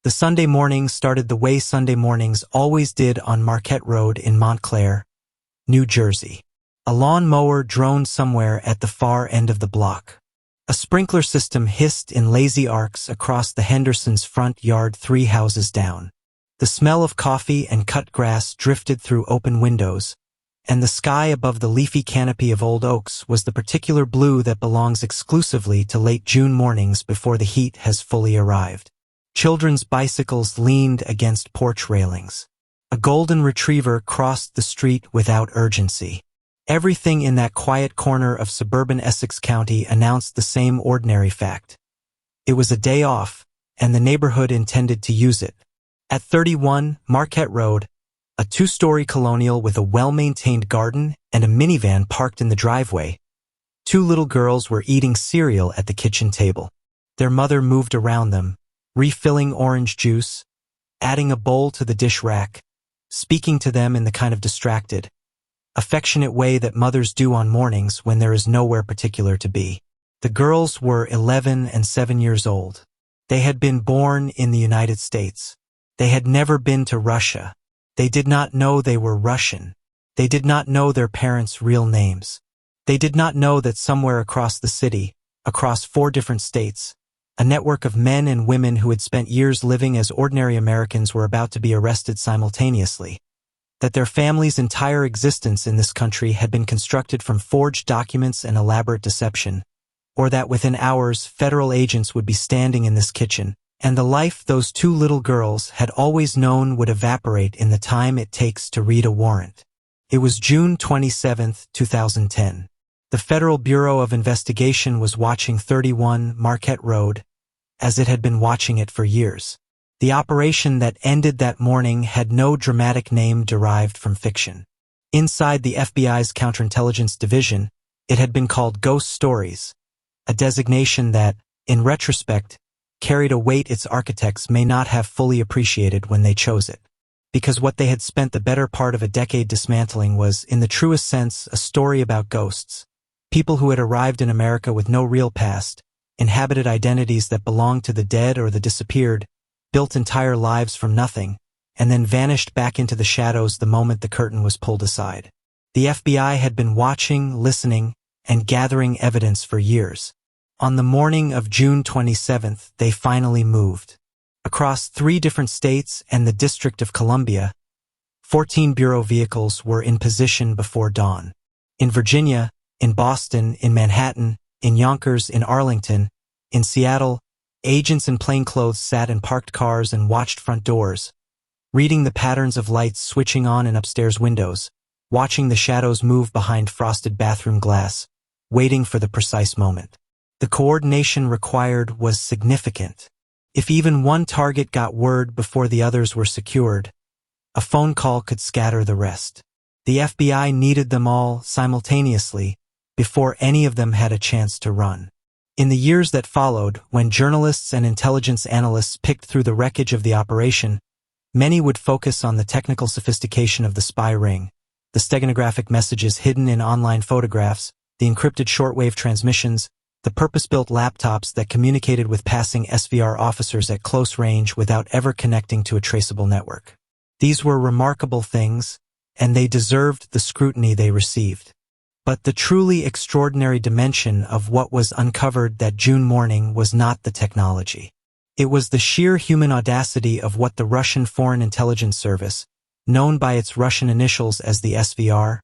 The Sunday morning started the way Sunday mornings always did on Marquette Road in Montclair, New Jersey. A lawn mower droned somewhere at the far end of the block. A sprinkler system hissed in lazy arcs across the Hendersons' front yard 3 houses down. The smell of coffee and cut grass drifted through open windows, and the sky above the leafy canopy of old oaks was the particular blue that belongs exclusively to late June mornings before the heat has fully arrived. Children's bicycles leaned against porch railings. A golden retriever crossed the street without urgency. Everything in that quiet corner of suburban Essex County announced the same ordinary fact. It was a day off, and the neighborhood intended to use it. At 31 Marquette Road, a 2-story colonial with a well-maintained garden and a minivan parked in the driveway, 2 little girls were eating cereal at the kitchen table. Their mother moved around them, refilling orange juice, adding a bowl to the dish rack, speaking to them in the kind of distracted, affectionate way that mothers do on mornings when there is nowhere particular to be. The girls were 11 and 7 years old. They had been born in the United States. They had never been to Russia. They did not know they were Russian. They did not know their parents' real names. They did not know that somewhere across the city, across 4 different states, a network of men and women who had spent years living as ordinary Americans were about to be arrested simultaneously, that their family's entire existence in this country had been constructed from forged documents and elaborate deception, or that within hours federal agents would be standing in this kitchen, and the life those 2 little girls had always known would evaporate in the time it takes to read a warrant. It was June 27, 2010. The Federal Bureau of Investigation was watching 31 Marquette Road, as it had been watching it for years. The operation that ended that morning had no dramatic name derived from fiction. Inside the FBI's counterintelligence division, it had been called Ghost Stories, a designation that, in retrospect, carried a weight its architects may not have fully appreciated when they chose it. Because what they had spent the better part of a decade dismantling was, in the truest sense, a story about ghosts. People who had arrived in America with no real past, inhabited identities that belonged to the dead or the disappeared, built entire lives from nothing, and then vanished back into the shadows the moment the curtain was pulled aside. The FBI had been watching, listening, and gathering evidence for years. On the morning of June 27th, they finally moved. Across 3 different states and the District of Columbia, 14 Bureau vehicles were in position before dawn. In Virginia, in Boston, in Manhattan, in Yonkers, in Arlington, in Seattle, agents in plainclothes sat in parked cars and watched front doors, reading the patterns of lights switching on in upstairs windows, watching the shadows move behind frosted bathroom glass, waiting for the precise moment. The coordination required was significant. If even one target got word before the others were secured, a phone call could scatter the rest. The FBI needed them all simultaneously before any of them had a chance to run. In the years that followed, when journalists and intelligence analysts picked through the wreckage of the operation, many would focus on the technical sophistication of the spy ring, the steganographic messages hidden in online photographs, the encrypted shortwave transmissions, the purpose-built laptops that communicated with passing SVR officers at close range without ever connecting to a traceable network. These were remarkable things, and they deserved the scrutiny they received. But the truly extraordinary dimension of what was uncovered that June morning was not the technology. It was the sheer human audacity of what the Russian Foreign Intelligence Service, known by its Russian initials as the SVR,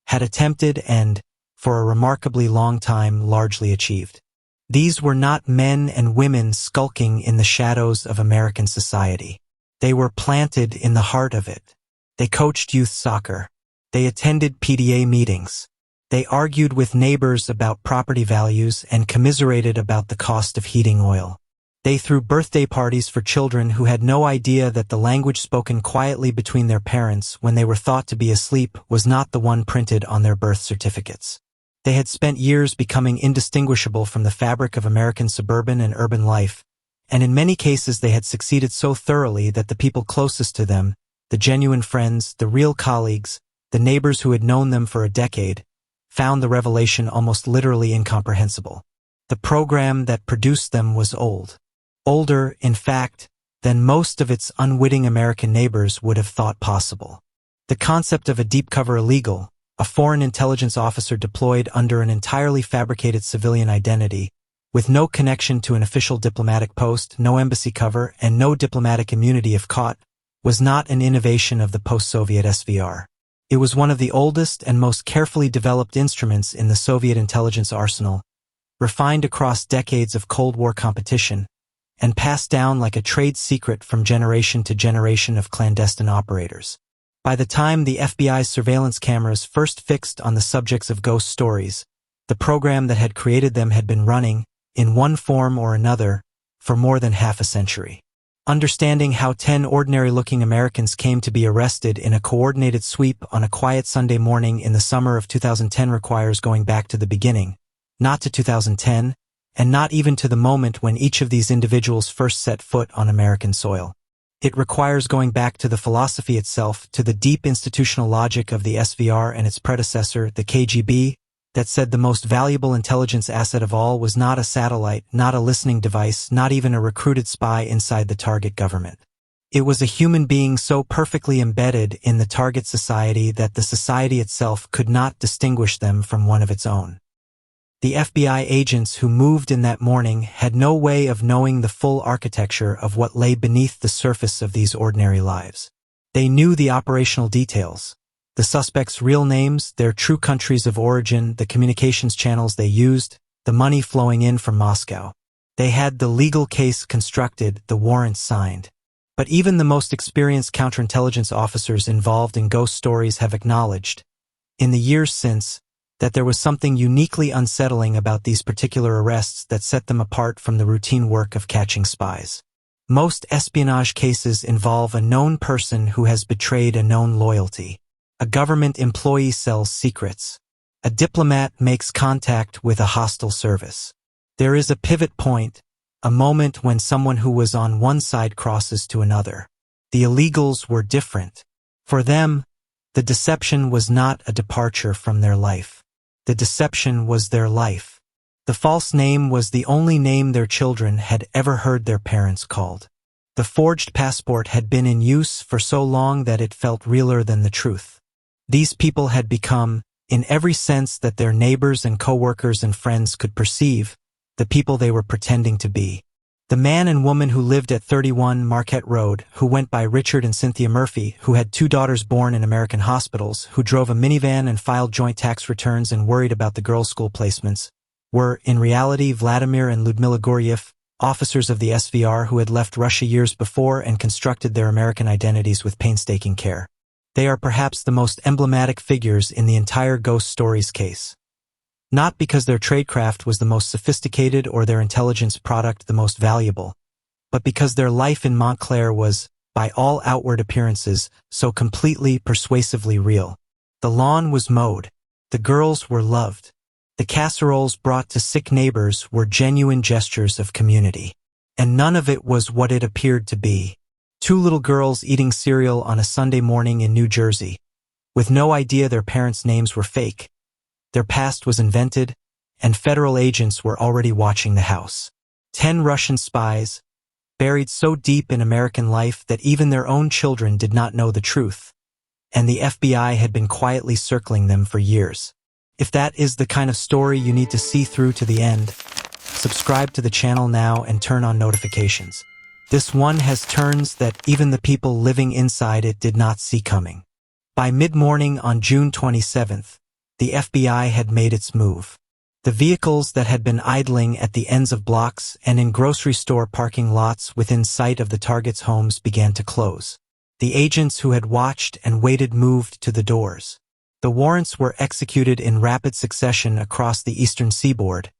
had attempted and, for a remarkably long time, largely achieved. These were not men and women skulking in the shadows of American society. They were planted in the heart of it. They coached youth soccer. They attended PDA meetings. They argued with neighbors about property values and commiserated about the cost of heating oil. They threw birthday parties for children who had no idea that the language spoken quietly between their parents when they were thought to be asleep was not the one printed on their birth certificates. They had spent years becoming indistinguishable from the fabric of American suburban and urban life, and in many cases they had succeeded so thoroughly that the people closest to them, the genuine friends, the real colleagues, the neighbors who had known them for a decade, found the revelation almost literally incomprehensible. The program that produced them was old. Older, in fact, than most of its unwitting American neighbors would have thought possible. The concept of a deep cover illegal, a foreign intelligence officer deployed under an entirely fabricated civilian identity, with no connection to an official diplomatic post, no embassy cover, and no diplomatic immunity if caught, was not an innovation of the post-Soviet SVR. It was one of the oldest and most carefully developed instruments in the Soviet intelligence arsenal, refined across decades of Cold War competition, and passed down like a trade secret from generation to generation of clandestine operators. By the time the FBI's surveillance cameras first fixed on the subjects of ghost stories, the program that had created them had been running, in one form or another, for more than half a century. Understanding how 10 ordinary-looking Americans came to be arrested in a coordinated sweep on a quiet Sunday morning in the summer of 2010 requires going back to the beginning, not to 2010, and not even to the moment when each of these individuals first set foot on American soil. It requires going back to the philosophy itself, to the deep institutional logic of the SVR and its predecessor, the KGB, that said the most valuable intelligence asset of all was not a satellite, not a listening device, not even a recruited spy inside the target government. It was a human being so perfectly embedded in the target society that the society itself could not distinguish them from one of its own. The FBI agents who moved in that morning had no way of knowing the full architecture of what lay beneath the surface of these ordinary lives. They knew the operational details, the suspects' real names, their true countries of origin, the communications channels they used, the money flowing in from Moscow. They had the legal case constructed, the warrants signed. But even the most experienced counterintelligence officers involved in ghost stories have acknowledged, in the years since, that there was something uniquely unsettling about these particular arrests that set them apart from the routine work of catching spies. Most espionage cases involve a known person who has betrayed a known loyalty. A government employee sells secrets. A diplomat makes contact with a hostile service. There is a pivot point, a moment when someone who was on one side crosses to another. The illegals were different. For them, the deception was not a departure from their life. The deception was their life. The false name was the only name their children had ever heard their parents called. The forged passport had been in use for so long that it felt realer than the truth. These people had become, in every sense that their neighbors and coworkers and friends could perceive, the people they were pretending to be. The man and woman who lived at 31 Marquette Road, who went by Richard and Cynthia Murphy, who had 2 daughters born in American hospitals, who drove a minivan and filed joint tax returns and worried about the girls' school placements, were, in reality, Vladimir and Ludmila Guryev, officers of the SVR who had left Russia years before and constructed their American identities with painstaking care. They are perhaps the most emblematic figures in the entire Ghost Stories case. Not because their tradecraft was the most sophisticated or their intelligence product the most valuable, but because their life in Montclair was, by all outward appearances, so completely, persuasively real. The lawn was mowed. The girls were loved. The casseroles brought to sick neighbors were genuine gestures of community. And none of it was what it appeared to be. 2 little girls eating cereal on a Sunday morning in New Jersey, with no idea their parents' names were fake. Their past was invented, and federal agents were already watching the house. 10 Russian spies, buried so deep in American life that even their own children did not know the truth, and the FBI had been quietly circling them for years. If that is the kind of story you need to see through to the end, subscribe to the channel now and turn on notifications. This one has turns that even the people living inside it did not see coming. By mid-morning on June 27th, the FBI had made its move. The vehicles that had been idling at the ends of blocks and in grocery store parking lots within sight of the targets' homes began to close. The agents who had watched and waited moved to the doors. The warrants were executed in rapid succession across the eastern seaboard,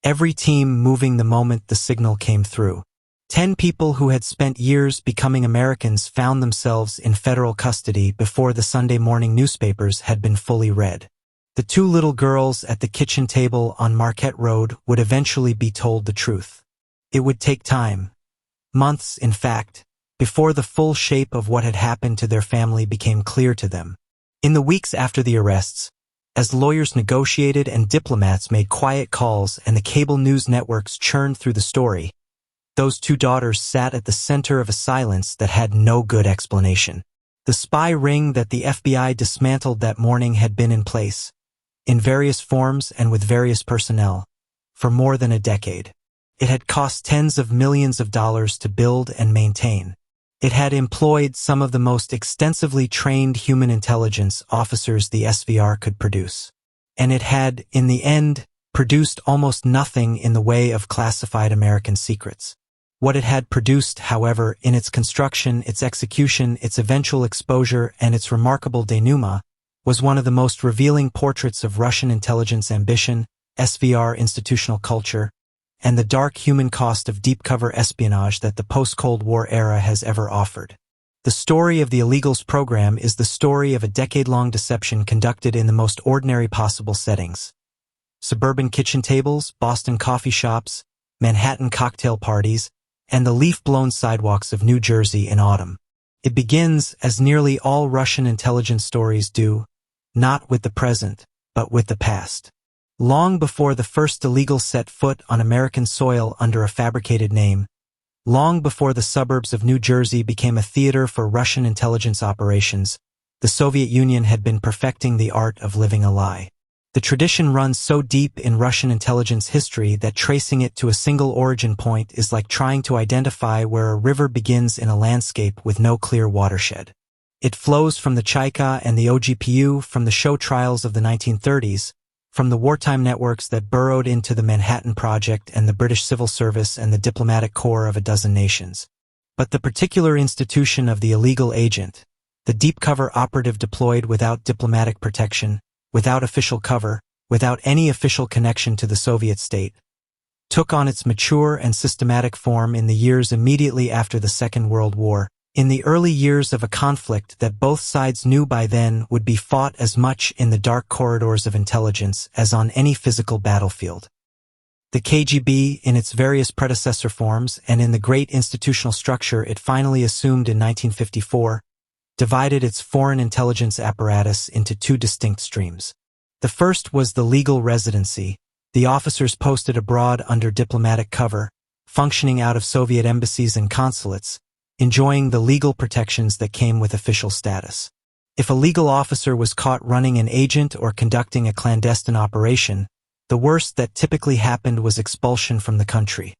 every team moving the moment the signal came through. 10 people who had spent years becoming Americans found themselves in federal custody before the Sunday morning newspapers had been fully read. The 2 little girls at the kitchen table on Marquette Road would eventually be told the truth. It would take time, months in fact, before the full shape of what had happened to their family became clear to them. In the weeks after the arrests, as lawyers negotiated and diplomats made quiet calls and the cable news networks churned through the story, those two daughters sat at the center of a silence that had no good explanation. The spy ring that the FBI dismantled that morning had been in place, in various forms and with various personnel, for more than a decade. It had cost tens of millions of dollars to build and maintain. It had employed some of the most extensively trained human intelligence officers the SVR could produce. And it had, in the end, produced almost nothing in the way of classified American secrets. What it had produced, however, in its construction, its execution, its eventual exposure, and its remarkable denouement, was one of the most revealing portraits of Russian intelligence ambition, SVR institutional culture, and the dark human cost of deep-cover espionage that the post-Cold War era has ever offered. The story of the illegals program is the story of a decade-long deception conducted in the most ordinary possible settings. Suburban kitchen tables, Boston coffee shops, Manhattan cocktail parties, and the leaf-blown sidewalks of New Jersey in autumn. It begins, as nearly all Russian intelligence stories do, not with the present, but with the past. Long before the first illegals set foot on American soil under a fabricated name, long before the suburbs of New Jersey became a theater for Russian intelligence operations, the Soviet Union had been perfecting the art of living a lie. The tradition runs so deep in Russian intelligence history that tracing it to a single origin point is like trying to identify where a river begins in a landscape with no clear watershed. It flows from the Chaika and the OGPU, from the show trials of the 1930s, from the wartime networks that burrowed into the Manhattan Project and the British Civil Service and the diplomatic corps of a dozen nations. But the particular institution of the illegal agent, the deep-cover operative deployed without diplomatic protection, without official cover, without any official connection to the Soviet state, took on its mature and systematic form in the years immediately after the Second World War, in the early years of a conflict that both sides knew by then would be fought as much in the dark corridors of intelligence as on any physical battlefield. The KGB, in its various predecessor forms and in the great institutional structure it finally assumed in 1954, divided its foreign intelligence apparatus into two distinct streams. The first was the legal residency, the officers posted abroad under diplomatic cover, functioning out of Soviet embassies and consulates, enjoying the legal protections that came with official status. If a legal officer was caught running an agent or conducting a clandestine operation, the worst that typically happened was expulsion from the country,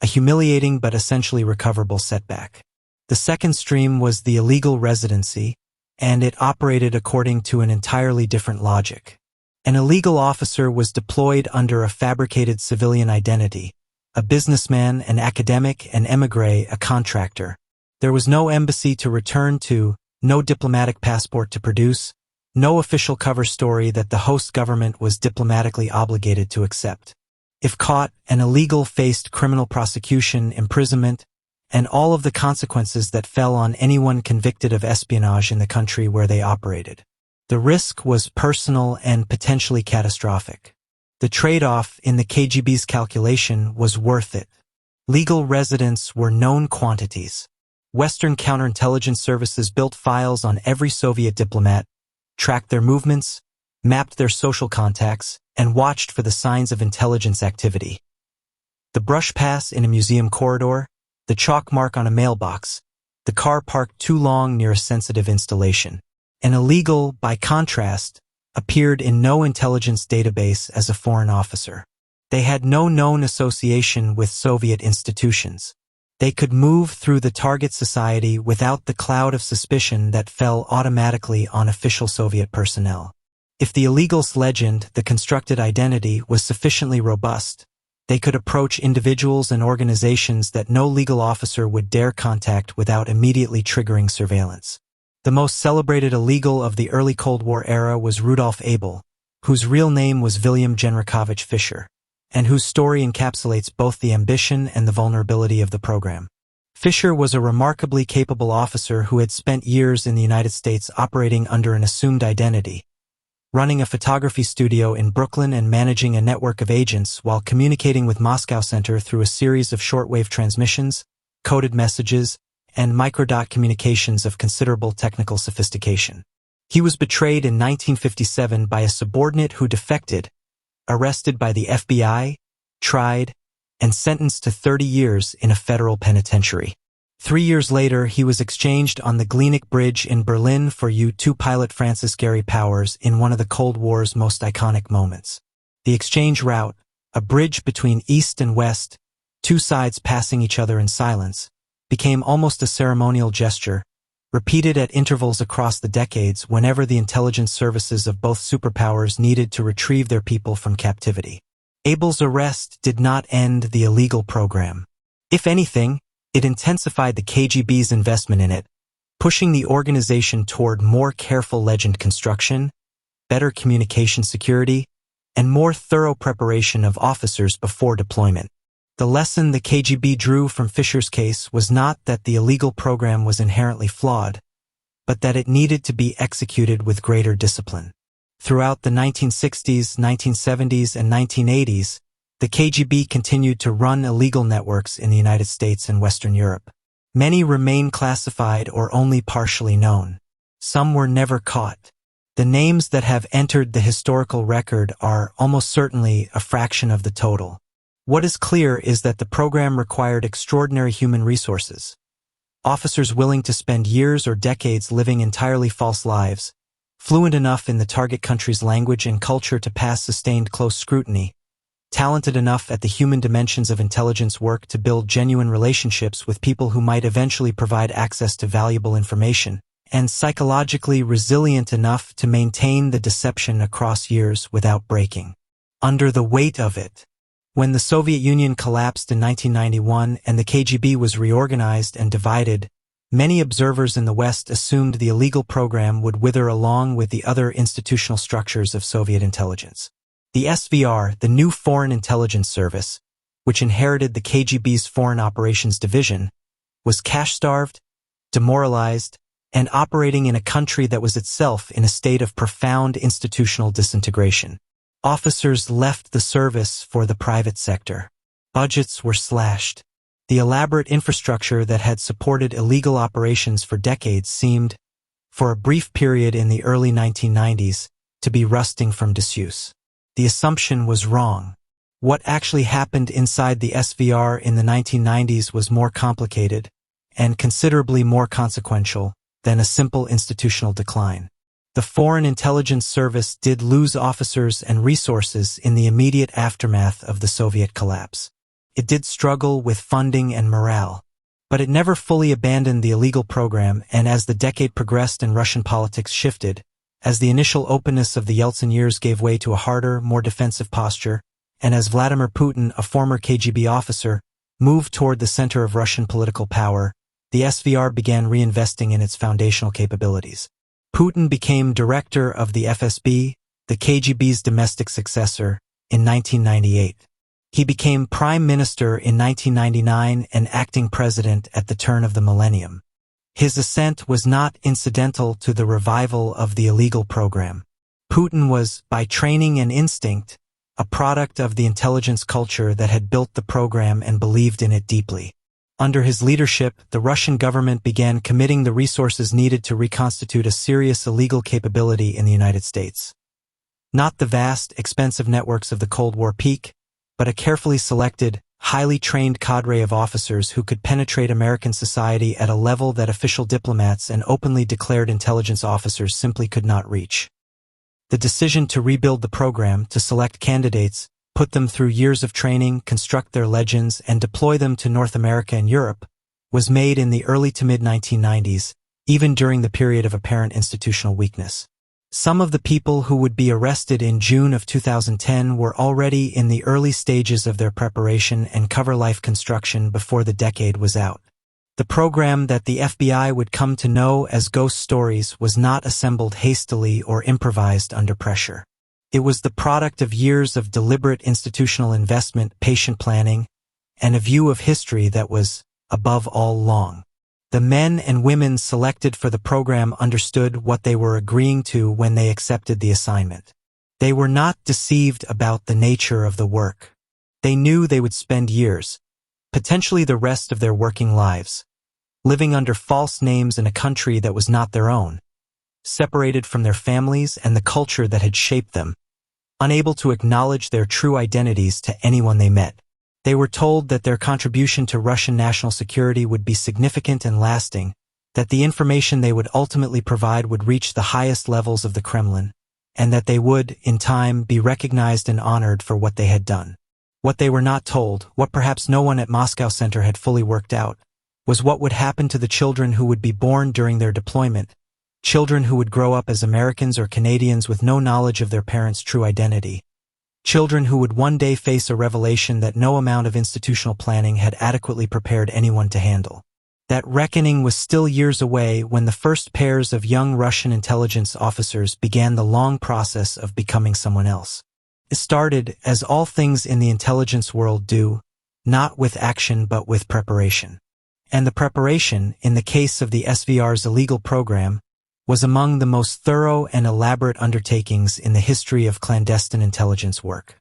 a humiliating but essentially recoverable setback. The second stream was the illegal residency, and it operated according to an entirely different logic. An illegal officer was deployed under a fabricated civilian identity, a businessman, an academic, an émigré, a contractor. There was no embassy to return to, no diplomatic passport to produce, no official cover story that the host government was diplomatically obligated to accept. If caught, an illegal faced criminal prosecution, imprisonment, and all of the consequences that fell on anyone convicted of espionage in the country where they operated. The risk was personal and potentially catastrophic. The trade-off in the KGB's calculation was worth it. Legal residents were known quantities. Western counterintelligence services built files on every Soviet diplomat, tracked their movements, mapped their social contacts, and watched for the signs of intelligence activity. The brush pass in a museum corridor, the chalk mark on a mailbox, the car parked too long near a sensitive installation. An illegal, by contrast, appeared in no intelligence database as a foreign officer. They had no known association with Soviet institutions. They could move through the target society without the cloud of suspicion that fell automatically on official Soviet personnel. If the illegals' legend, the constructed identity, was sufficiently robust, they could approach individuals and organizations that no legal officer would dare contact without immediately triggering surveillance. The most celebrated illegal of the early Cold War era was Rudolf Abel, whose real name was William Genrikhovich Fischer, and whose story encapsulates both the ambition and the vulnerability of the program. Fischer was a remarkably capable officer who had spent years in the United States operating under an assumed identity, running a photography studio in Brooklyn and managing a network of agents while communicating with Moscow Center through a series of shortwave transmissions, coded messages, and microdot communications of considerable technical sophistication. He was betrayed in 1957 by a subordinate who defected, arrested by the FBI, tried, and sentenced to 30 years in a federal penitentiary. 3 years later, he was exchanged on the Glienicke Bridge in Berlin for U-2 pilot Francis Gary Powers in one of the Cold War's most iconic moments. The exchange route, a bridge between East and West, two sides passing each other in silence, became almost a ceremonial gesture, repeated at intervals across the decades whenever the intelligence services of both superpowers needed to retrieve their people from captivity. Abel's arrest did not end the illegal program. If anything, it intensified the KGB's investment in it, pushing the organization toward more careful legend construction, better communication security, and more thorough preparation of officers before deployment. The lesson the KGB drew from Fisher's case was not that the illegal program was inherently flawed, but that it needed to be executed with greater discipline. Throughout the 1960s, 1970s, and 1980s, the KGB continued to run illegal networks in the United States and Western Europe. Many remain classified or only partially known. Some were never caught. The names that have entered the historical record are almost certainly a fraction of the total. What is clear is that the program required extraordinary human resources. Officers willing to spend years or decades living entirely false lives, fluent enough in the target country's language and culture to pass sustained close scrutiny, talented enough at the human dimensions of intelligence work to build genuine relationships with people who might eventually provide access to valuable information, and psychologically resilient enough to maintain the deception across years without breaking under the weight of it. When the Soviet Union collapsed in 1991 and the KGB was reorganized and divided, many observers in the West assumed the illegal program would wither along with the other institutional structures of Soviet intelligence. The SVR, the new Foreign Intelligence Service, which inherited the KGB's Foreign Operations Division, was cash-starved, demoralized, and operating in a country that was itself in a state of profound institutional disintegration. Officers left the service for the private sector. Budgets were slashed. The elaborate infrastructure that had supported illegal operations for decades seemed, for a brief period in the early 1990s, to be rusting from disuse. The assumption was wrong. What actually happened inside the SVR in the 1990s was more complicated, and considerably more consequential, than a simple institutional decline. The Foreign Intelligence Service did lose officers and resources in the immediate aftermath of the Soviet collapse. It did struggle with funding and morale, but it never fully abandoned the illegal program, and as the decade progressed and Russian politics shifted, as the initial openness of the Yeltsin years gave way to a harder, more defensive posture, and as Vladimir Putin, a former KGB officer, moved toward the center of Russian political power, the SVR began reinvesting in its foundational capabilities. Putin became director of the FSB, the KGB's domestic successor, in 1998. He became prime minister in 1999 and acting president at the turn of the millennium. His ascent was not incidental to the revival of the illegal program. Putin was, by training and instinct, a product of the intelligence culture that had built the program and believed in it deeply. Under his leadership, the Russian government began committing the resources needed to reconstitute a serious illegal capability in the United States. Not the vast, expensive networks of the Cold War peak, but a carefully selected, highly trained cadre of officers who could penetrate American society at a level that official diplomats and openly declared intelligence officers simply could not reach. The decision to rebuild the program, to select candidates, put them through years of training, construct their legends, and deploy them to North America and Europe, was made in the early to mid-1990s, even during the period of apparent institutional weakness. Some of the people who would be arrested in June of 2010 were already in the early stages of their preparation and cover life construction before the decade was out. The program that the FBI would come to know as Ghost Stories was not assembled hastily or improvised under pressure. It was the product of years of deliberate institutional investment, patient planning, and a view of history that was, above all, long. The men and women selected for the program understood what they were agreeing to when they accepted the assignment. They were not deceived about the nature of the work. They knew they would spend years, potentially the rest of their working lives, living under false names in a country that was not their own, separated from their families and the culture that had shaped them, unable to acknowledge their true identities to anyone they met. They were told that their contribution to Russian national security would be significant and lasting, that the information they would ultimately provide would reach the highest levels of the Kremlin, and that they would, in time, be recognized and honored for what they had done. What they were not told, what perhaps no one at Moscow Center had fully worked out, was what would happen to the children who would be born during their deployment, children who would grow up as Americans or Canadians with no knowledge of their parents' true identity, children who would one day face a revelation that no amount of institutional planning had adequately prepared anyone to handle. That reckoning was still years away when the first pairs of young Russian intelligence officers began the long process of becoming someone else. It started, as all things in the intelligence world do, not with action but with preparation. And the preparation, in the case of the SVR's illegal program, was among the most thorough and elaborate undertakings in the history of clandestine intelligence work.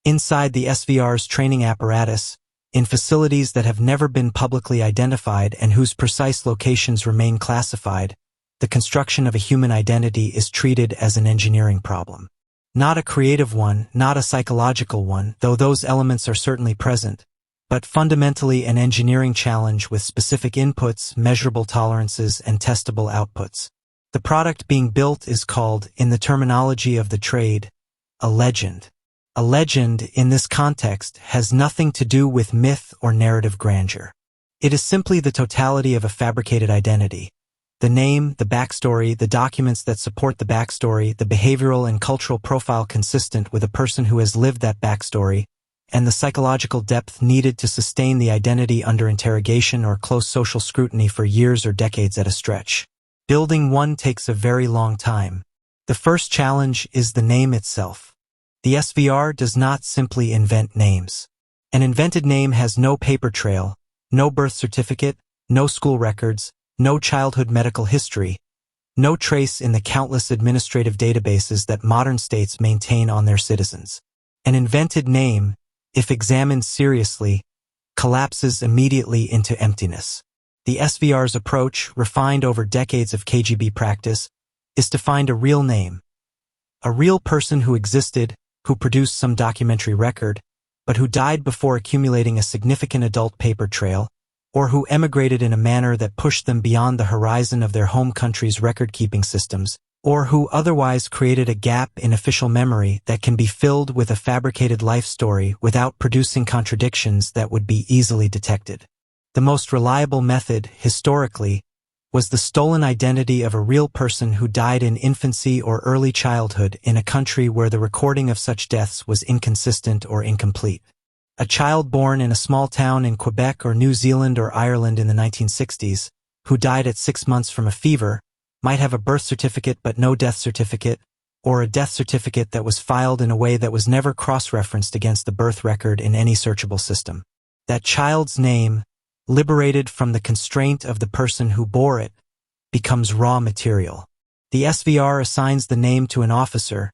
Inside the SVR's training apparatus, in facilities that have never been publicly identified and whose precise locations remain classified, the construction of a human identity is treated as an engineering problem. Not a creative one, not a psychological one, though those elements are certainly present, but fundamentally an engineering challenge with specific inputs, measurable tolerances, and testable outputs. The product being built is called, in the terminology of the trade, a legend. A legend, in this context, has nothing to do with myth or narrative grandeur. It is simply the totality of a fabricated identity. The name, the backstory, the documents that support the backstory, the behavioral and cultural profile consistent with a person who has lived that backstory, and the psychological depth needed to sustain the identity under interrogation or close social scrutiny for years or decades at a stretch. Building one takes a very long time. The first challenge is the name itself. The SVR does not simply invent names. An invented name has no paper trail, no birth certificate, no school records, no childhood medical history, no trace in the countless administrative databases that modern states maintain on their citizens. An invented name, if examined seriously, collapses immediately into emptiness. The SVR's approach, refined over decades of KGB practice, is to find a real name. A real person who existed, who produced some documentary record, but who died before accumulating a significant adult paper trail, or who emigrated in a manner that pushed them beyond the horizon of their home country's record-keeping systems, or who otherwise created a gap in official memory that can be filled with a fabricated life story without producing contradictions that would be easily detected. The most reliable method, historically, was the stolen identity of a real person who died in infancy or early childhood in a country where the recording of such deaths was inconsistent or incomplete. A child born in a small town in Quebec or New Zealand or Ireland in the 1960s, who died at 6 months from a fever, might have a birth certificate but no death certificate, or a death certificate that was filed in a way that was never cross-referenced against the birth record in any searchable system. That child's name, liberated from the constraint of the person who bore it, becomes raw material. The SVR assigns the name to an officer,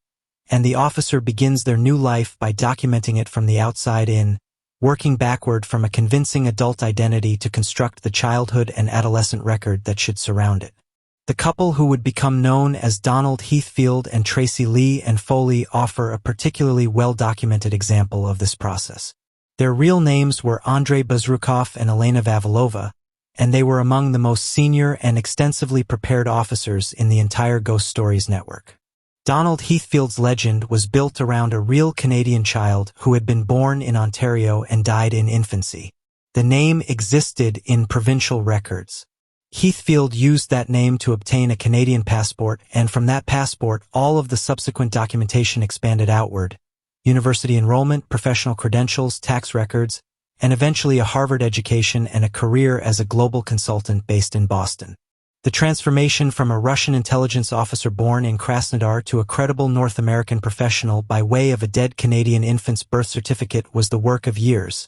and the officer begins their new life by documenting it from the outside in, working backward from a convincing adult identity to construct the childhood and adolescent record that should surround it. The couple who would become known as Donald Heathfield and Tracy Lee and Foley offer a particularly well-documented example of this process. Their real names were Andrei Bezrukov and Elena Vavilova, and they were among the most senior and extensively prepared officers in the entire Ghost Stories network. Donald Heathfield's legend was built around a real Canadian child who had been born in Ontario and died in infancy. The name existed in provincial records. Heathfield used that name to obtain a Canadian passport, and from that passport all of the subsequent documentation expanded outward: university enrollment, professional credentials, tax records, and eventually a Harvard education and a career as a global consultant based in Boston. The transformation from a Russian intelligence officer born in Krasnodar to a credible North American professional by way of a dead Canadian infant's birth certificate was the work of years,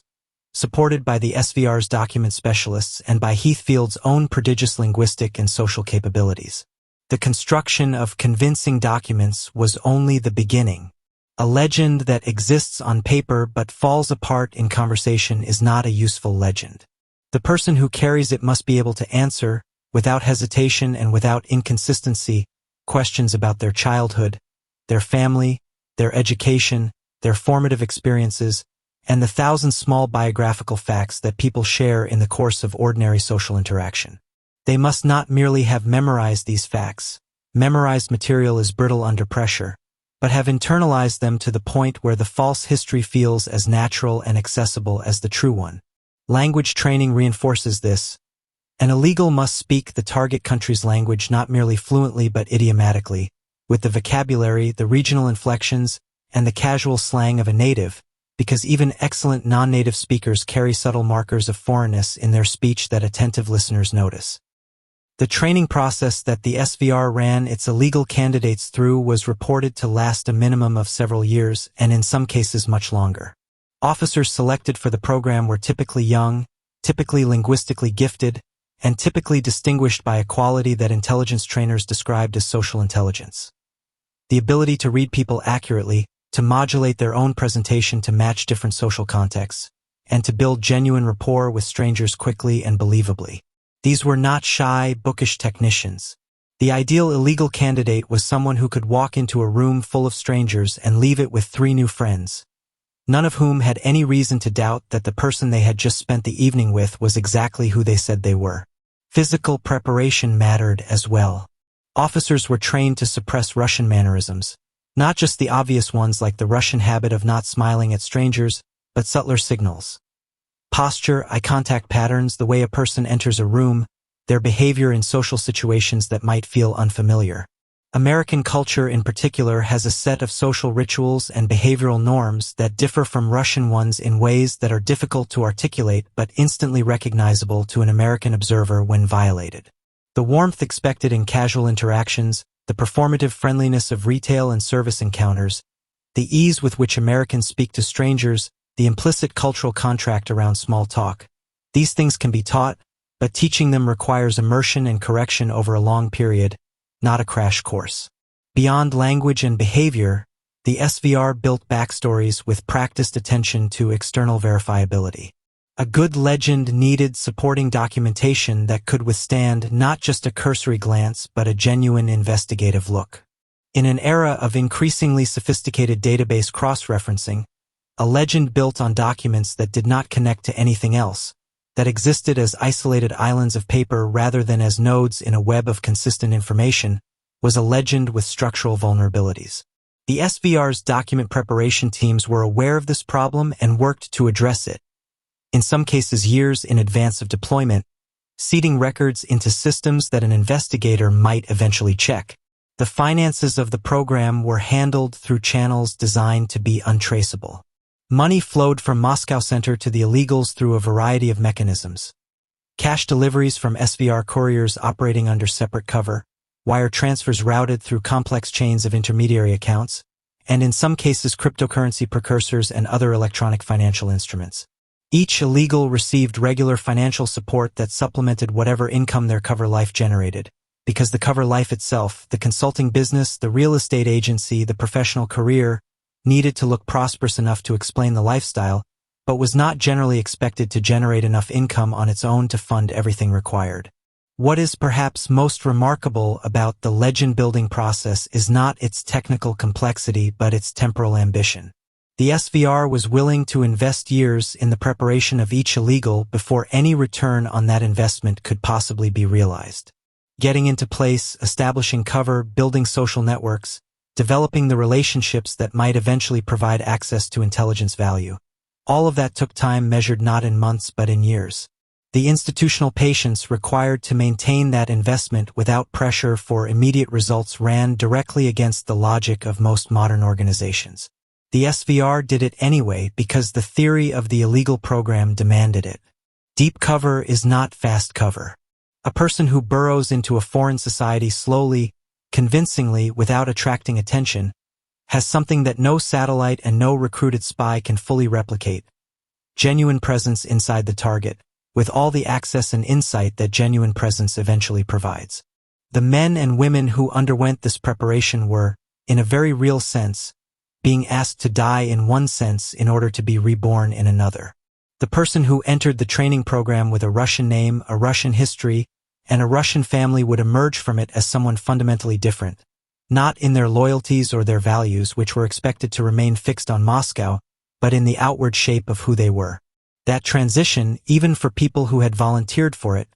supported by the SVR's document specialists and by Heathfield's own prodigious linguistic and social capabilities. The construction of convincing documents was only the beginning. A legend that exists on paper but falls apart in conversation is not a useful legend. The person who carries it must be able to answer, without hesitation and without inconsistency, questions about their childhood, their family, their education, their formative experiences, and the thousand small biographical facts that people share in the course of ordinary social interaction. They must not merely have memorized these facts. Memorized material is brittle under pressure, but have internalized them to the point where the false history feels as natural and accessible as the true one. Language training reinforces this. An illegal must speak the target country's language not merely fluently but idiomatically, with the vocabulary, the regional inflections, and the casual slang of a native, because even excellent non-native speakers carry subtle markers of foreignness in their speech that attentive listeners notice. The training process that the SVR ran its illegal candidates through was reported to last a minimum of several years, and in some cases much longer. Officers selected for the program were typically young, typically linguistically gifted, and typically distinguished by a quality that intelligence trainers described as social intelligence. The ability to read people accurately, to modulate their own presentation to match different social contexts, and to build genuine rapport with strangers quickly and believably. These were not shy, bookish technicians. The ideal illegal candidate was someone who could walk into a room full of strangers and leave it with 3 new friends, none of whom had any reason to doubt that the person they had just spent the evening with was exactly who they said they were. Physical preparation mattered as well. Officers were trained to suppress Russian mannerisms, not just the obvious ones like the Russian habit of not smiling at strangers, but subtler signals. Posture, eye contact patterns, the way a person enters a room, their behavior in social situations that might feel unfamiliar. American culture in particular has a set of social rituals and behavioral norms that differ from Russian ones in ways that are difficult to articulate but instantly recognizable to an American observer when violated. The warmth expected in casual interactions, the performative friendliness of retail and service encounters, the ease with which Americans speak to strangers, the implicit cultural contract around small talk. These things can be taught, but teaching them requires immersion and correction over a long period, not a crash course. Beyond language and behavior, the SVR built backstories with practiced attention to external verifiability. A good legend needed supporting documentation that could withstand not just a cursory glance but a genuine investigative look. In an era of increasingly sophisticated database cross-referencing, a legend built on documents that did not connect to anything else, that existed as isolated islands of paper rather than as nodes in a web of consistent information, was a legend with structural vulnerabilities. The SVR's document preparation teams were aware of this problem and worked to address it, in some cases years in advance of deployment, seeding records into systems that an investigator might eventually check. The finances of the program were handled through channels designed to be untraceable. Money flowed from Moscow Center to the illegals through a variety of mechanisms. Cash deliveries from SVR couriers operating under separate cover, wire transfers routed through complex chains of intermediary accounts, and in some cases cryptocurrency precursors and other electronic financial instruments. Each illegal received regular financial support that supplemented whatever income their cover life generated, because the cover life itself, the consulting business, the real estate agency, the professional career, needed to look prosperous enough to explain the lifestyle, but was not generally expected to generate enough income on its own to fund everything required. What is perhaps most remarkable about the legend-building process is not its technical complexity but its temporal ambition. The SVR was willing to invest years in the preparation of each illegal before any return on that investment could possibly be realized. Getting into place, establishing cover, building social networks, developing the relationships that might eventually provide access to intelligence value. All of that took time measured not in months but in years. The institutional patience required to maintain that investment without pressure for immediate results ran directly against the logic of most modern organizations. The SVR did it anyway because the theory of the illegal program demanded it. Deep cover is not fast cover. A person who burrows into a foreign society slowly, convincingly, without attracting attention, has something that no satellite and no recruited spy can fully replicate: genuine presence inside the target, with all the access and insight that genuine presence eventually provides. The men and women who underwent this preparation were, in a very real sense, being asked to die in one sense in order to be reborn in another. The person who entered the training program with a Russian name, a Russian history, and a Russian family would emerge from it as someone fundamentally different, not in their loyalties or their values, which were expected to remain fixed on Moscow, but in the outward shape of who they were. That transition, even for people who had volunteered for it,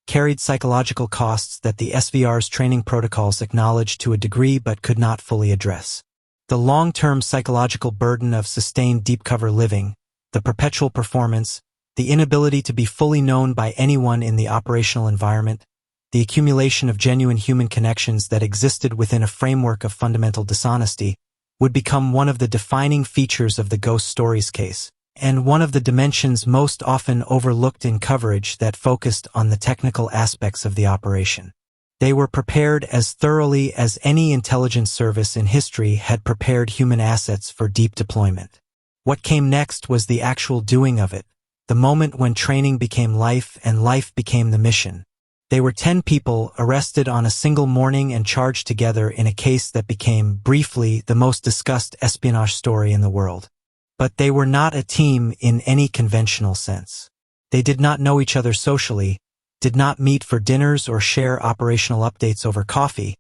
carried psychological costs that the SVR's training protocols acknowledged to a degree but could not fully address. The long-term psychological burden of sustained deep cover living, the perpetual performance, the inability to be fully known by anyone in the operational environment, the accumulation of genuine human connections that existed within a framework of fundamental dishonesty, would become one of the defining features of the Ghost Stories case, and one of the dimensions most often overlooked in coverage that focused on the technical aspects of the operation. They were prepared as thoroughly as any intelligence service in history had prepared human assets for deep deployment. What came next was the actual doing of it, the moment when training became life and life became the mission. They were 10 people arrested on a single morning and charged together in a case that became, briefly, the most discussed espionage story in the world. But they were not a team in any conventional sense. They did not know each other socially, did not meet for dinners or share operational updates over coffee,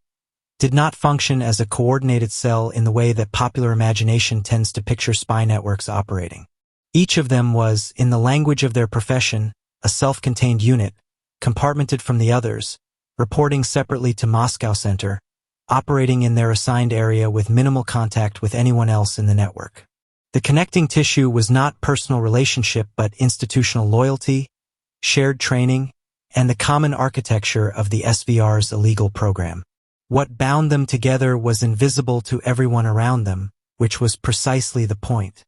did not function as a coordinated cell in the way that popular imagination tends to picture spy networks operating. Each of them was, in the language of their profession, a self-contained unit, compartmented from the others, reporting separately to Moscow Center, operating in their assigned area with minimal contact with anyone else in the network. The connecting tissue was not personal relationship but institutional loyalty, shared training, and the common architecture of the SVR's illegal program. What bound them together was invisible to everyone around them, which was precisely the point.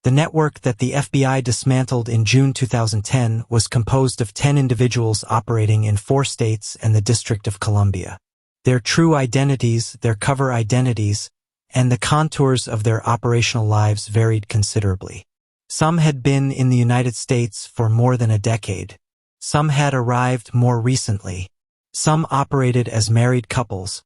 The network that the FBI dismantled in June 2010 was composed of 10 individuals operating in 4 states and the District of Columbia. Their true identities, their cover identities, and the contours of their operational lives varied considerably. Some had been in the United States for more than a decade. Some had arrived more recently. Some operated as married couples,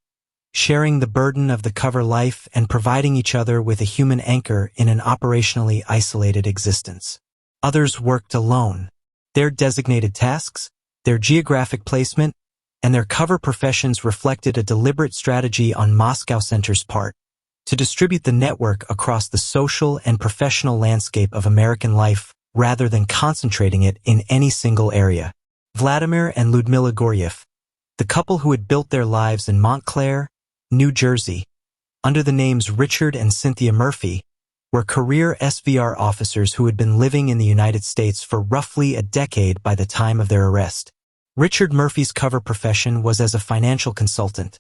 sharing the burden of the cover life and providing each other with a human anchor in an operationally isolated existence. Others worked alone. Their designated tasks, their geographic placement, and their cover professions reflected a deliberate strategy on Moscow Center's part to distribute the network across the social and professional landscape of American life rather than concentrating it in any single area. Vladimir and Ludmila Goryev, the couple who had built their lives in Montclair, New Jersey, under the names Richard and Cynthia Murphy, were career SVR officers who had been living in the United States for roughly a decade by the time of their arrest. Richard Murphy's cover profession was as a financial consultant,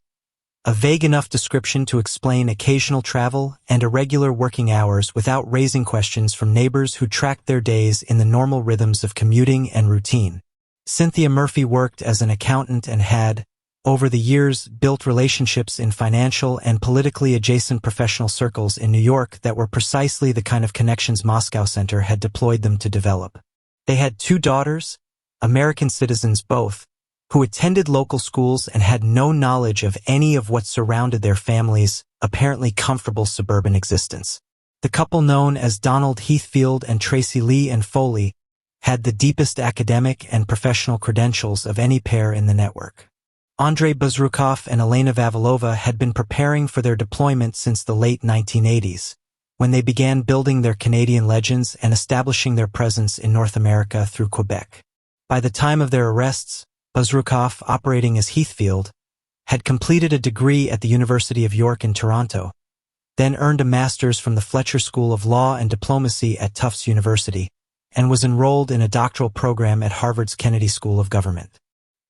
a vague enough description to explain occasional travel and irregular working hours without raising questions from neighbors who tracked their days in the normal rhythms of commuting and routine. Cynthia Murphy worked as an accountant and had, over the years, built relationships in financial and politically adjacent professional circles in New York that were precisely the kind of connections Moscow Center had deployed them to develop. They had 2 daughters, American citizens both, who attended local schools and had no knowledge of any of what surrounded their family's apparently comfortable suburban existence. The couple known as Donald Heathfield and Tracy Lee and Foley had the deepest academic and professional credentials of any pair in the network. Andrei Bazrukov and Elena Vavilova had been preparing for their deployment since the late 1980s, when they began building their Canadian legends and establishing their presence in North America through Quebec. By the time of their arrests, Bazrukov, operating as Heathfield, had completed a degree at the University of York in Toronto, then earned a master's from the Fletcher School of Law and Diplomacy at Tufts University, and was enrolled in a doctoral program at Harvard's Kennedy School of Government.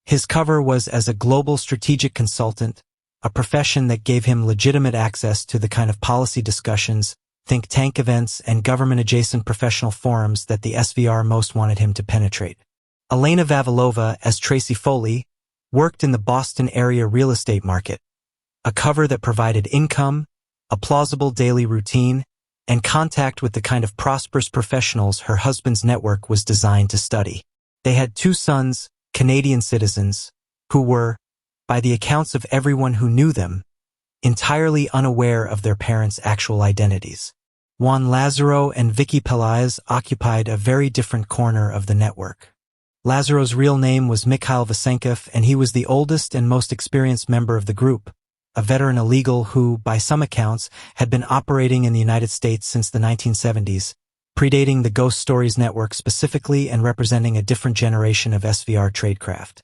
His cover was as a global strategic consultant, a profession that gave him legitimate access to the kind of policy discussions, think tank events, and government-adjacent professional forums that the SVR most wanted him to penetrate. Elena Vavilova, as Tracy Foley, worked in the Boston area real estate market, a cover that provided income, a plausible daily routine, and contact with the kind of prosperous professionals her husband's network was designed to study. They had 2 sons, Canadian citizens, who were, by the accounts of everyone who knew them, entirely unaware of their parents' actual identities. Juan Lazaro and Vicky Pelaez occupied a very different corner of the network. Lazaro's real name was Mikhail Vasenkov, and he was the oldest and most experienced member of the group, a veteran illegal who, by some accounts, had been operating in the United States since the 1970s, predating the Ghost Stories network specifically and representing a different generation of SVR tradecraft.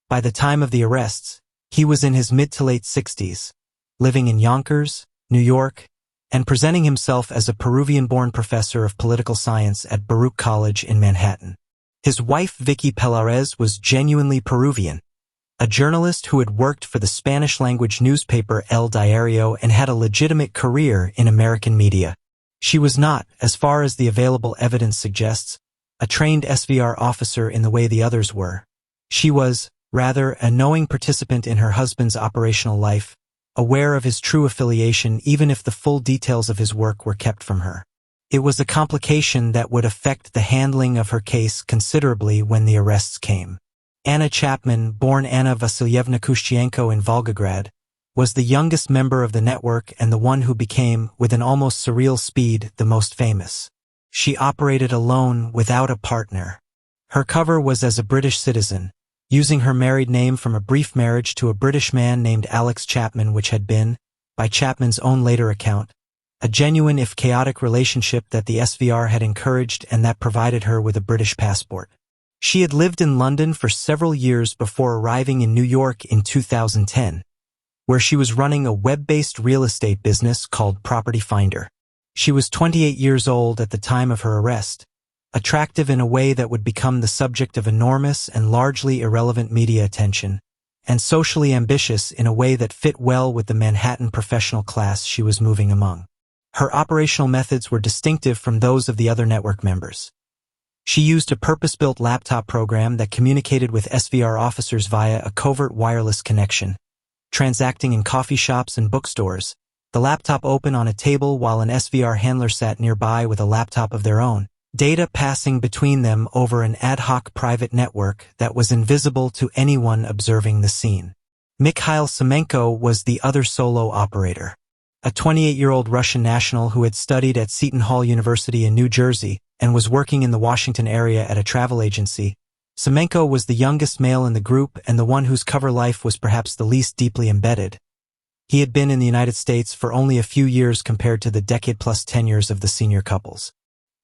By the time of the arrests, he was in his mid to late 60s, living in Yonkers, New York, and presenting himself as a Peruvian-born professor of political science at Baruch College in Manhattan. His wife, Vicky Pelarez, was genuinely Peruvian, a journalist who had worked for the Spanish-language newspaper El Diario and had a legitimate career in American media. She was not, as far as the available evidence suggests, a trained SVR officer in the way the others were. She was, rather, a knowing participant in her husband's operational life, aware of his true affiliation even if the full details of his work were kept from her. It was a complication that would affect the handling of her case considerably when the arrests came. Anna Chapman, born Anna Vasilyevna Kushchenko in Volgograd, was the youngest member of the network and the one who became, with an almost surreal speed, the most famous. She operated alone, without a partner. Her cover was as a British citizen, using her married name from a brief marriage to a British man named Alex Chapman, which had been, by Chapman's own later account, a genuine if chaotic relationship that the SVR had encouraged and that provided her with a British passport. She had lived in London for several years before arriving in New York in 2010, where she was running a web-based real estate business called Property Finder. She was 28 years old at the time of her arrest, attractive in a way that would become the subject of enormous and largely irrelevant media attention, and socially ambitious in a way that fit well with the Manhattan professional class she was moving among. Her operational methods were distinctive from those of the other network members. She used a purpose-built laptop program that communicated with SVR officers via a covert wireless connection, transacting in coffee shops and bookstores, the laptop open on a table while an SVR handler sat nearby with a laptop of their own, data passing between them over an ad hoc private network that was invisible to anyone observing the scene. Mikhail Semenko was the other solo operator. A 28-year-old Russian national who had studied at Seton Hall University in New Jersey and was working in the Washington area at a travel agency, Semenko was the youngest male in the group and the one whose cover life was perhaps the least deeply embedded. He had been in the United States for only a few years compared to the decade-plus tenures of the senior couples.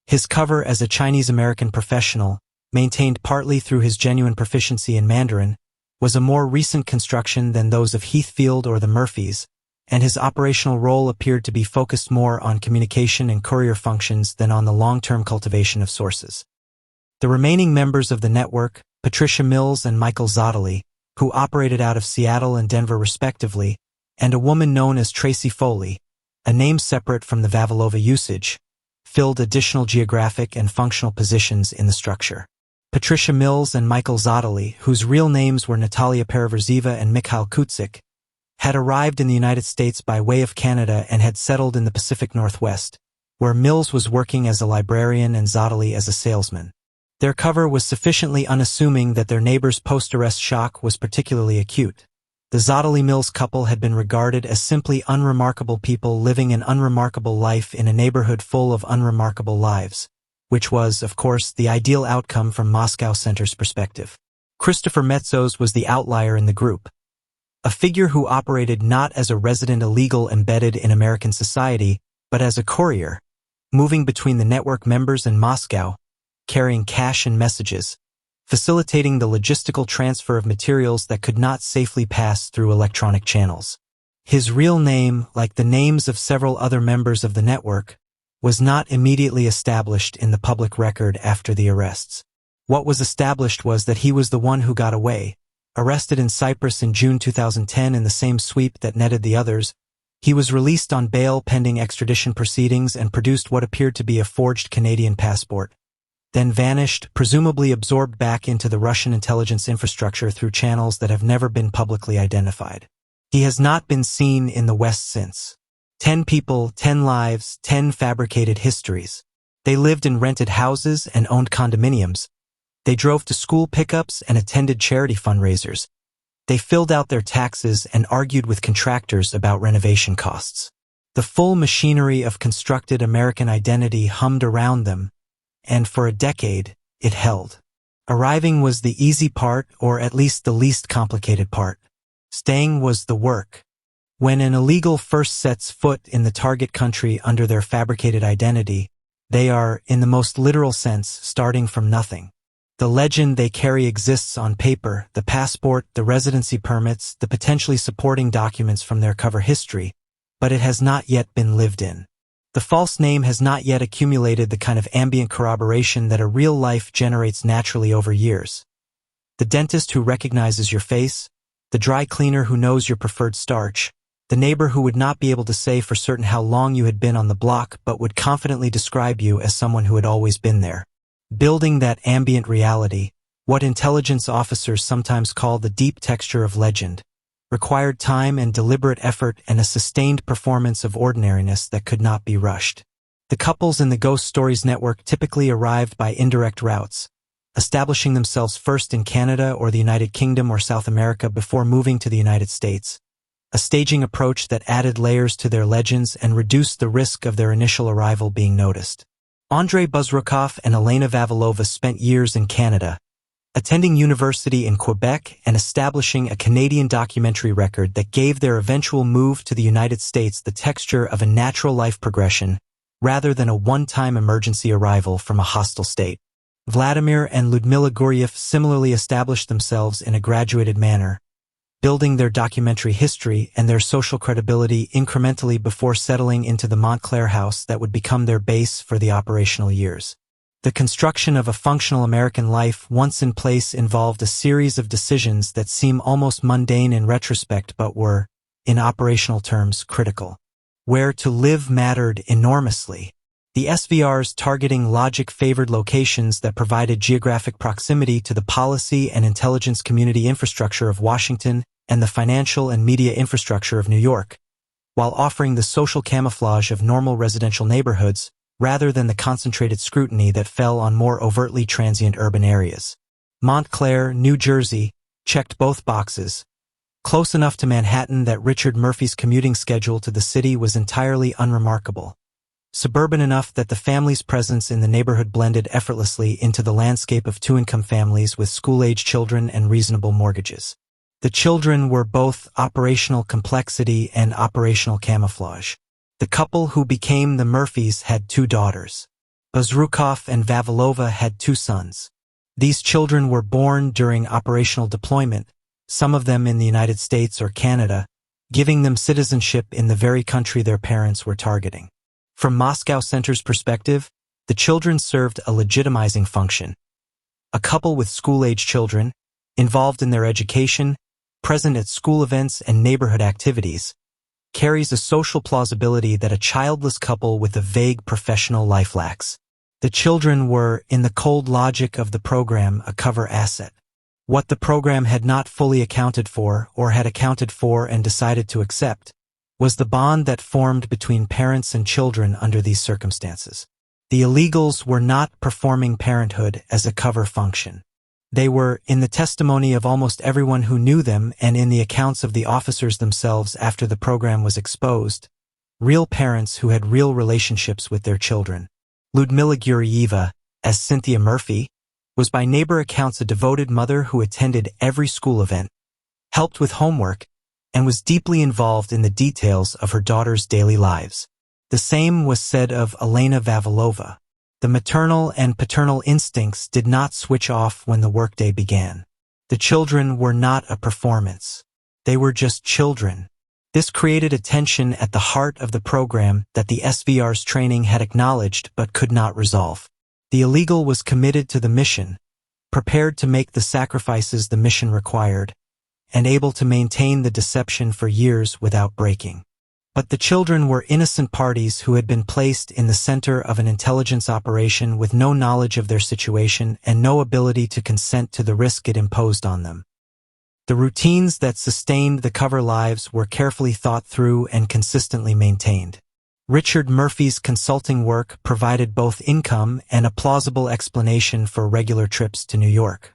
His cover as a Chinese-American professional, maintained partly through his genuine proficiency in Mandarin, was a more recent construction than those of Heathfield or the Murphys, and his operational role appeared to be focused more on communication and courier functions than on the long-term cultivation of sources. The remaining members of the network, Patricia Mills and Michael Zottely, who operated out of Seattle and Denver respectively, and a woman known as Tracy Foley, a name separate from the Vavilova usage, filled additional geographic and functional positions in the structure. Patricia Mills and Michael Zottely, whose real names were Natalia Pereverzieva and Mikhail Kutzik, had arrived in the United States by way of Canada and had settled in the Pacific Northwest, where Mills was working as a librarian and Zottely as a salesman. Their cover was sufficiently unassuming that their neighbors' post-arrest shock was particularly acute. The Zottely-Mills couple had been regarded as simply unremarkable people living an unremarkable life in a neighborhood full of unremarkable lives, which was, of course, the ideal outcome from Moscow Center's perspective. Christopher Metzos was the outlier in the group, a figure who operated not as a resident illegal embedded in American society, but as a courier, moving between the network members and Moscow, carrying cash and messages, facilitating the logistical transfer of materials that could not safely pass through electronic channels. His real name, like the names of several other members of the network, was not immediately established in the public record after the arrests. What was established was that he was the one who got away. Arrested in Cyprus in June 2010 in the same sweep that netted the others, he was released on bail pending extradition proceedings and produced what appeared to be a forged Canadian passport, then vanished, presumably absorbed back into the Russian intelligence infrastructure through channels that have never been publicly identified. He has not been seen in the West since. 10 people, 10 lives, 10 fabricated histories. They lived in rented houses and owned condominiums. They drove to school pickups and attended charity fundraisers. They filled out their taxes and argued with contractors about renovation costs. The full machinery of constructed American identity hummed around them, and for a decade, it held. Arriving was the easy part, or at least the least complicated part. Staying was the work. When an illegal first sets foot in the target country under their fabricated identity, They are, in the most literal sense, starting from nothing. The legend they carry exists on paper, the passport, the residency permits, the potentially supporting documents from their cover history, but it has not yet been lived in. The false name has not yet accumulated the kind of ambient corroboration that a real life generates naturally over years. The dentist who recognizes your face, the dry cleaner who knows your preferred starch, the neighbor who would not be able to say for certain how long you had been on the block but would confidently describe you as someone who had always been there. Building that ambient reality, what intelligence officers sometimes call the deep texture of legend, required time and deliberate effort and a sustained performance of ordinariness that could not be rushed. The couples in the Ghost Stories network typically arrived by indirect routes, establishing themselves first in Canada or the United Kingdom or South America before moving to the United States, a staging approach that added layers to their legends and reduced the risk of their initial arrival being noticed. Andrei Buzrukov and Elena Vavilova spent years in Canada, attending university in Quebec and establishing a Canadian documentary record that gave their eventual move to the United States the texture of a natural life progression rather than a one-time emergency arrival from a hostile state. Vladimir and Ludmila Guryev similarly established themselves in a graduated manner, building their documentary history and their social credibility incrementally before settling into the Montclair house that would become their base for the operational years. The construction of a functional American life once in place involved a series of decisions that seem almost mundane in retrospect but were, in operational terms, critical. Where to live mattered enormously. The SVR's targeting logic favored locations that provided geographic proximity to the policy and intelligence community infrastructure of Washington and the financial and media infrastructure of New York, while offering the social camouflage of normal residential neighborhoods rather than the concentrated scrutiny that fell on more overtly transient urban areas. Montclair, New Jersey, checked both boxes. Close enough to Manhattan that Richard Murphy's commuting schedule to the city was entirely unremarkable. Suburban enough that the family's presence in the neighborhood blended effortlessly into the landscape of two-income families with school-age children and reasonable mortgages. The children were both operational complexity and operational camouflage. The couple who became the Murphys had 2 daughters. Buzrukov and Vavilova had 2 sons. These children were born during operational deployment, some of them in the United States or Canada, giving them citizenship in the very country their parents were targeting. From Moscow Center's perspective, the children served a legitimizing function. A couple with school-age children, involved in their education, present at school events and neighborhood activities, carries a social plausibility that a childless couple with a vague professional life lacks. The children were, in the cold logic of the program, a cover asset. What the program had not fully accounted for, or had accounted for and decided to accept, was the bond that formed between parents and children under these circumstances. The illegals were not performing parenthood as a cover function. They were, in the testimony of almost everyone who knew them and in the accounts of the officers themselves after the program was exposed, real parents who had real relationships with their children. Ludmila Guryeva, as Cynthia Murphy, was by neighbor accounts a devoted mother who attended every school event, helped with homework, and was deeply involved in the details of her daughter's daily lives. The same was said of Elena Vavilova. The maternal and paternal instincts did not switch off when the workday began. The children were not a performance. They were just children. This created a tension at the heart of the program that the SVR's training had acknowledged but could not resolve. The illegal was committed to the mission, prepared to make the sacrifices the mission required, and able to maintain the deception for years without breaking. But the children were innocent parties who had been placed in the center of an intelligence operation with no knowledge of their situation and no ability to consent to the risk it imposed on them. The routines that sustained the cover lives were carefully thought through and consistently maintained. Richard Murphy's consulting work provided both income and a plausible explanation for regular trips to New York.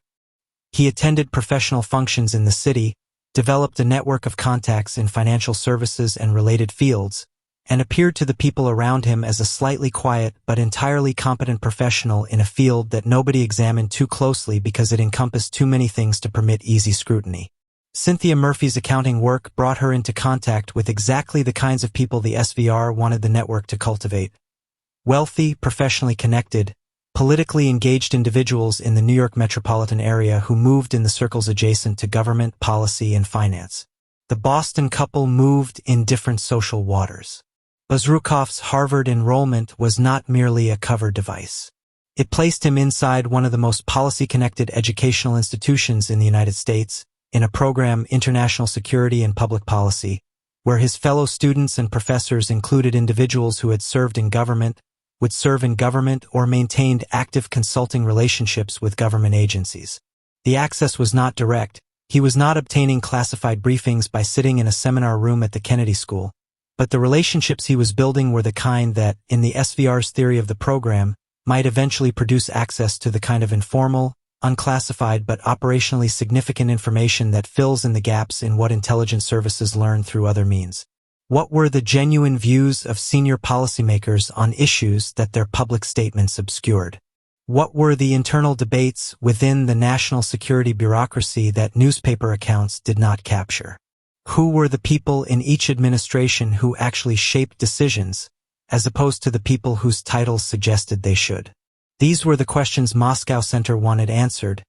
He attended professional functions in the city, developed a network of contacts in financial services and related fields, and appeared to the people around him as a slightly quiet but entirely competent professional in a field that nobody examined too closely because it encompassed too many things to permit easy scrutiny. Cynthia Murphy's accounting work brought her into contact with exactly the kinds of people the SVR wanted the network to cultivate. wealthy, professionally connected, politically engaged individuals in the New York metropolitan area who moved in the circles adjacent to government, policy, and finance. The Boston couple moved in different social waters. Bazrukov's Harvard enrollment was not merely a cover device. It placed him inside one of the most policy-connected educational institutions in the United States, in a program, International Security and Public Policy, where his fellow students and professors included individuals who had served in government, would serve in government, or maintained active consulting relationships with government agencies. The access was not direct. He was not obtaining classified briefings by sitting in a seminar room at the Kennedy School, but the relationships he was building were the kind that, in the SVR's theory of the program, might eventually produce access to the kind of informal, unclassified but operationally significant information that fills in the gaps in what intelligence services learn through other means. What were the genuine views of senior policymakers on issues that their public statements obscured? What were the internal debates within the national security bureaucracy that newspaper accounts did not capture? Who were the people in each administration who actually shaped decisions, as opposed to the people whose titles suggested they should? These were the questions Moscow Center wanted answered,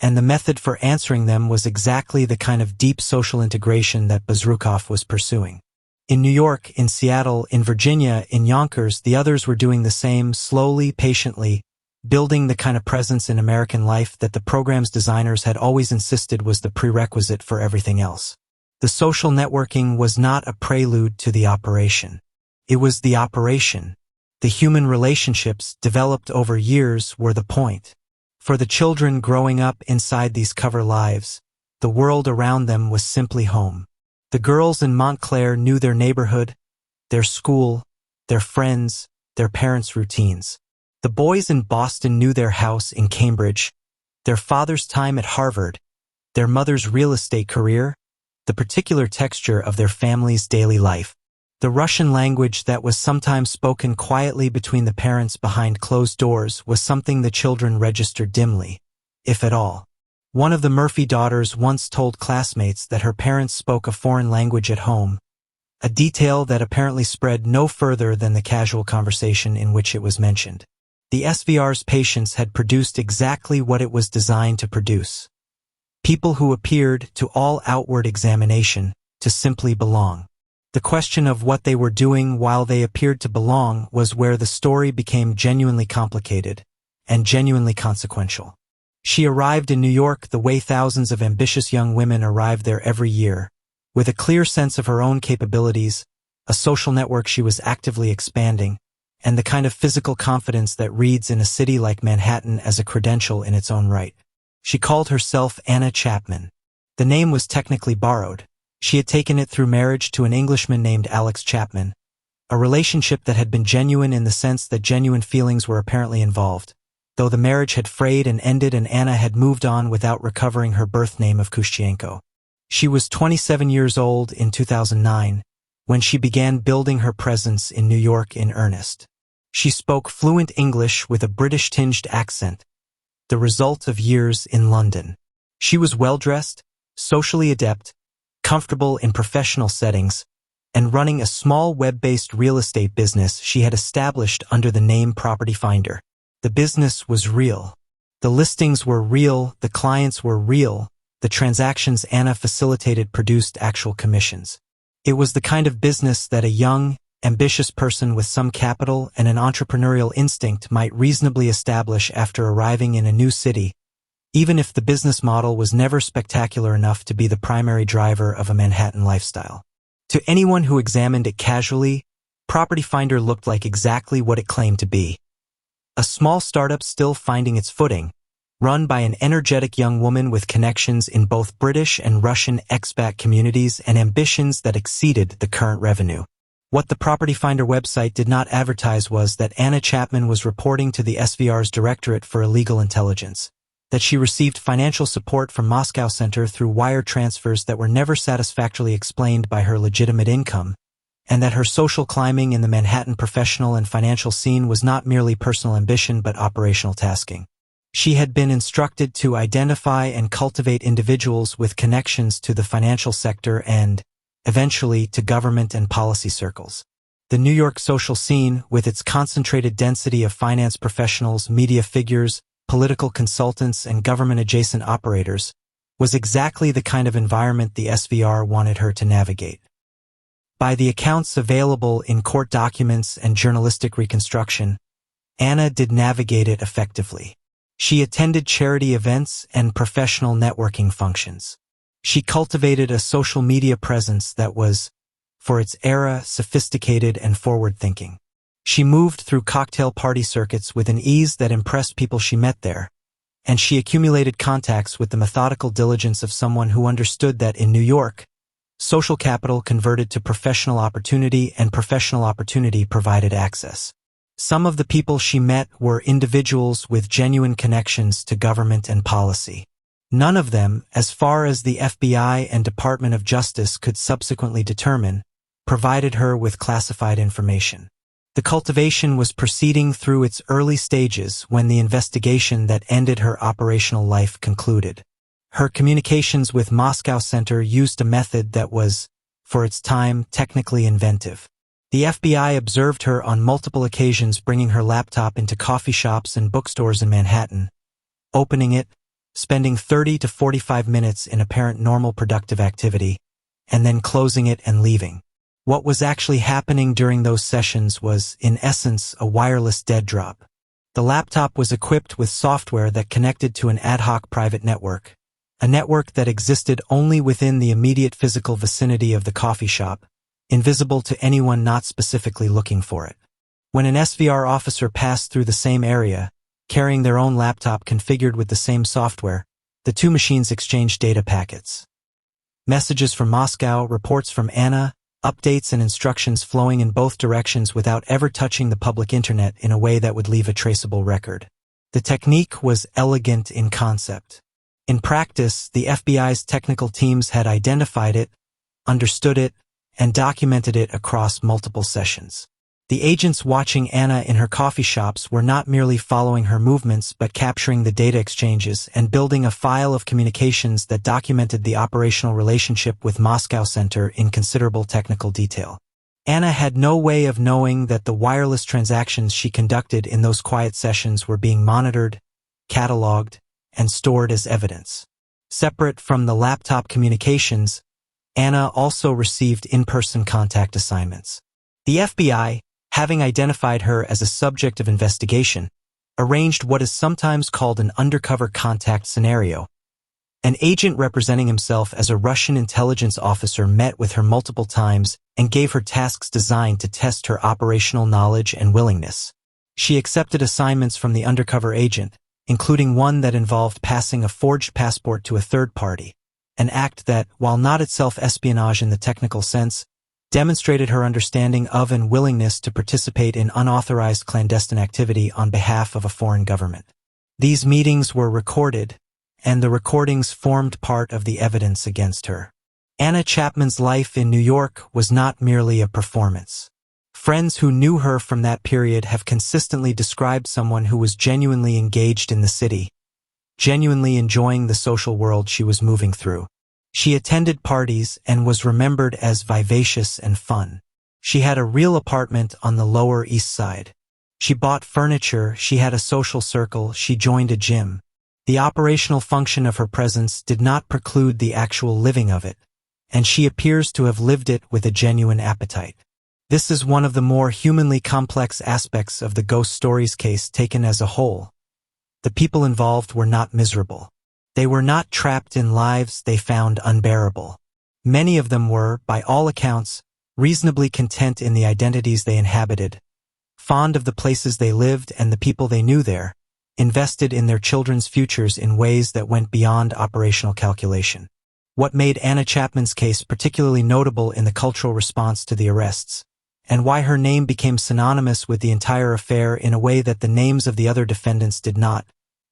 and the method for answering them was exactly the kind of deep social integration that Bazrukov was pursuing. In New York, in Seattle, in Virginia, in Yonkers, the others were doing the same, slowly, patiently, building the kind of presence in American life that the program's designers had always insisted was the prerequisite for everything else. The social networking was not a prelude to the operation. It was the operation. The human relationships developed over years were the point. For the children growing up inside these cover lives, the world around them was simply home. The girls in Montclair knew their neighborhood, their school, their friends, their parents' routines. The boys in Boston knew their house in Cambridge, their father's time at Harvard, their mother's real estate career, the particular texture of their family's daily life. The Russian language that was sometimes spoken quietly between the parents behind closed doors was something the children registered dimly, if at all. One of the Murphy daughters once told classmates that her parents spoke a foreign language at home, a detail that apparently spread no further than the casual conversation in which it was mentioned. The SVR's patience had produced exactly what it was designed to produce. People who appeared, to all outward examination, to simply belong. The question of what they were doing while they appeared to belong was where the story became genuinely complicated and genuinely consequential. She arrived in New York the way thousands of ambitious young women arrive there every year, with a clear sense of her own capabilities, a social network she was actively expanding, and the kind of physical confidence that reads in a city like Manhattan as a credential in its own right. She called herself Anna Chapman. The name was technically borrowed. She had taken it through marriage to an Englishman named Alex Chapman, a relationship that had been genuine in the sense that genuine feelings were apparently involved, though the marriage had frayed and ended and Anna had moved on without recovering her birth name of Kushchenko. She was 27 years old in 2009, when she began building her presence in New York in earnest. She spoke fluent English with a British-tinged accent, the result of years in London. She was well-dressed, socially adept, comfortable in professional settings, and running a small web-based real estate business she had established under the name Property Finder. The business was real. The listings were real, the clients were real, the transactions Anna facilitated produced actual commissions. It was the kind of business that a young, ambitious person with some capital and an entrepreneurial instinct might reasonably establish after arriving in a new city, even if the business model was never spectacular enough to be the primary driver of a Manhattan lifestyle. To anyone who examined it casually, Property Finder looked like exactly what it claimed to be. A small startup still finding its footing, run by an energetic young woman with connections in both British and Russian expat communities and ambitions that exceeded the current revenue. What the Property Finder website did not advertise was that Anna Chapman was reporting to the SVR's Directorate for Illegal Intelligence, that she received financial support from Moscow Center through wire transfers that were never satisfactorily explained by her legitimate income, and that her social climbing in the Manhattan professional and financial scene was not merely personal ambition but operational tasking. She had been instructed to identify and cultivate individuals with connections to the financial sector and, eventually, to government and policy circles. The New York social scene, with its concentrated density of finance professionals, media figures, political consultants, and government-adjacent operators, was exactly the kind of environment the SVR wanted her to navigate. By the accounts available in court documents and journalistic reconstruction, Anna did navigate it effectively. She attended charity events and professional networking functions. She cultivated a social media presence that was, for its era, sophisticated and forward-thinking. She moved through cocktail party circuits with an ease that impressed people she met there, and she accumulated contacts with the methodical diligence of someone who understood that in New York, social capital converted to professional opportunity and professional opportunity provided access. Some of the people she met were individuals with genuine connections to government and policy. None of them, as far as the FBI and Department of Justice could subsequently determine, provided her with classified information. The cultivation was proceeding through its early stages when the investigation that ended her operational life concluded. Her communications with Moscow Center used a method that was, for its time, technically inventive. The FBI observed her on multiple occasions bringing her laptop into coffee shops and bookstores in Manhattan, opening it, spending 30 to 45 minutes in apparent normal productive activity, and then closing it and leaving. What was actually happening during those sessions was, in essence, a wireless dead drop. The laptop was equipped with software that connected to an ad hoc private network, a network that existed only within the immediate physical vicinity of the coffee shop, invisible to anyone not specifically looking for it. When an SVR officer passed through the same area, carrying their own laptop configured with the same software, the two machines exchanged data packets. Messages from Moscow, reports from Anna, updates and instructions flowing in both directions without ever touching the public internet in a way that would leave a traceable record. The technique was elegant in concept. In practice, the FBI's technical teams had identified it, understood it, and documented it across multiple sessions. The agents watching Anna in her coffee shops were not merely following her movements but capturing the data exchanges and building a file of communications that documented the operational relationship with Moscow Center in considerable technical detail. Anna had no way of knowing that the wireless transactions she conducted in those quiet sessions were being monitored, cataloged, and stored as evidence. Separate from the laptop communications, Anna also received in-person contact assignments. The FBI, having identified her as a subject of investigation, arranged what is sometimes called an undercover contact scenario. An agent representing himself as a Russian intelligence officer met with her multiple times and gave her tasks designed to test her operational knowledge and willingness. She accepted assignments from the undercover agent, including one that involved passing a forged passport to a third party, an act that, while not itself espionage in the technical sense, demonstrated her understanding of and willingness to participate in unauthorized clandestine activity on behalf of a foreign government. These meetings were recorded, and the recordings formed part of the evidence against her. Anna Chapman's life in New York was not merely a performance. Friends who knew her from that period have consistently described someone who was genuinely engaged in the city, genuinely enjoying the social world she was moving through. She attended parties and was remembered as vivacious and fun. She had a real apartment on the Lower East Side. She bought furniture, she had a social circle, she joined a gym. The operational function of her presence did not preclude the actual living of it, and she appears to have lived it with a genuine appetite. This is one of the more humanly complex aspects of the Ghost Stories case taken as a whole. The people involved were not miserable. They were not trapped in lives they found unbearable. Many of them were, by all accounts, reasonably content in the identities they inhabited, fond of the places they lived and the people they knew there, invested in their children's futures in ways that went beyond operational calculation. What made Anna Chapman's case particularly notable in the cultural response to the arrests, and why her name became synonymous with the entire affair in a way that the names of the other defendants did not,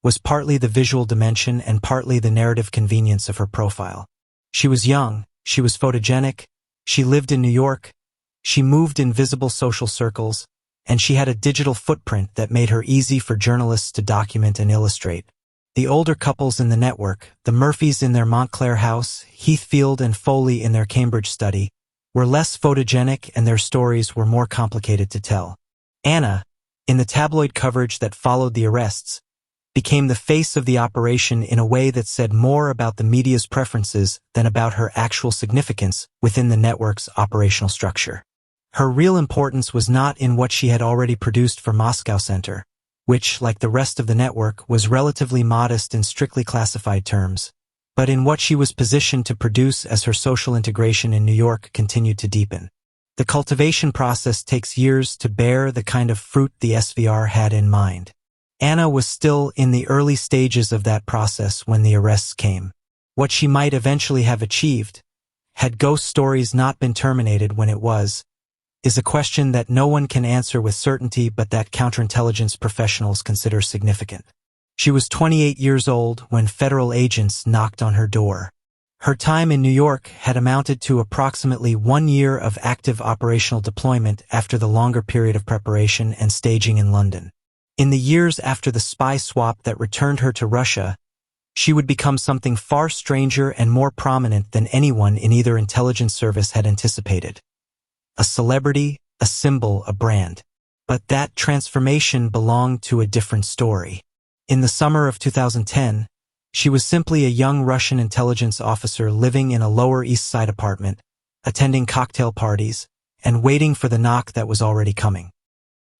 was partly the visual dimension and partly the narrative convenience of her profile. She was young, she was photogenic, she lived in New York, she moved in visible social circles, and she had a digital footprint that made her easy for journalists to document and illustrate. The older couples in the network, the Murphys in their Montclair house, Heathfield and Foley in their Cambridge study, were less photogenic and their stories were more complicated to tell. Anna, in the tabloid coverage that followed the arrests, became the face of the operation in a way that said more about the media's preferences than about her actual significance within the network's operational structure. Her real importance was not in what she had already produced for Moscow Center, which, like the rest of the network, was relatively modest in strictly classified terms, but in what she was positioned to produce as her social integration in New York continued to deepen. The cultivation process takes years to bear the kind of fruit the SVR had in mind. Anna was still in the early stages of that process when the arrests came. What she might eventually have achieved, had Ghost Stories not been terminated when it was, is a question that no one can answer with certainty but that counterintelligence professionals consider significant. She was 28 years old when federal agents knocked on her door. Her time in New York had amounted to approximately 1 year of active operational deployment after the longer period of preparation and staging in London. In the years after the spy swap that returned her to Russia, she would become something far stranger and more prominent than anyone in either intelligence service had anticipated. A celebrity, a symbol, a brand. But that transformation belonged to a different story. In the summer of 2010, she was simply a young Russian intelligence officer living in a Lower East Side apartment, attending cocktail parties, and waiting for the knock that was already coming.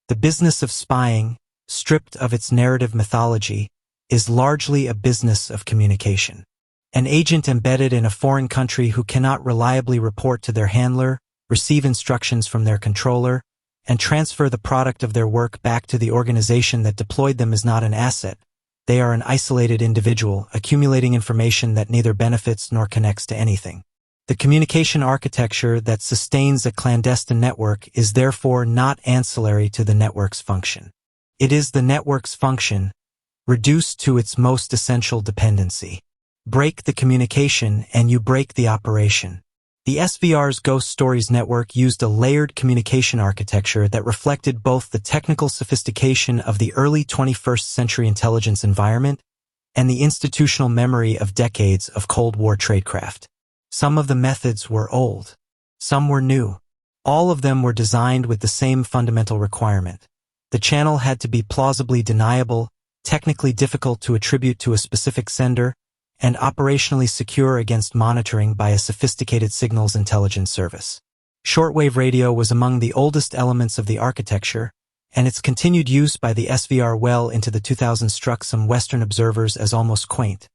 The business of spying, stripped of its narrative mythology, is largely a business of communication. An agent embedded in a foreign country who cannot reliably report to their handler, receive instructions from their controller, and transfer the product of their work back to the organization that deployed them is not an asset. They are an isolated individual, accumulating information that neither benefits nor connects to anything. The communication architecture that sustains a clandestine network is therefore not ancillary to the network's function. It is the network's function, reduced to its most essential dependency. Break the communication and you break the operation. The SVR's Ghost Stories network used a layered communication architecture that reflected both the technical sophistication of the early 21st century intelligence environment and the institutional memory of decades of Cold War tradecraft. Some of the methods were old. Some were new. All of them were designed with the same fundamental requirement. The channel had to be plausibly deniable, technically difficult to attribute to a specific sender, and operationally secure against monitoring by a sophisticated signals intelligence service. Shortwave radio was among the oldest elements of the architecture, and its continued use by the SVR well into the 2000s struck some Western observers as almost quaint.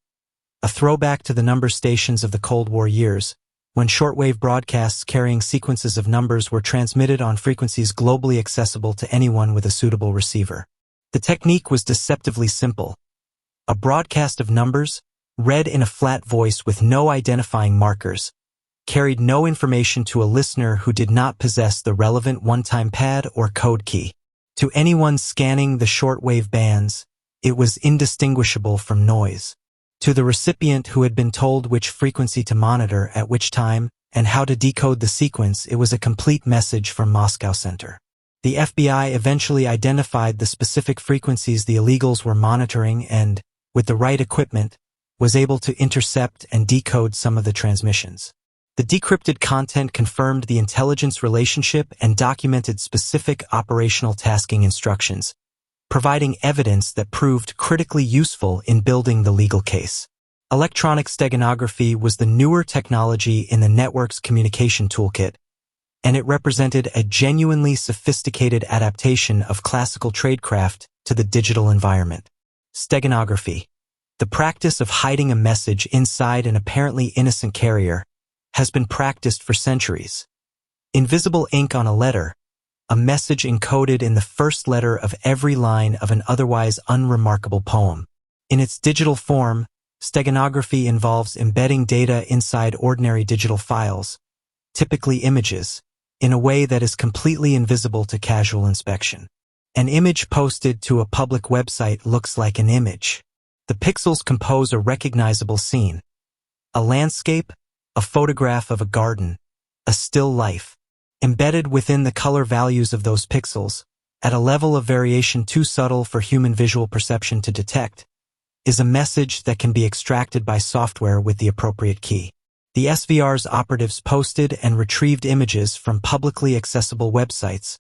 A throwback to the number stations of the Cold War years, when shortwave broadcasts carrying sequences of numbers were transmitted on frequencies globally accessible to anyone with a suitable receiver. The technique was deceptively simple. A broadcast of numbers, read in a flat voice with no identifying markers, carried no information to a listener who did not possess the relevant one-time pad or code key. To anyone scanning the shortwave bands, it was indistinguishable from noise. To the recipient who had been told which frequency to monitor at which time and how to decode the sequence, it was a complete message from Moscow Center. The FBI eventually identified the specific frequencies the illegals were monitoring and, with the right equipment, was able to intercept and decode some of the transmissions. The decrypted content confirmed the intelligence relationship and documented specific operational tasking instructions, providing evidence that proved critically useful in building the legal case. Electronic steganography was the newer technology in the network's communication toolkit, and it represented a genuinely sophisticated adaptation of classical tradecraft to the digital environment. Steganography, the practice of hiding a message inside an apparently innocent carrier, has been practiced for centuries. Invisible ink on a letter, a message encoded in the first letter of every line of an otherwise unremarkable poem. In its digital form, steganography involves embedding data inside ordinary digital files, typically images, in a way that is completely invisible to casual inspection. An image posted to a public website looks like an image. The pixels compose a recognizable scene. A landscape, a photograph of a garden, a still life. Embedded within the color values of those pixels, at a level of variation too subtle for human visual perception to detect, is a message that can be extracted by software with the appropriate key. The SVR's operatives posted and retrieved images from publicly accessible websites,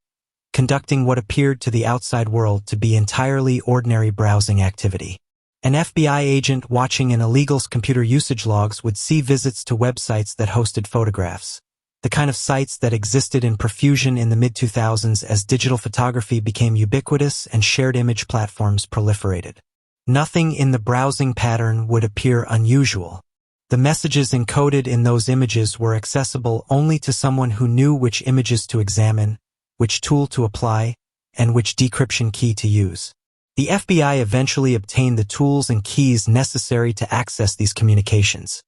conducting what appeared to the outside world to be entirely ordinary browsing activity. An FBI agent watching an illegal's computer usage logs would see visits to websites that hosted photographs, the kind of sites that existed in profusion in the mid-2000s as digital photography became ubiquitous and shared image platforms proliferated. Nothing in the browsing pattern would appear unusual. The messages encoded in those images were accessible only to someone who knew which images to examine, which tool to apply, and which decryption key to use. The FBI eventually obtained the tools and keys necessary to access these communications,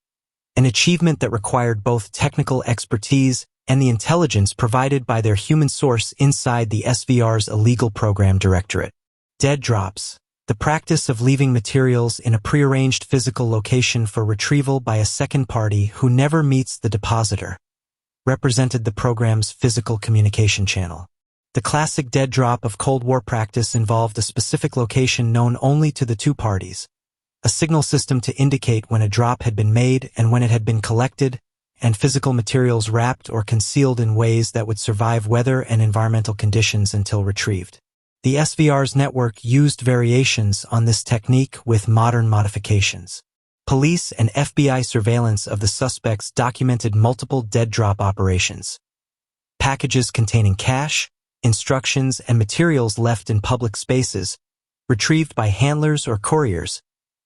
an achievement that required both technical expertise and the intelligence provided by their human source inside the SVR's illegal program directorate. Dead drops, the practice of leaving materials in a prearranged physical location for retrieval by a second party who never meets the depositor, represented the program's physical communication channel. The classic dead drop of Cold War practice involved a specific location known only to the two parties, a signal system to indicate when a drop had been made and when it had been collected, and physical materials wrapped or concealed in ways that would survive weather and environmental conditions until retrieved. The SVR's network used variations on this technique with modern modifications. Police and FBI surveillance of the suspects documented multiple dead drop operations. Packages containing cash, instructions, and materials left in public spaces, retrieved by handlers or couriers,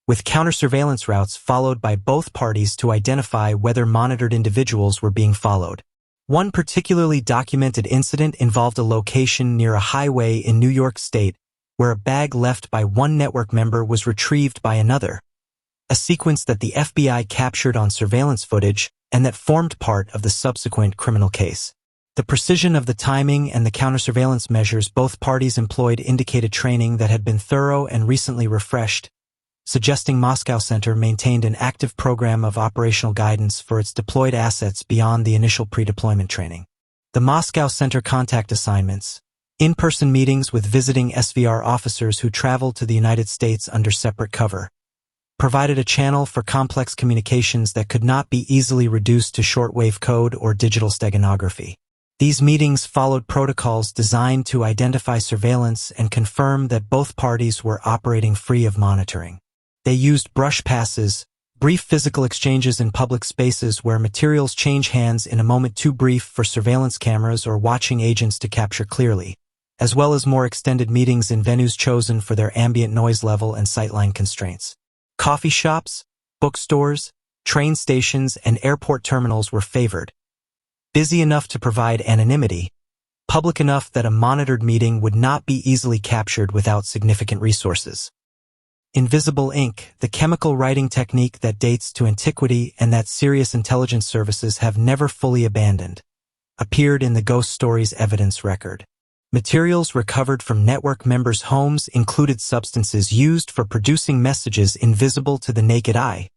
with counter-surveillance routes followed by both parties to identify whether monitored individuals were being followed. One particularly documented incident involved a location near a highway in New York State where a bag left by one network member was retrieved by another, a sequence that the FBI captured on surveillance footage and that formed part of the subsequent criminal case. The precision of the timing and the counter-surveillance measures both parties employed indicated training that had been thorough and recently refreshed, suggesting Moscow Center maintained an active program of operational guidance for its deployed assets beyond the initial pre-deployment training. The Moscow Center contact assignments, in-person meetings with visiting SVR officers who traveled to the United States under separate cover, provided a channel for complex communications that could not be easily reduced to shortwave code or digital steganography. These meetings followed protocols designed to identify surveillance and confirm that both parties were operating free of monitoring. They used brush passes, brief physical exchanges in public spaces where materials change hands in a moment too brief for surveillance cameras or watching agents to capture clearly, as well as more extended meetings in venues chosen for their ambient noise level and sightline constraints. Coffee shops, bookstores, train stations, and airport terminals were favored. Busy enough to provide anonymity, public enough that a monitored meeting would not be easily captured without significant resources. Invisible ink, the chemical writing technique that dates to antiquity and that serious intelligence services have never fully abandoned, appeared in the Ghost Stories evidence record. Materials recovered from network members' homes included substances used for producing messages invisible to the naked eye,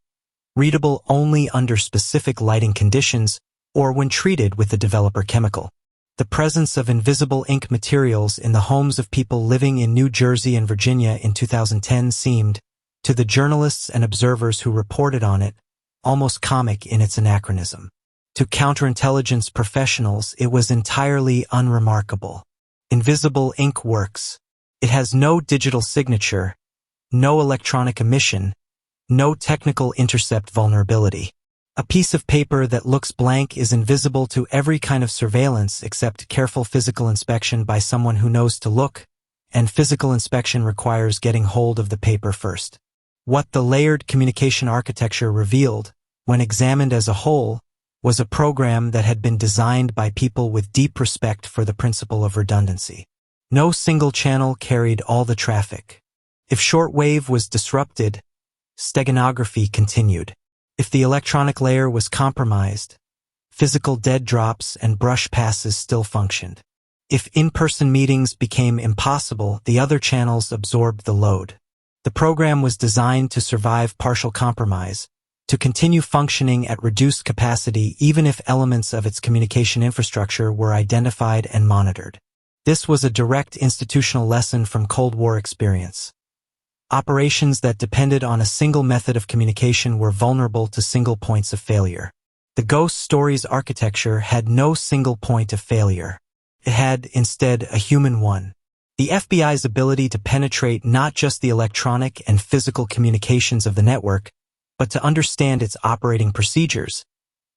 readable only under specific lighting conditions or when treated with the developer chemical. The presence of invisible ink materials in the homes of people living in New Jersey and Virginia in 2010 seemed, to the journalists and observers who reported on it, almost comic in its anachronism. To counterintelligence professionals, it was entirely unremarkable. Invisible ink works. It has no digital signature, no electronic emission, no technical intercept vulnerability. A piece of paper that looks blank is invisible to every kind of surveillance except careful physical inspection by someone who knows to look, and physical inspection requires getting hold of the paper first. What the layered communication architecture revealed, when examined as a whole, was a program that had been designed by people with deep respect for the principle of redundancy. No single channel carried all the traffic. If shortwave was disrupted, steganography continued. If the electronic layer was compromised, physical dead drops and brush passes still functioned. If in-person meetings became impossible, the other channels absorbed the load. The program was designed to survive partial compromise, to continue functioning at reduced capacity even if elements of its communication infrastructure were identified and monitored. This was a direct institutional lesson from Cold War experience. Operations that depended on a single method of communication were vulnerable to single points of failure. The ghost stories architecture had no single point of failure. It had, instead, a human one. The FBI's ability to penetrate not just the electronic and physical communications of the network, but to understand its operating procedures,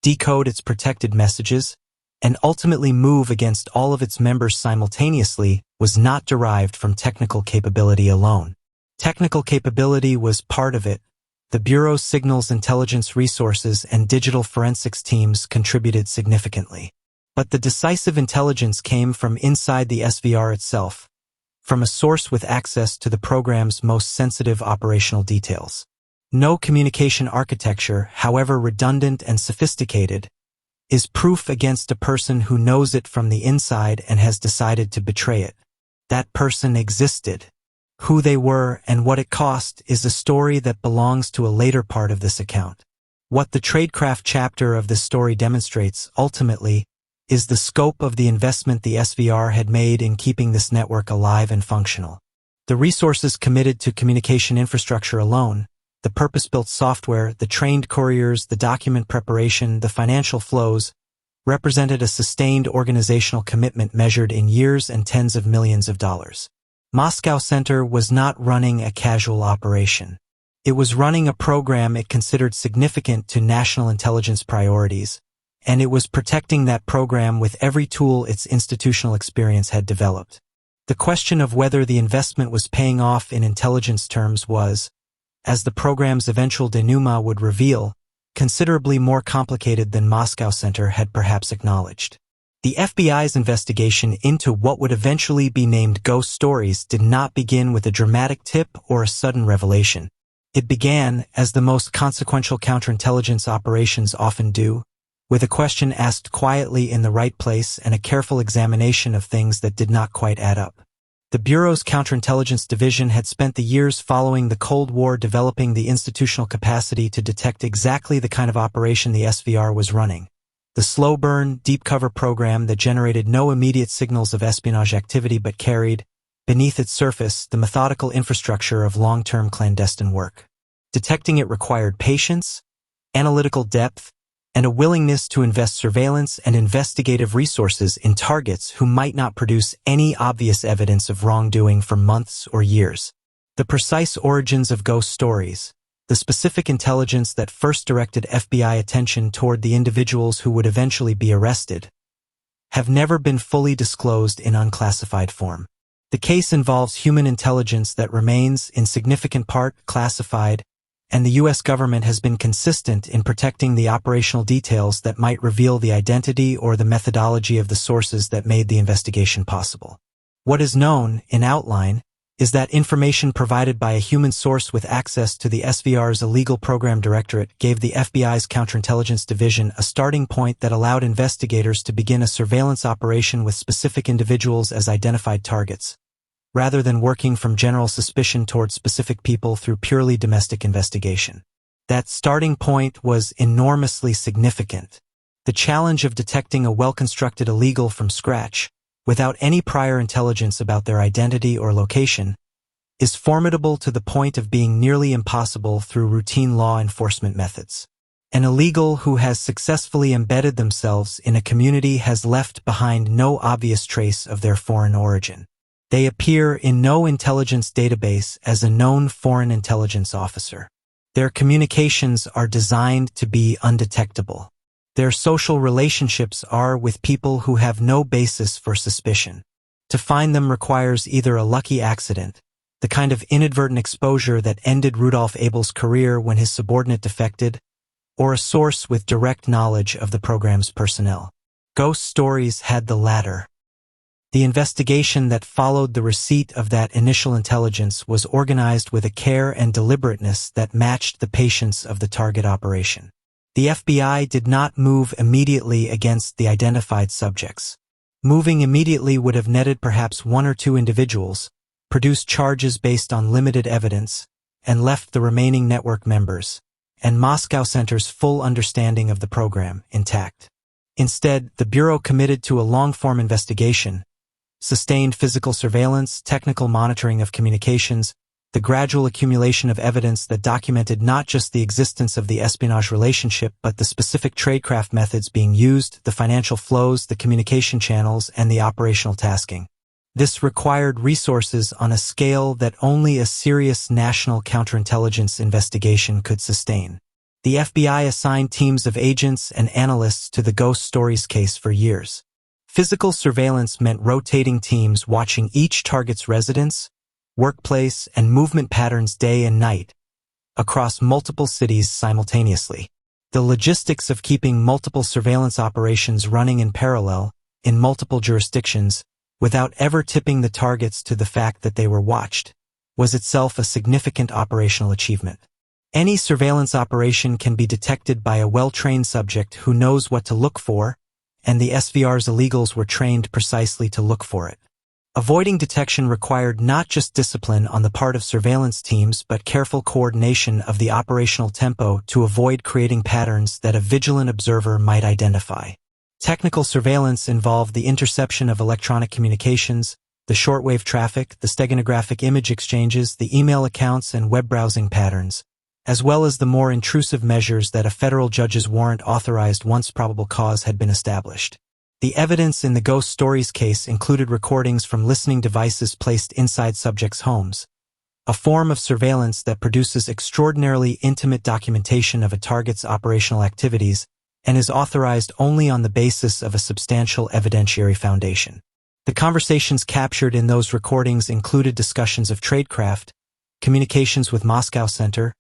decode its protected messages, and ultimately move against all of its members simultaneously was not derived from technical capability alone. Technical capability was part of it. The Bureau's signals intelligence resources and digital forensics teams contributed significantly. But the decisive intelligence came from inside the SVR itself, from a source with access to the program's most sensitive operational details. No communication architecture, however redundant and sophisticated, is proof against a person who knows it from the inside and has decided to betray it. That person existed. Who they were and what it cost is a story that belongs to a later part of this account. What the tradecraft chapter of this story demonstrates, ultimately, is the scope of the investment the SVR had made in keeping this network alive and functional. The resources committed to communication infrastructure alone, the purpose-built software, the trained couriers, the document preparation, the financial flows, represented a sustained organizational commitment measured in years and tens of millions of dollars. Moscow Center was not running a casual operation. It was running a program it considered significant to national intelligence priorities, and it was protecting that program with every tool its institutional experience had developed. The question of whether the investment was paying off in intelligence terms was, as the program's eventual denouement would reveal, considerably more complicated than Moscow Center had perhaps acknowledged. The FBI's investigation into what would eventually be named Ghost Stories did not begin with a dramatic tip or a sudden revelation. It began, as the most consequential counterintelligence operations often do, with a question asked quietly in the right place and a careful examination of things that did not quite add up. The Bureau's counterintelligence division had spent the years following the Cold War developing the institutional capacity to detect exactly the kind of operation the SVR was running. The slow-burn, deep-cover program that generated no immediate signals of espionage activity but carried, beneath its surface, the methodical infrastructure of long-term clandestine work. Detecting it required patience, analytical depth, and a willingness to invest surveillance and investigative resources in targets who might not produce any obvious evidence of wrongdoing for months or years. The precise origins of ghost stories, the specific intelligence that first directed FBI attention toward the individuals who would eventually be arrested, have never been fully disclosed in unclassified form. The case involves human intelligence that remains, in significant part, classified, and the U.S. government has been consistent in protecting the operational details that might reveal the identity or the methodology of the sources that made the investigation possible. What is known, in outline, is that information provided by a human source with access to the SVR's illegal program directorate gave the FBI's counterintelligence division a starting point that allowed investigators to begin a surveillance operation with specific individuals as identified targets, rather than working from general suspicion toward specific people through purely domestic investigation. That starting point was enormously significant. The challenge of detecting a well-constructed illegal from scratch, without any prior intelligence about their identity or location, is formidable to the point of being nearly impossible through routine law enforcement methods. An illegal who has successfully embedded themselves in a community has left behind no obvious trace of their foreign origin. They appear in no intelligence database as a known foreign intelligence officer. Their communications are designed to be undetectable. Their social relationships are with people who have no basis for suspicion. To find them requires either a lucky accident, the kind of inadvertent exposure that ended Rudolf Abel's career when his subordinate defected, or a source with direct knowledge of the program's personnel. Ghost Stories had the latter. The investigation that followed the receipt of that initial intelligence was organized with a care and deliberateness that matched the patience of the target operation. The FBI did not move immediately against the identified subjects. Moving immediately would have netted perhaps one or two individuals, produced charges based on limited evidence, and left the remaining network members, and Moscow Center's full understanding of the program, intact. Instead, the Bureau committed to a long-form investigation, sustained physical surveillance, technical monitoring of communications, the gradual accumulation of evidence that documented not just the existence of the espionage relationship but the specific tradecraft methods being used, the financial flows, the communication channels, and the operational tasking. This required resources on a scale that only a serious national counterintelligence investigation could sustain. The FBI assigned teams of agents and analysts to the Ghost Stories case for years. Physical surveillance meant rotating teams watching each target's residence, workplace, and movement patterns day and night, across multiple cities simultaneously. The logistics of keeping multiple surveillance operations running in parallel, in multiple jurisdictions, without ever tipping the targets to the fact that they were watched, was itself a significant operational achievement. Any surveillance operation can be detected by a well-trained subject who knows what to look for, and the SVR's illegals were trained precisely to look for it. Avoiding detection required not just discipline on the part of surveillance teams but careful coordination of the operational tempo to avoid creating patterns that a vigilant observer might identify. Technical surveillance involved the interception of electronic communications, the shortwave traffic, the steganographic image exchanges, the email accounts, and web browsing patterns, as well as the more intrusive measures that a federal judge's warrant authorized once probable cause had been established. The evidence in the Ghost Stories case included recordings from listening devices placed inside subjects' homes, a form of surveillance that produces extraordinarily intimate documentation of a target's operational activities and is authorized only on the basis of a substantial evidentiary foundation. The conversations captured in those recordings included discussions of tradecraft, communications with Moscow Center,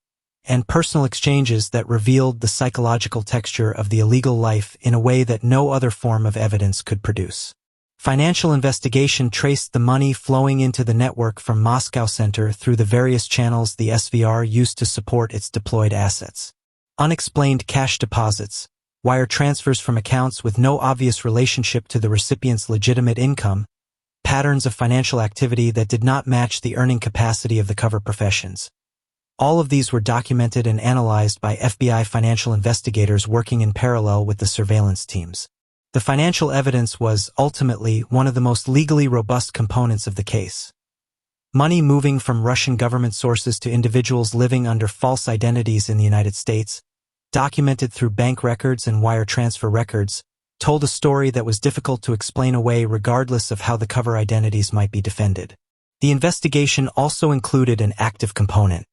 and personal exchanges that revealed the psychological texture of the illegal life in a way that no other form of evidence could produce. Financial investigation traced the money flowing into the network from Moscow Center through the various channels the SVR used to support its deployed assets. Unexplained cash deposits, wire transfers from accounts with no obvious relationship to the recipient's legitimate income, patterns of financial activity that did not match the earning capacity of the cover professions. All of these were documented and analyzed by FBI financial investigators working in parallel with the surveillance teams. The financial evidence was, ultimately, one of the most legally robust components of the case. Money moving from Russian government sources to individuals living under false identities in the United States, documented through bank records and wire transfer records, told a story that was difficult to explain away regardless of how the cover identities might be defended. The investigation also included an active component.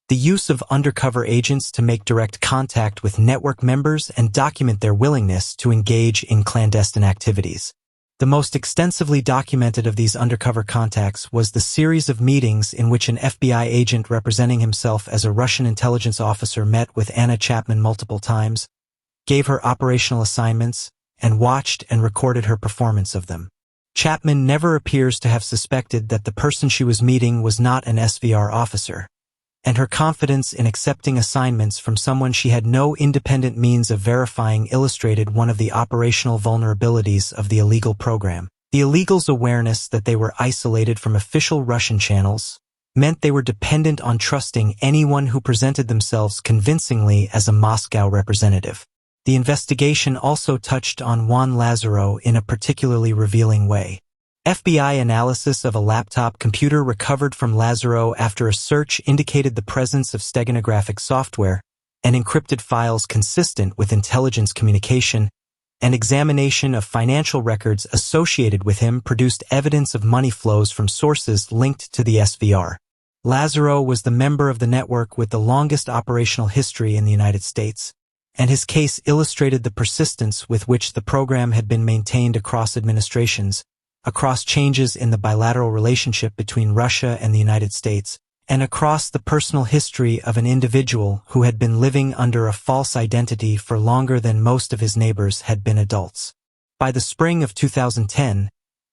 The use of undercover agents to make direct contact with network members and document their willingness to engage in clandestine activities. The most extensively documented of these undercover contacts was the series of meetings in which an FBI agent representing himself as a Russian intelligence officer met with Anna Chapman multiple times, gave her operational assignments, and watched and recorded her performance of them. Chapman never appears to have suspected that the person she was meeting was not an SVR officer, and her confidence in accepting assignments from someone she had no independent means of verifying illustrated one of the operational vulnerabilities of the illegal program. The illegals' awareness that they were isolated from official Russian channels meant they were dependent on trusting anyone who presented themselves convincingly as a Moscow representative. The investigation also touched on Juan Lazaro in a particularly revealing way. FBI analysis of a laptop computer recovered from Lazaro after a search indicated the presence of steganographic software and encrypted files consistent with intelligence communication, and examination of financial records associated with him produced evidence of money flows from sources linked to the SVR. Lazaro was the member of the network with the longest operational history in the United States, and his case illustrated the persistence with which the program had been maintained across administrations, across changes in the bilateral relationship between Russia and the United States, and across the personal history of an individual who had been living under a false identity for longer than most of his neighbors had been adults. By the spring of 2010,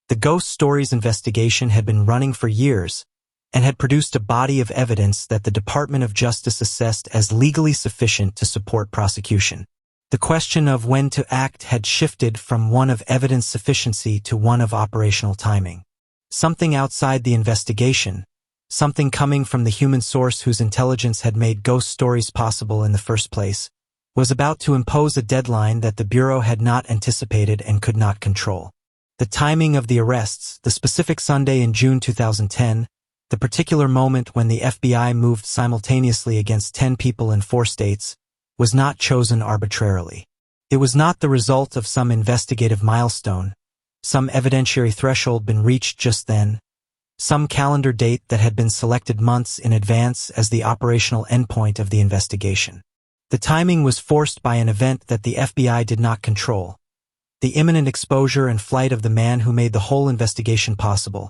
the Ghost Stories investigation had been running for years and had produced a body of evidence that the Department of Justice assessed as legally sufficient to support prosecution. The question of when to act had shifted from one of evidence sufficiency to one of operational timing. Something outside the investigation, something coming from the human source whose intelligence had made Ghost Stories possible in the first place, was about to impose a deadline that the Bureau had not anticipated and could not control. The timing of the arrests, the specific Sunday in June 2010, The particular moment when the FBI moved simultaneously against 10 people in 4 states was not chosen arbitrarily. It was not the result of some investigative milestone, some evidentiary threshold been reached just then, some calendar date that had been selected months in advance as the operational endpoint of the investigation. The timing was forced by an event that the FBI did not control, the imminent exposure and flight of the man who made the whole investigation possible,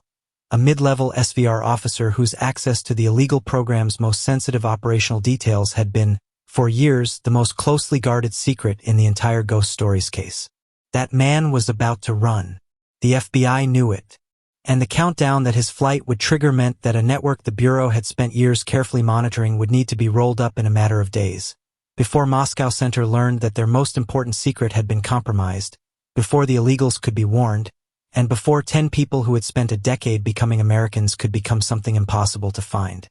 a mid-level SVR officer whose access to the illegal program's most sensitive operational details had been, for years, the most closely guarded secret in the entire Ghost Stories case. That man was about to run. The FBI knew it. And the countdown that his flight would trigger meant that a network the Bureau had spent years carefully monitoring would need to be rolled up in a matter of days. Before Moscow Center learned that their most important secret had been compromised, before the illegals could be warned, and before 10 people who had spent a decade becoming Americans could become something impossible to find.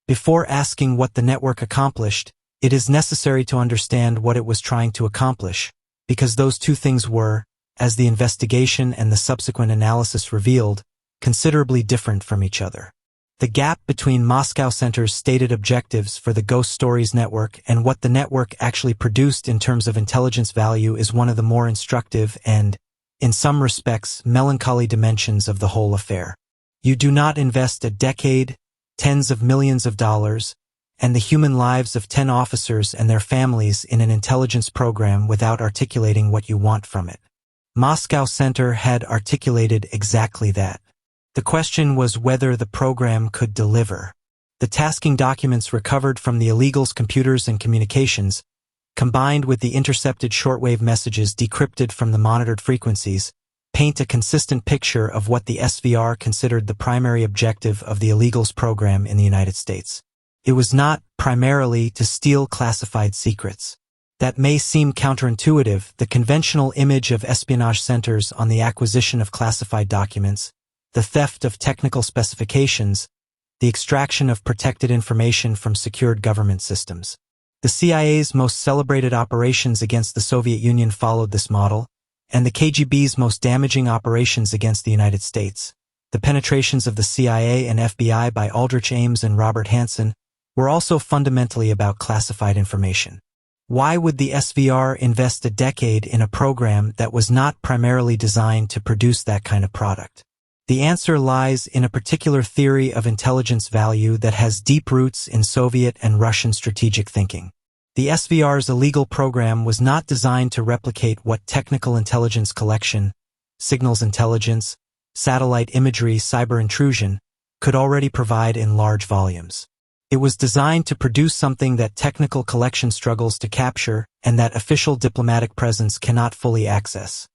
Before asking what the network accomplished, it is necessary to understand what it was trying to accomplish, because those two things were, as the investigation and the subsequent analysis revealed, considerably different from each other. The gap between Moscow Center's stated objectives for the Ghost Stories network and what the network actually produced in terms of intelligence value is one of the more instructive and, in some respects, melancholy dimensions of the whole affair. You do not invest a decade, tens of millions of dollars, and the human lives of 10 officers and their families in an intelligence program without articulating what you want from it. Moscow Center had articulated exactly that. The question was whether the program could deliver. The tasking documents recovered from the illegals' computers and communications, combined with the intercepted shortwave messages decrypted from the monitored frequencies, paint a consistent picture of what the SVR considered the primary objective of the illegals program in the United States. It was not, primarily, to steal classified secrets. That may seem counterintuitive. The conventional image of espionage centers on the acquisition of classified documents, the theft of technical specifications, the extraction of protected information from secured government systems. The CIA's most celebrated operations against the Soviet Union followed this model, and the KGB's most damaging operations against the United States, the penetrations of the CIA and FBI by Aldrich Ames and Robert Hansen, were also fundamentally about classified information. Why would the SVR invest a decade in a program that was not primarily designed to produce that kind of product? The answer lies in a particular theory of intelligence value that has deep roots in Soviet and Russian strategic thinking. The SVR's illegal program was not designed to replicate what technical intelligence collection, signals intelligence, satellite imagery, cyber intrusion, could already provide in large volumes. It was designed to produce something that technical collection struggles to capture and that official diplomatic presence cannot fully access.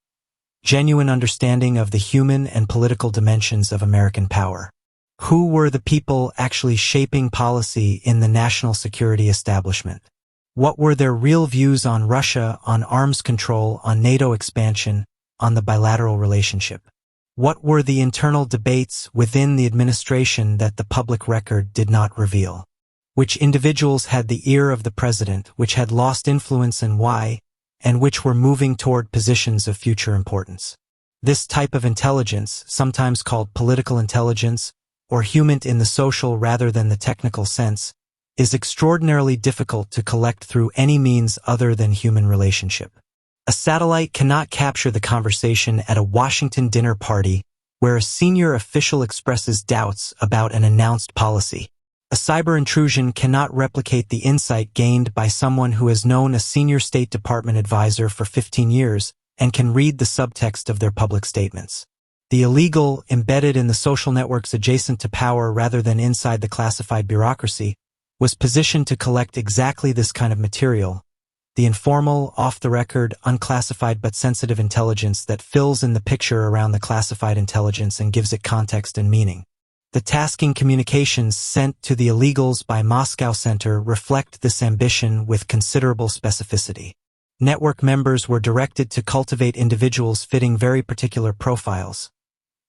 Genuine understanding of the human and political dimensions of American power. Who were the people actually shaping policy in the national security establishment? What were their real views on Russia, on arms control, on NATO expansion, on the bilateral relationship? What were the internal debates within the administration that the public record did not reveal? Which individuals had the ear of the president, which had lost influence and why, and which were moving toward positions of future importance? This type of intelligence, sometimes called political intelligence, or human in the social rather than the technical sense, is extraordinarily difficult to collect through any means other than human relationship. A satellite cannot capture the conversation at a Washington dinner party where a senior official expresses doubts about an announced policy. A cyber intrusion cannot replicate the insight gained by someone who has known a senior State Department advisor for 15 years and can read the subtext of their public statements. The illegal, embedded in the social networks adjacent to power rather than inside the classified bureaucracy, was positioned to collect exactly this kind of material, the informal, off-the-record, unclassified but sensitive intelligence that fills in the picture around the classified intelligence and gives it context and meaning. The tasking communications sent to the illegals by Moscow Center reflect this ambition with considerable specificity. Network members were directed to cultivate individuals fitting very particular profiles.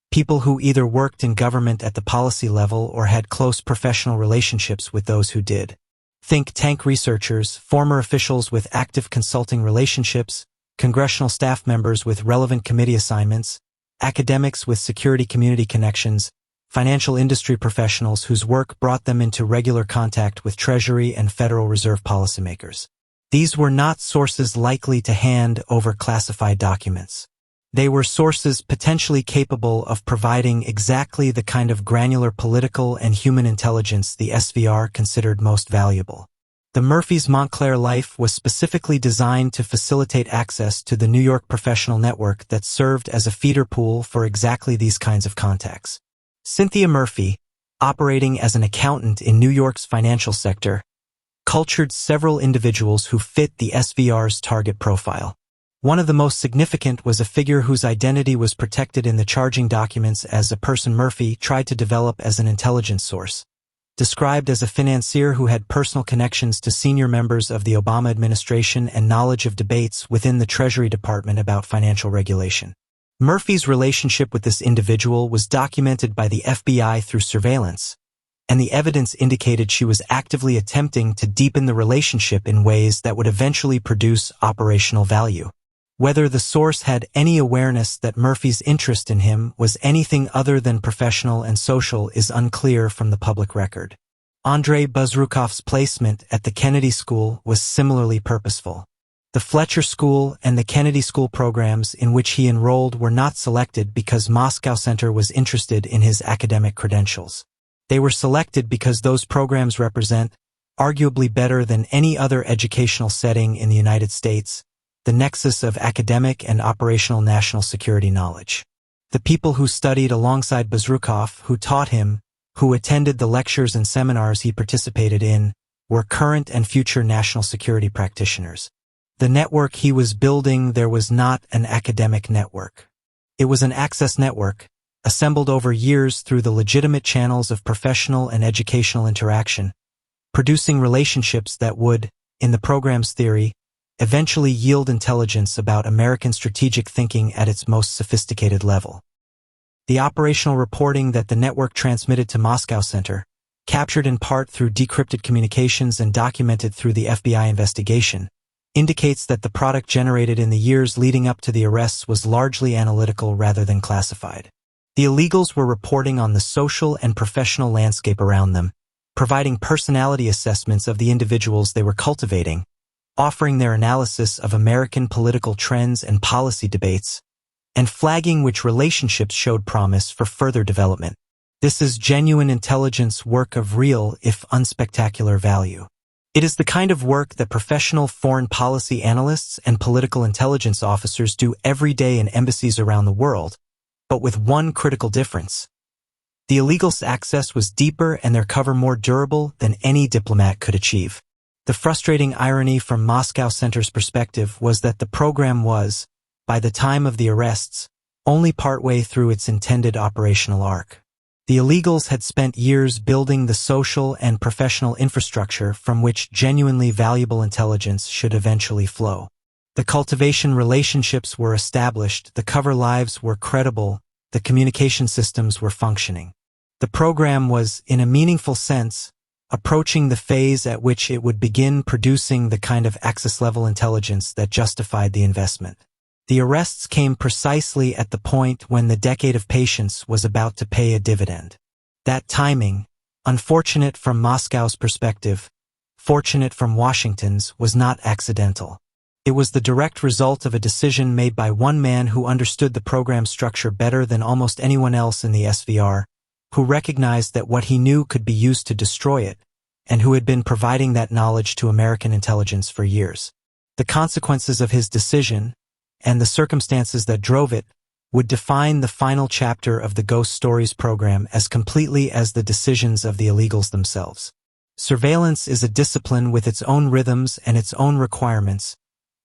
People who either worked in government at the policy level or had close professional relationships with those who did. Think tank researchers, former officials with active consulting relationships, congressional staff members with relevant committee assignments, academics with security community connections, financial industry professionals whose work brought them into regular contact with Treasury and Federal Reserve policymakers. These were not sources likely to hand over classified documents. They were sources potentially capable of providing exactly the kind of granular political and human intelligence the SVR considered most valuable. The Murphy's Montclair life was specifically designed to facilitate access to the New York professional network that served as a feeder pool for exactly these kinds of contacts. Cynthia Murphy, operating as an accountant in New York's financial sector, cultured several individuals who fit the SVR's target profile. One of the most significant was a figure whose identity was protected in the charging documents as a person Murphy tried to develop as an intelligence source, described as a financier who had personal connections to senior members of the Obama administration and knowledge of debates within the Treasury Department about financial regulation. Murphy's relationship with this individual was documented by the FBI through surveillance, and the evidence indicated she was actively attempting to deepen the relationship in ways that would eventually produce operational value. Whether the source had any awareness that Murphy's interest in him was anything other than professional and social is unclear from the public record. Andrei Buzrukov's placement at the Kennedy School was similarly purposeful. The Fletcher School and the Kennedy School programs in which he enrolled were not selected because Moscow Center was interested in his academic credentials. They were selected because those programs represent, arguably better than any other educational setting in the United States, the nexus of academic and operational national security knowledge. The people who studied alongside Buzrukov, who taught him, who attended the lectures and seminars he participated in, were current and future national security practitioners. The network he was building there was not an academic network. It was an access network, assembled over years through the legitimate channels of professional and educational interaction, producing relationships that would, in the program's theory, eventually yield intelligence about American strategic thinking at its most sophisticated level. The operational reporting that the network transmitted to Moscow Center, captured in part through decrypted communications and documented through the FBI investigation, indicates that the product generated in the years leading up to the arrests was largely analytical rather than classified. The illegals were reporting on the social and professional landscape around them, providing personality assessments of the individuals they were cultivating, offering their analysis of American political trends and policy debates, and flagging which relationships showed promise for further development. This is genuine intelligence work of real, if unspectacular value. It is the kind of work that professional foreign policy analysts and political intelligence officers do every day in embassies around the world, but with one critical difference. The illegals' access was deeper and their cover more durable than any diplomat could achieve. The frustrating irony from Moscow Center's perspective was that the program was, by the time of the arrests, only partway through its intended operational arc. The illegals had spent years building the social and professional infrastructure from which genuinely valuable intelligence should eventually flow. The cultivation relationships were established, the cover lives were credible, the communication systems were functioning. The program was, in a meaningful sense, approaching the phase at which it would begin producing the kind of access-level intelligence that justified the investment. The arrests came precisely at the point when the decade of patience was about to pay a dividend. That timing, unfortunate from Moscow's perspective, fortunate from Washington's, was not accidental. It was the direct result of a decision made by one man who understood the program's structure better than almost anyone else in the SVR, who recognized that what he knew could be used to destroy it, and who had been providing that knowledge to American intelligence for years. The consequences of his decision, and the circumstances that drove it, would define the final chapter of the Ghost Stories program as completely as the decisions of the illegals themselves. Surveillance is a discipline with its own rhythms and its own requirements,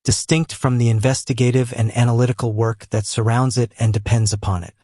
distinct from the investigative and analytical work that surrounds it and depends upon it.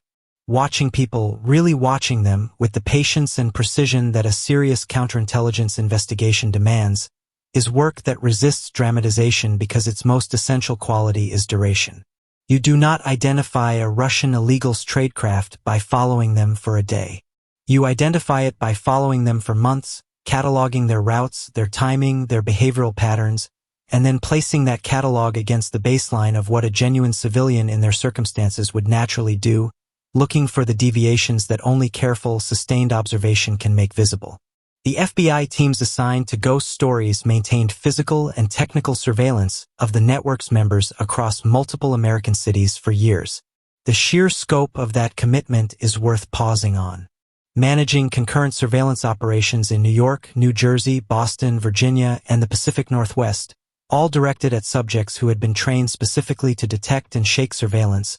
Watching people, really watching them, with the patience and precision that a serious counterintelligence investigation demands, is work that resists dramatization because its most essential quality is duration. You do not identify a Russian illegal's tradecraft by following them for a day. You identify it by following them for months, cataloging their routes, their timing, their behavioral patterns, and then placing that catalog against the baseline of what a genuine civilian in their circumstances would naturally do, looking for the deviations that only careful, sustained observation can make visible. The FBI teams assigned to Ghost Stories maintained physical and technical surveillance of the network's members across multiple American cities for years. The sheer scope of that commitment is worth pausing on. Managing concurrent surveillance operations in New York, New Jersey, Boston, Virginia, and the Pacific Northwest, all directed at subjects who had been trained specifically to detect and shake surveillance,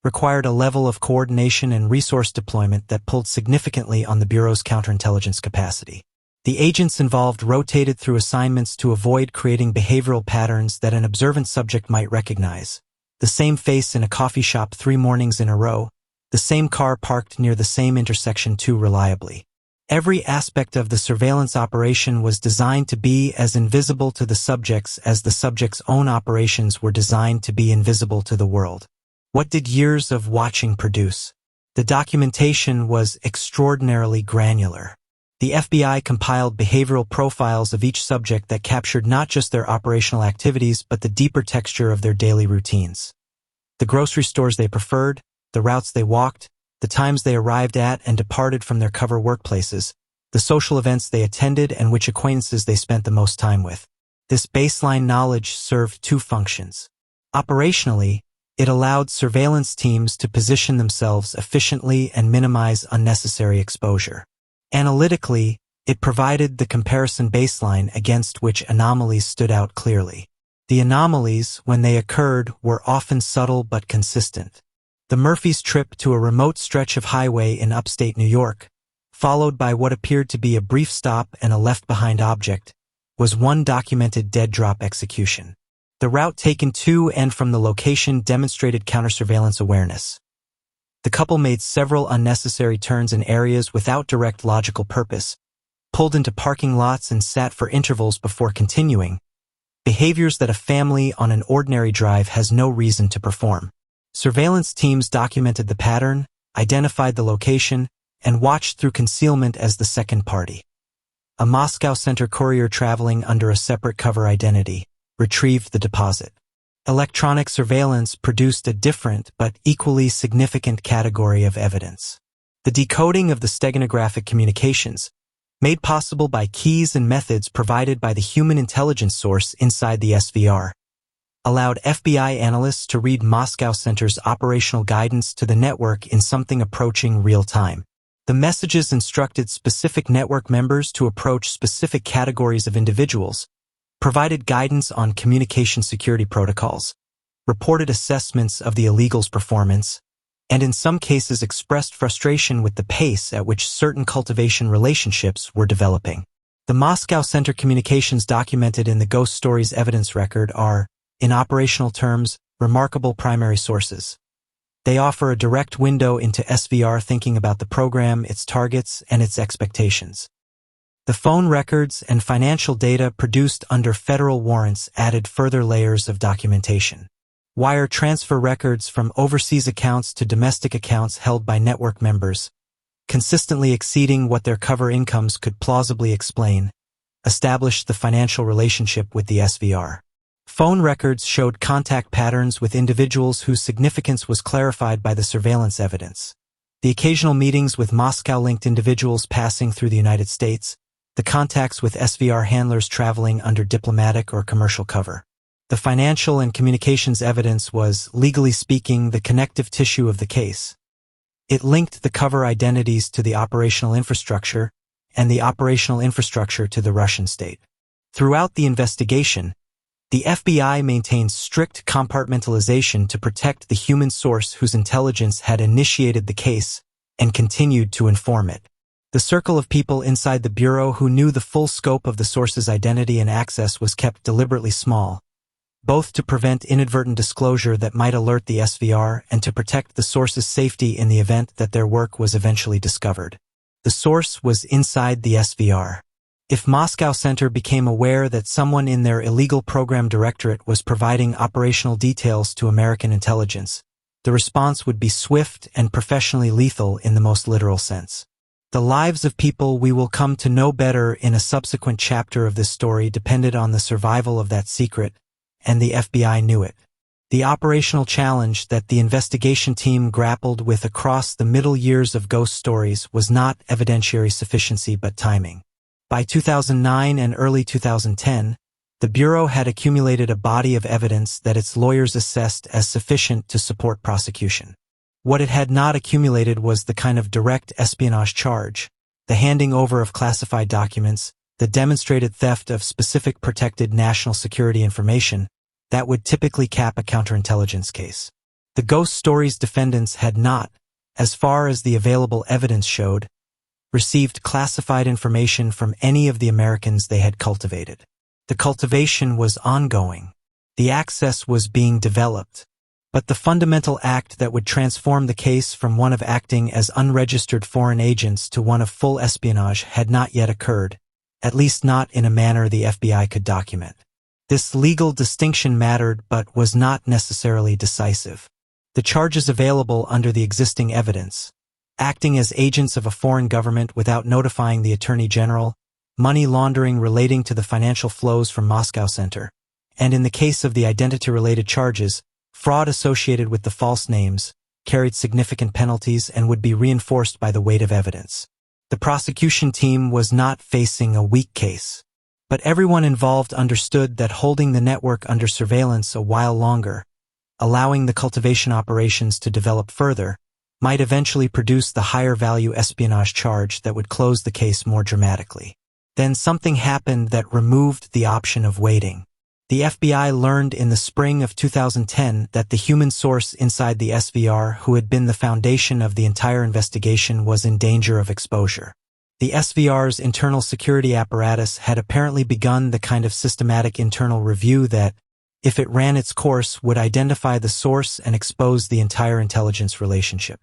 required a level of coordination and resource deployment that pulled significantly on the Bureau's counterintelligence capacity. The agents involved rotated through assignments to avoid creating behavioral patterns that an observant subject might recognize. The same face in a coffee shop 3 mornings in a row, the same car parked near the same intersection too reliably. Every aspect of the surveillance operation was designed to be as invisible to the subjects as the subjects' own operations were designed to be invisible to the world. What did years of watching produce? The documentation was extraordinarily granular. The FBI compiled behavioral profiles of each subject that captured not just their operational activities but the deeper texture of their daily routines. The grocery stores they preferred, the routes they walked, the times they arrived at and departed from their cover workplaces, the social events they attended and which acquaintances they spent the most time with. This baseline knowledge served 2 functions. Operationally, it allowed surveillance teams to position themselves efficiently and minimize unnecessary exposure. Analytically, it provided the comparison baseline against which anomalies stood out clearly. The anomalies, when they occurred, were often subtle but consistent. The Murphys' trip to a remote stretch of highway in upstate New York, followed by what appeared to be a brief stop and a left-behind object, was one documented dead-drop execution. The route taken to and from the location demonstrated counter-surveillance awareness. The couple made several unnecessary turns in areas without direct logical purpose, pulled into parking lots and sat for intervals before continuing, behaviors that a family on an ordinary drive has no reason to perform. Surveillance teams documented the pattern, identified the location, and watched through concealment as the second party. A Moscow Center courier traveling under a separate cover identity retrieved the deposit. Electronic surveillance produced a different but equally significant category of evidence. The decoding of the steganographic communications, made possible by keys and methods provided by the human intelligence source inside the SVR, allowed FBI analysts to read Moscow Center's operational guidance to the network in something approaching real time. The messages instructed specific network members to approach specific categories of individuals, provided guidance on communication security protocols, reported assessments of the illegals' performance, and in some cases expressed frustration with the pace at which certain cultivation relationships were developing. The Moscow Center communications documented in the Ghost Stories evidence record are, in operational terms, remarkable primary sources. They offer a direct window into SVR thinking about the program, its targets, and its expectations. The phone records and financial data produced under federal warrants added further layers of documentation. Wire transfer records from overseas accounts to domestic accounts held by network members, consistently exceeding what their cover incomes could plausibly explain, established the financial relationship with the SVR. Phone records showed contact patterns with individuals whose significance was clarified by the surveillance evidence. The occasional meetings with Moscow-linked individuals passing through the United States, the contacts with SVR handlers traveling under diplomatic or commercial cover. The financial and communications evidence was, legally speaking, the connective tissue of the case. It linked the cover identities to the operational infrastructure and the operational infrastructure to the Russian state. Throughout the investigation, the FBI maintained strict compartmentalization to protect the human source whose intelligence had initiated the case and continued to inform it. The circle of people inside the Bureau who knew the full scope of the source's identity and access was kept deliberately small, both to prevent inadvertent disclosure that might alert the SVR and to protect the source's safety in the event that their work was eventually discovered. The source was inside the SVR. If Moscow Center became aware that someone in their illegal program directorate was providing operational details to American intelligence, the response would be swift and professionally lethal in the most literal sense. The lives of people we will come to know better in a subsequent chapter of this story depended on the survival of that secret, and the FBI knew it. The operational challenge that the investigation team grappled with across the middle years of ghost stories was not evidentiary sufficiency but timing. By 2009 and early 2010, the Bureau had accumulated a body of evidence that its lawyers assessed as sufficient to support prosecution. What it had not accumulated was the kind of direct espionage charge, the handing over of classified documents, the demonstrated theft of specific protected national security information that would typically cap a counterintelligence case. The ghost stories defendants had not, as far as the available evidence showed, received classified information from any of the Americans they had cultivated. The cultivation was ongoing. The access was being developed. But the fundamental act that would transform the case from one of acting as unregistered foreign agents to one of full espionage had not yet occurred, at least not in a manner the FBI could document. This legal distinction mattered but was not necessarily decisive. The charges available under the existing evidence, acting as agents of a foreign government without notifying the Attorney General, money laundering relating to the financial flows from Moscow Center, and in the case of the identity-related charges, fraud associated with the false names, carried significant penalties and would be reinforced by the weight of evidence. The prosecution team was not facing a weak case. But everyone involved understood that holding the network under surveillance a while longer, allowing the cultivation operations to develop further, might eventually produce the higher-value espionage charge that would close the case more dramatically. Then something happened that removed the option of waiting. The FBI learned in the spring of 2010 that the human source inside the SVR who had been the foundation of the entire investigation was in danger of exposure. The SVR's internal security apparatus had apparently begun the kind of systematic internal review that, if it ran its course, would identify the source and expose the entire intelligence relationship.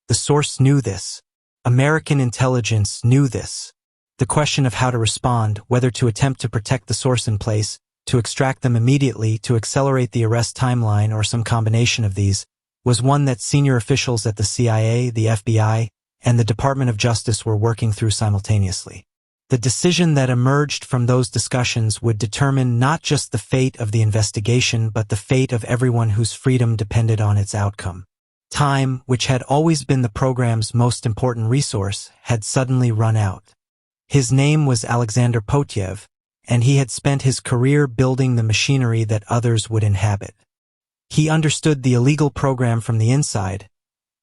The source knew this. American intelligence knew this. The question of how to respond, whether to attempt to protect the source in place, to extract them immediately, to accelerate the arrest timeline, or some combination of these, was one that senior officials at the CIA, the FBI, and the Department of Justice were working through simultaneously. The decision that emerged from those discussions would determine not just the fate of the investigation but the fate of everyone whose freedom depended on its outcome. Time, which had always been the program's most important resource, had suddenly run out. His name was Alexander Potyev, and he had spent his career building the machinery that others would inhabit. He understood the illegal program from the inside,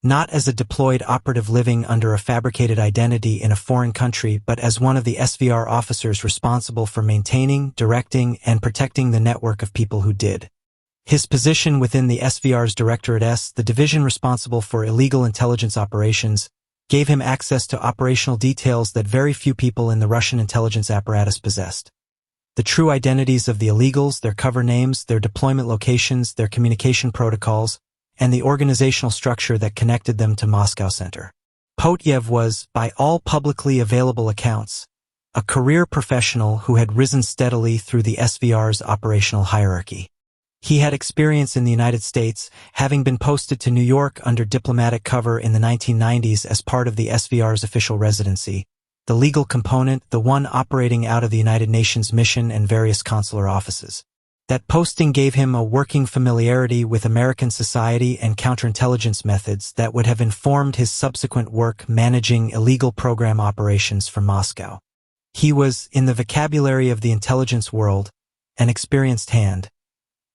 not as a deployed operative living under a fabricated identity in a foreign country, but as one of the SVR officers responsible for maintaining, directing, and protecting the network of people who did. His position within the SVR's Directorate S, the division responsible for illegal intelligence operations, gave him access to operational details that very few people in the Russian intelligence apparatus possessed. The true identities of the illegals, their cover names, their deployment locations, their communication protocols, and the organizational structure that connected them to Moscow Center. Potyev was, by all publicly available accounts, a career professional who had risen steadily through the SVR's operational hierarchy. He had experience in the United States, having been posted to New York under diplomatic cover in the 1990s as part of the SVR's official residency, the legal component, the one operating out of the United Nations mission and various consular offices. That posting gave him a working familiarity with American society and counterintelligence methods that would have informed his subsequent work managing illegal program operations from Moscow. He was, in the vocabulary of the intelligence world, an experienced hand,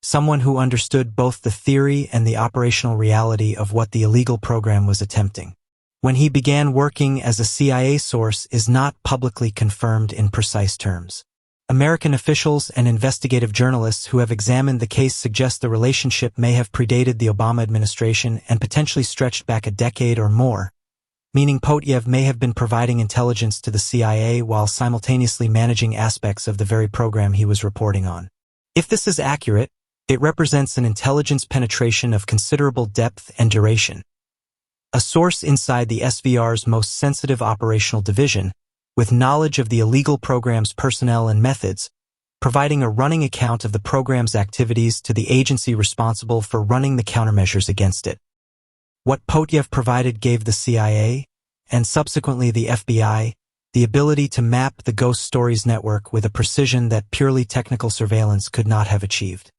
someone who understood both the theory and the operational reality of what the illegal program was attempting. When he began working as a CIA source is not publicly confirmed in precise terms. American officials and investigative journalists who have examined the case suggest the relationship may have predated the Obama administration and potentially stretched back a decade or more, meaning Potyev may have been providing intelligence to the CIA while simultaneously managing aspects of the very program he was reporting on. If this is accurate, it represents an intelligence penetration of considerable depth and duration. A source inside the SVR's most sensitive operational division, with knowledge of the illegal program's personnel and methods, providing a running account of the program's activities to the agency responsible for running the countermeasures against it. What Potyev provided gave the CIA, and subsequently the FBI, the ability to map the ghost stories network with a precision that purely technical surveillance could not have achieved.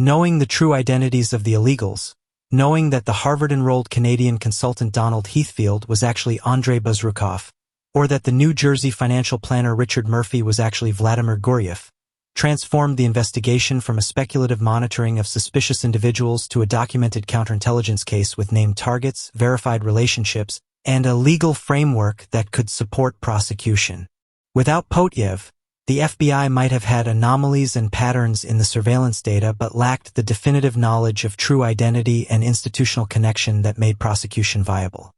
Knowing the true identities of the illegals, knowing that the Harvard-enrolled Canadian consultant Donald Heathfield was actually Andrei Bazrukov, or that the New Jersey financial planner Richard Murphy was actually Vladimir Guryev, transformed the investigation from a speculative monitoring of suspicious individuals to a documented counterintelligence case with named targets, verified relationships, and a legal framework that could support prosecution. Without Potyev, the FBI might have had anomalies and patterns in the surveillance data but lacked the definitive knowledge of true identity and institutional connection that made prosecution viable.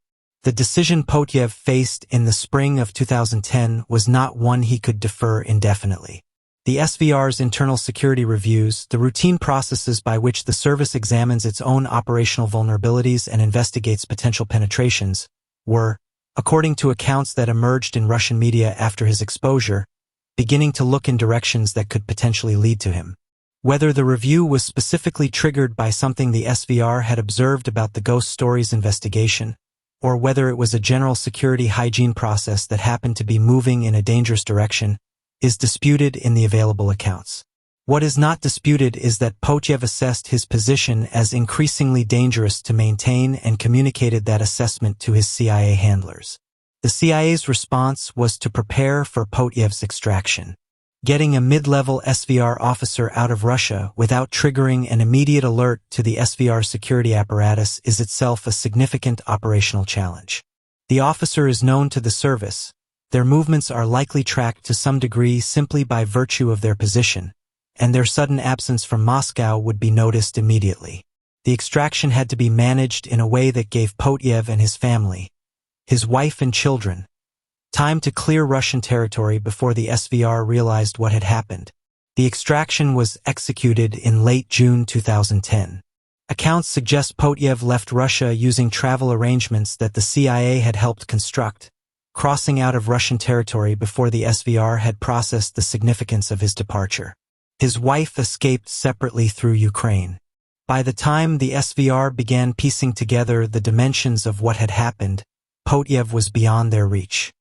The decision Potyev faced in the spring of 2010 was not one he could defer indefinitely. The SVR's internal security reviews, the routine processes by which the service examines its own operational vulnerabilities and investigates potential penetrations, were, according to accounts that emerged in Russian media after his exposure, beginning to look in directions that could potentially lead to him. Whether the review was specifically triggered by something the SVR had observed about the Ghost Stories investigation, or whether it was a general security hygiene process that happened to be moving in a dangerous direction, is disputed in the available accounts. What is not disputed is that Potyev assessed his position as increasingly dangerous to maintain and communicated that assessment to his CIA handlers. The CIA's response was to prepare for Potyev's extraction. Getting a mid-level SVR officer out of Russia without triggering an immediate alert to the SVR security apparatus is itself a significant operational challenge. The officer is known to the service. Their movements are likely tracked to some degree simply by virtue of their position, and their sudden absence from Moscow would be noticed immediately. The extraction had to be managed in a way that gave Potyev and his family, his wife and children, time to clear Russian territory before the SVR realized what had happened. The extraction was executed in late June 2010. Accounts suggest Potyev left Russia using travel arrangements that the CIA had helped construct, crossing out of Russian territory before the SVR had processed the significance of his departure. His wife escaped separately through Ukraine. By the time the SVR began piecing together the dimensions of what had happened, Potyev was beyond their reach.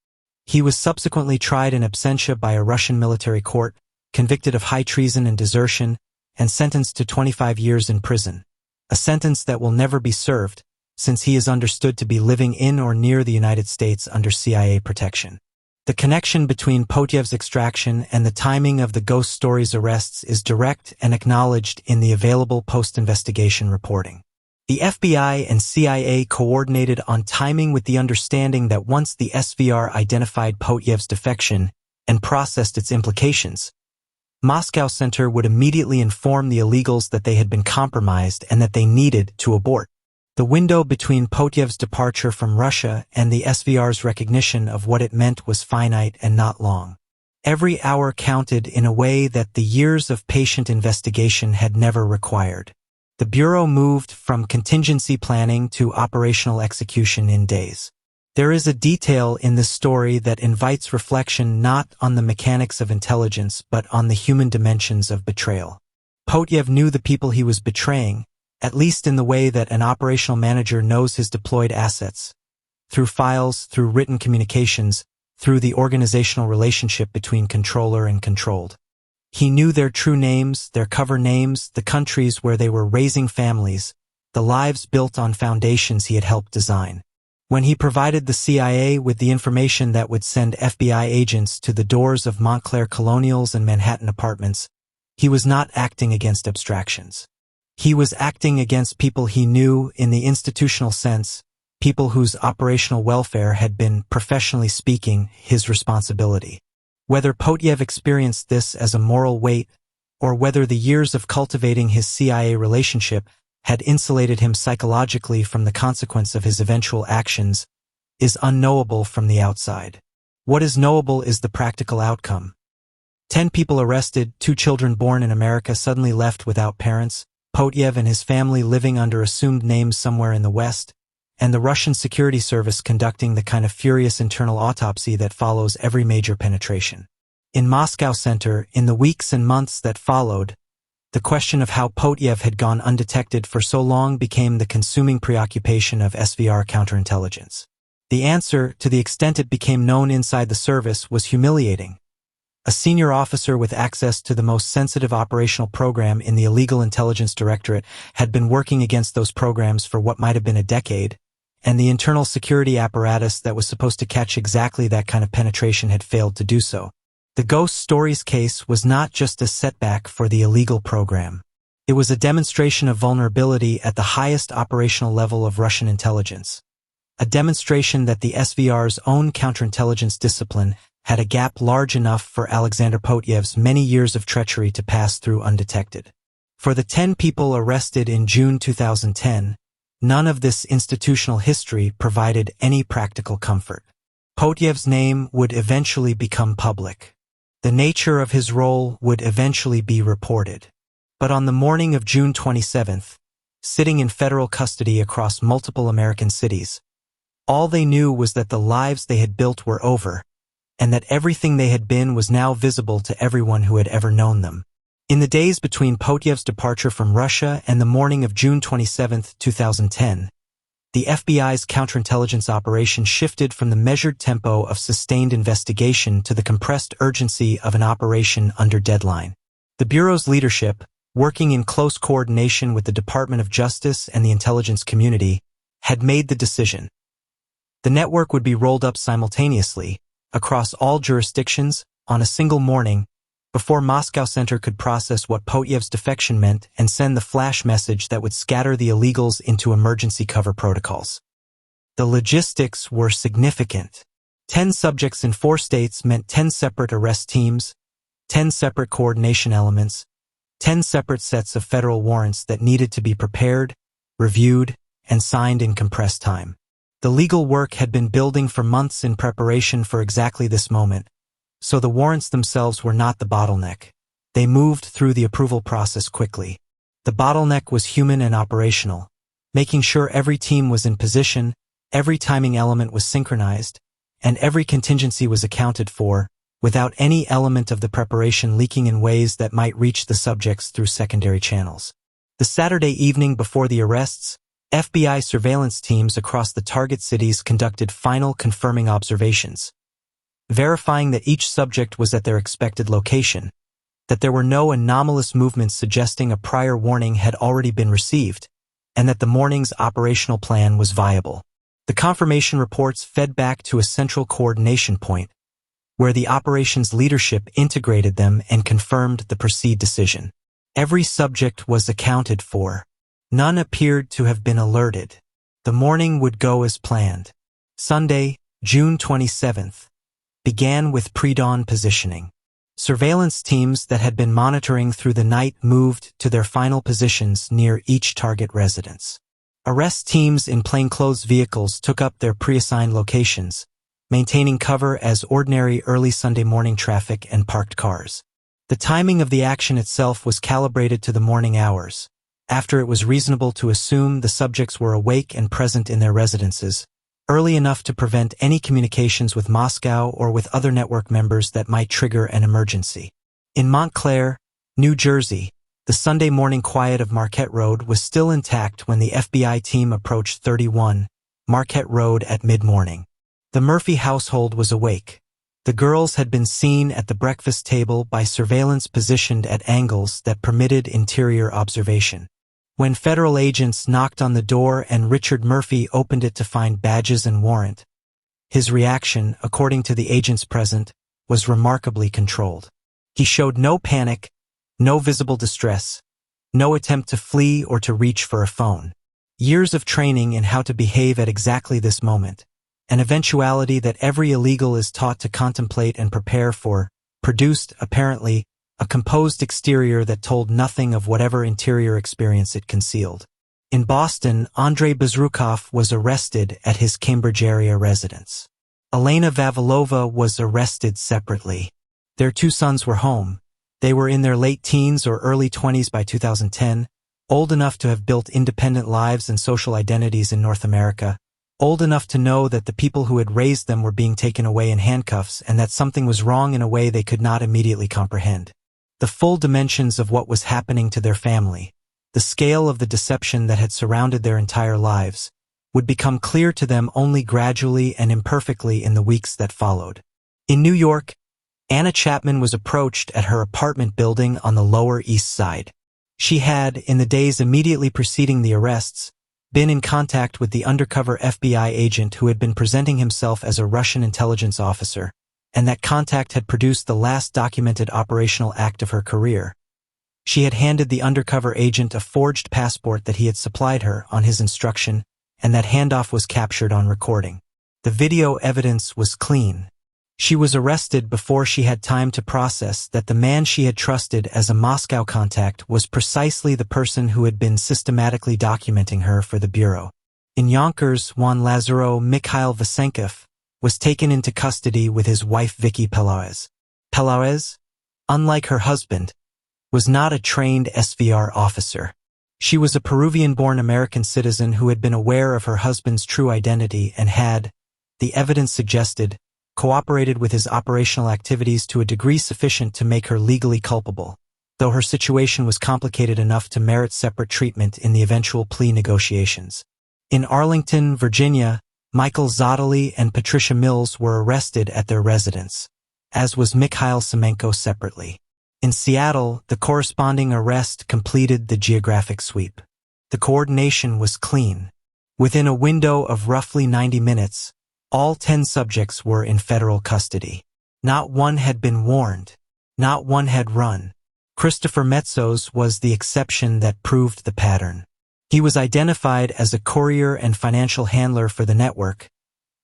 He was subsequently tried in absentia by a Russian military court, convicted of high treason and desertion, and sentenced to 25 years in prison, a sentence that will never be served, since he is understood to be living in or near the United States under CIA protection. The connection between Potyev's extraction and the timing of the Ghost Stories arrests is direct and acknowledged in the available post-investigation reporting. The FBI and CIA coordinated on timing with the understanding that once the SVR identified Potyev's defection and processed its implications, Moscow Center would immediately inform the illegals that they had been compromised and that they needed to abort. The window between Potyev's departure from Russia and the SVR's recognition of what it meant was finite and not long. Every hour counted in a way that the years of patient investigation had never required. The Bureau moved from contingency planning to operational execution in days. There is a detail in this story that invites reflection not on the mechanics of intelligence but on the human dimensions of betrayal. Potyev knew the people he was betraying, at least in the way that an operational manager knows his deployed assets, through files, through written communications, through the organizational relationship between controller and controlled. He knew their true names, their cover names, the countries where they were raising families, the lives built on foundations he had helped design. When he provided the CIA with the information that would send FBI agents to the doors of Montclair Colonials and Manhattan apartments, he was not acting against abstractions. He was acting against people he knew in the institutional sense, people whose operational welfare had been, professionally speaking, his responsibility. Whether Potyev experienced this as a moral weight, or whether the years of cultivating his CIA relationship had insulated him psychologically from the consequence of his eventual actions, is unknowable from the outside. What is knowable is the practical outcome. 10 people arrested, 2 children born in America suddenly left without parents, Potyev and his family living under assumed names somewhere in the West, and the Russian security service conducting the kind of furious internal autopsy that follows every major penetration. In Moscow Center, in the weeks and months that followed, the question of how Potyev had gone undetected for so long became the consuming preoccupation of SVR counterintelligence. The answer, to the extent it became known inside the service, was humiliating. a senior officer with access to the most sensitive operational program in the Illegal Intelligence Directorate, had been working against those programs for what might have been a decade, and the internal security apparatus that was supposed to catch exactly that kind of penetration had failed to do so. The Ghost Stories case was not just a setback for the illegal program. It was a demonstration of vulnerability at the highest operational level of Russian intelligence. A demonstration that the SVR's own counterintelligence discipline had a gap large enough for Alexander Potyev's many years of treachery to pass through undetected. For the 10 people arrested in June 2010, none of this institutional history provided any practical comfort. Potyev's name would eventually become public. The nature of his role would eventually be reported. But on the morning of June 27th, sitting in federal custody across multiple American cities, all they knew was that the lives they had built were over, and that everything they had been was now visible to everyone who had ever known them. In the days between Potyev's departure from Russia and the morning of June 27, 2010, the FBI's counterintelligence operation shifted from the measured tempo of sustained investigation to the compressed urgency of an operation under deadline. The Bureau's leadership, working in close coordination with the Department of Justice and the intelligence community, had made the decision. The network would be rolled up simultaneously, across all jurisdictions, on a single morning, before Moscow Center could process what Potyev's defection meant and send the flash message that would scatter the illegals into emergency cover protocols. The logistics were significant. 10 subjects in 4 states meant 10 separate arrest teams, 10 separate coordination elements, 10 separate sets of federal warrants that needed to be prepared, reviewed, and signed in compressed time. The legal work had been building for months in preparation for exactly this moment, so the warrants themselves were not the bottleneck. They moved through the approval process quickly. The bottleneck was human and operational, making sure every team was in position, every timing element was synchronized, and every contingency was accounted for, without any element of the preparation leaking in ways that might reach the subjects through secondary channels. The Saturday evening before the arrests, FBI surveillance teams across the target cities conducted final confirming observations, verifying that each subject was at their expected location, that there were no anomalous movements suggesting a prior warning had already been received, and that the morning's operational plan was viable. The confirmation reports fed back to a central coordination point, where the operations leadership integrated them and confirmed the proceed decision. Every subject was accounted for. None appeared to have been alerted. The morning would go as planned. Sunday, June 27th, began with pre-dawn positioning. Surveillance teams that had been monitoring through the night moved to their final positions near each target residence. Arrest teams in plainclothes vehicles took up their pre-assigned locations, maintaining cover as ordinary early Sunday morning traffic and parked cars. The timing of the action itself was calibrated to the morning hours, after it was reasonable to assume the subjects were awake and present in their residences, early enough to prevent any communications with Moscow or with other network members that might trigger an emergency. In Montclair, New Jersey, the Sunday morning quiet of Marquette Road was still intact when the FBI team approached 31 Marquette Road at mid-morning. The Murphy household was awake. The girls had been seen at the breakfast table by surveillance positioned at angles that permitted interior observation. When federal agents knocked on the door and Richard Murphy opened it to find badges and warrant, his reaction, according to the agents present, was remarkably controlled. He showed no panic, no visible distress, no attempt to flee or to reach for a phone. Years of training in how to behave at exactly this moment, an eventuality that every illegal is taught to contemplate and prepare for, produced, apparently, a composed exterior that told nothing of whatever interior experience it concealed. In Boston, Andrei Bezrukov was arrested at his Cambridge area residence. Elena Vavilova was arrested separately. Their 2 sons were home. They were in their late teens or early 20s by 2010, old enough to have built independent lives and social identities in North America, old enough to know that the people who had raised them were being taken away in handcuffs and that something was wrong in a way they could not immediately comprehend. The full dimensions of what was happening to their family, the scale of the deception that had surrounded their entire lives, would become clear to them only gradually and imperfectly in the weeks that followed. In New York, Anna Chapman was approached at her apartment building on the Lower East Side. She had, in the days immediately preceding the arrests, been in contact with the undercover FBI agent who had been presenting himself as a Russian intelligence officer, and that contact had produced the last documented operational act of her career. She had handed the undercover agent a forged passport that he had supplied her on his instruction, and that handoff was captured on recording. The video evidence was clean. She was arrested before she had time to process that the man she had trusted as a Moscow contact was precisely the person who had been systematically documenting her for the Bureau. In Yonkers, Juan Lazaro Mikhail Vasenkov was taken into custody with his wife Vicky Peláez. Peláez, unlike her husband, was not a trained SVR officer. She was a Peruvian-born American citizen who had been aware of her husband's true identity and had, the evidence suggested, cooperated with his operational activities to a degree sufficient to make her legally culpable, though her situation was complicated enough to merit separate treatment in the eventual plea negotiations. In Arlington, Virginia, Michael Zottoli and Patricia Mills were arrested at their residence, as was Mikhail Semenko separately. In Seattle, the corresponding arrest completed the geographic sweep. The coordination was clean. Within a window of roughly 90 minutes, all 10 subjects were in federal custody. Not one had been warned. Not one had run. Christopher Metzos was the exception that proved the pattern. He was identified as a courier and financial handler for the network,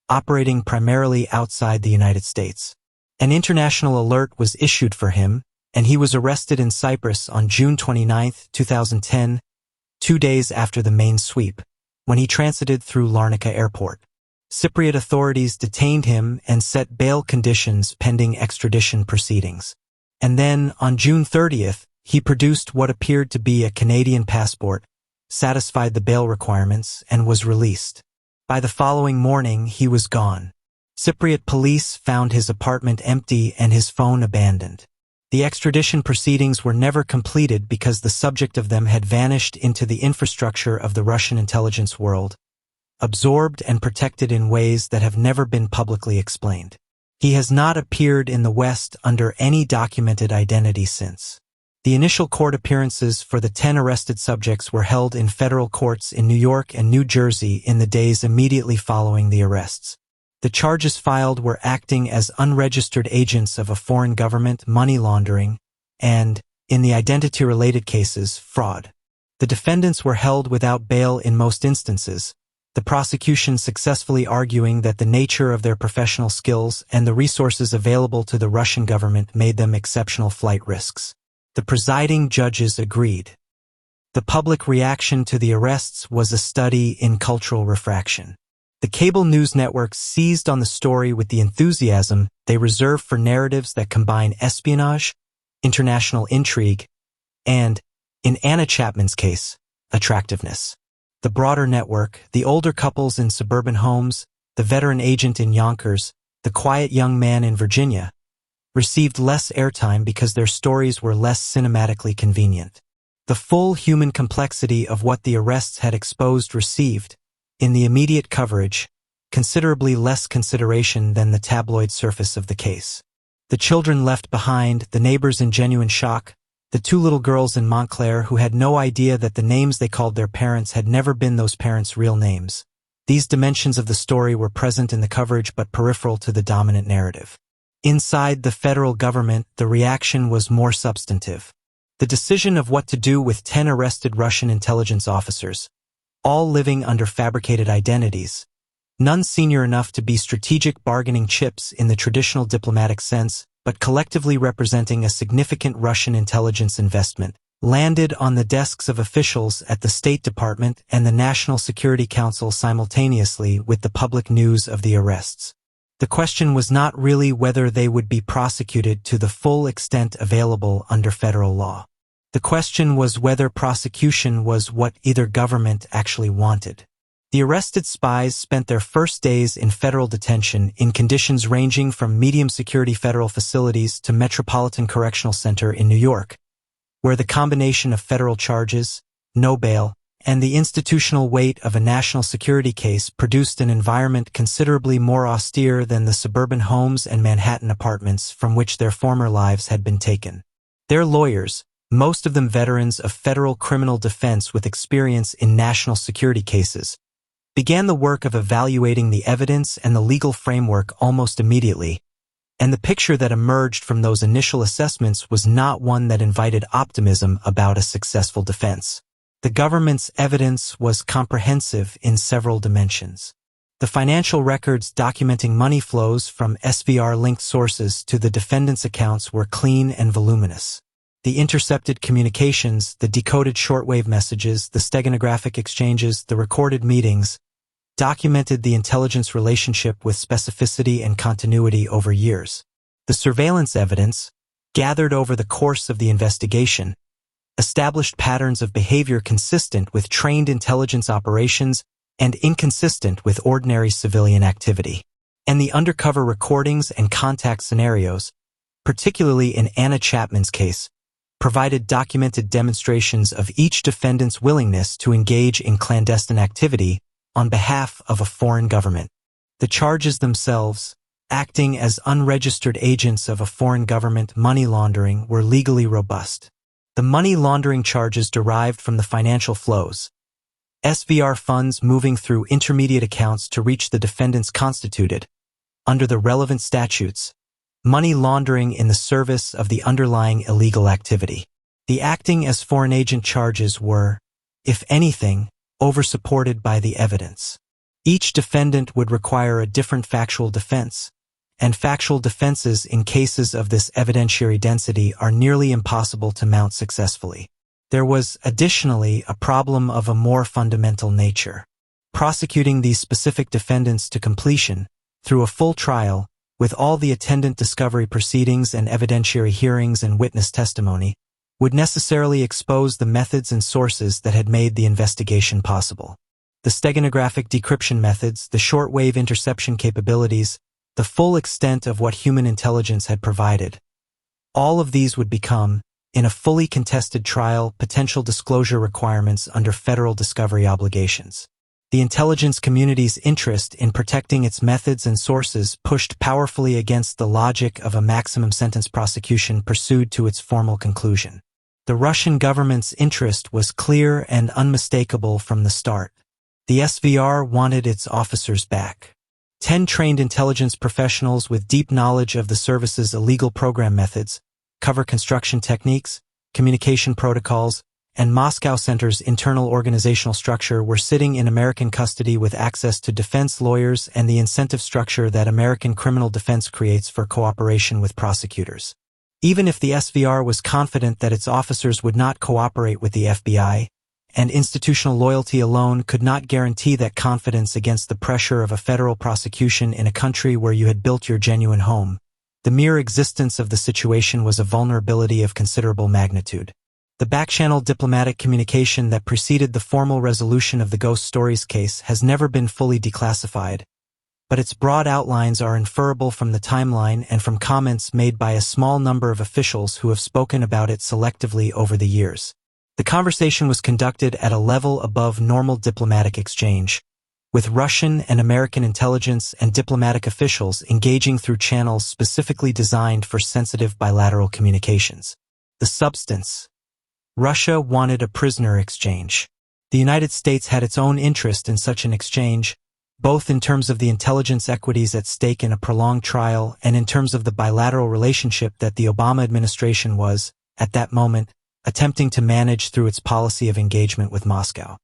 operating primarily outside the United States. An international alert was issued for him, and he was arrested in Cyprus on June 29, 2010, 2 days after the main sweep, when he transited through Larnaca Airport. Cypriot authorities detained him and set bail conditions pending extradition proceedings. And then, on June 30th, he produced what appeared to be a Canadian passport, satisfied the bail requirements, and was released. By the following morning, he was gone. Cypriot police found his apartment empty and his phone abandoned. The extradition proceedings were never completed because the subject of them had vanished into the infrastructure of the Russian intelligence world, absorbed and protected in ways that have never been publicly explained. He has not appeared in the West under any documented identity since. The initial court appearances for the 10 arrested subjects were held in federal courts in New York and New Jersey in the days immediately following the arrests. The charges filed were acting as unregistered agents of a foreign government, money laundering, and, in the identity-related cases, fraud. The defendants were held without bail in most instances, the prosecution successfully arguing that the nature of their professional skills and the resources available to the Russian government made them exceptional flight risks. The presiding judges agreed. The public reaction to the arrests was a study in cultural refraction. The cable news networks seized on the story with the enthusiasm they reserve for narratives that combine espionage, international intrigue, and, in Anna Chapman's case, attractiveness. The broader network, the older couples in suburban homes, the veteran agent in Yonkers, the quiet young man in Virginia, received less airtime because their stories were less cinematically convenient. The full human complexity of what the arrests had exposed received, in the immediate coverage, considerably less consideration than the tabloid surface of the case. The children left behind, the neighbors in genuine shock, the 2 little girls in Montclair who had no idea that the names they called their parents had never been those parents' real names. These dimensions of the story were present in the coverage but peripheral to the dominant narrative. Inside the federal government, the reaction was more substantive. The decision of what to do with 10 arrested Russian intelligence officers, all living under fabricated identities, none senior enough to be strategic bargaining chips in the traditional diplomatic sense, but collectively representing a significant Russian intelligence investment, landed on the desks of officials at the State Department and the National Security Council simultaneously with the public news of the arrests. The question was not really whether they would be prosecuted to the full extent available under federal law. The question was whether prosecution was what either government actually wanted. The arrested spies spent their first days in federal detention in conditions ranging from medium-security federal facilities to Metropolitan Correctional Center in New York, where the combination of federal charges, no bail, and the institutional weight of a national security case produced an environment considerably more austere than the suburban homes and Manhattan apartments from which their former lives had been taken. Their lawyers, most of them veterans of federal criminal defense with experience in national security cases, began the work of evaluating the evidence and the legal framework almost immediately, and the picture that emerged from those initial assessments was not one that invited optimism about a successful defense. The government's evidence was comprehensive in several dimensions. The financial records documenting money flows from SVR-linked sources to the defendant's accounts were clean and voluminous. The intercepted communications, the decoded shortwave messages, the steganographic exchanges, the recorded meetings, documented the intelligence relationship with specificity and continuity over years. The surveillance evidence, gathered over the course of the investigation, established patterns of behavior consistent with trained intelligence operations and inconsistent with ordinary civilian activity. And the undercover recordings and contact scenarios, particularly in Anna Chapman's case, provided documented demonstrations of each defendant's willingness to engage in clandestine activity on behalf of a foreign government. The charges themselves, acting as unregistered agents of a foreign government money laundering, were legally robust. The money laundering charges derived from the financial flows. SVR funds moving through intermediate accounts to reach the defendants constituted, under the relevant statutes, money laundering in the service of the underlying illegal activity. The acting as foreign agent charges were, if anything, oversupported by the evidence. Each defendant would require a different factual defense, and factual defenses in cases of this evidentiary density are nearly impossible to mount successfully. There was, additionally, a problem of a more fundamental nature. Prosecuting these specific defendants to completion, through a full trial, with all the attendant discovery proceedings and evidentiary hearings and witness testimony, would necessarily expose the methods and sources that had made the investigation possible. The steganographic decryption methods, the shortwave interception capabilities, the full extent of what human intelligence had provided. All of these would become, in a fully contested trial, potential disclosure requirements under federal discovery obligations. The intelligence community's interest in protecting its methods and sources pushed powerfully against the logic of a maximum sentence prosecution pursued to its formal conclusion. The Russian government's interest was clear and unmistakable from the start. The SVR wanted its officers back. 10 trained intelligence professionals with deep knowledge of the service's illegal program methods, cover construction techniques, communication protocols, and Moscow Center's internal organizational structure were sitting in American custody with access to defense lawyers and the incentive structure that American criminal defense creates for cooperation with prosecutors. Even if the SVR was confident that its officers would not cooperate with the FBI, and institutional loyalty alone could not guarantee that confidence against the pressure of a federal prosecution in a country where you had built your genuine home, the mere existence of the situation was a vulnerability of considerable magnitude. The back-channel diplomatic communication that preceded the formal resolution of the Ghost Stories case has never been fully declassified, but its broad outlines are inferable from the timeline and from comments made by a small number of officials who have spoken about it selectively over the years. The conversation was conducted at a level above normal diplomatic exchange, with Russian and American intelligence and diplomatic officials engaging through channels specifically designed for sensitive bilateral communications. The substance. Russia wanted a prisoner exchange. The United States had its own interest in such an exchange, both in terms of the intelligence equities at stake in a prolonged trial and in terms of the bilateral relationship that the Obama administration was, at that moment, attempting to manage through its policy of engagement with Moscow.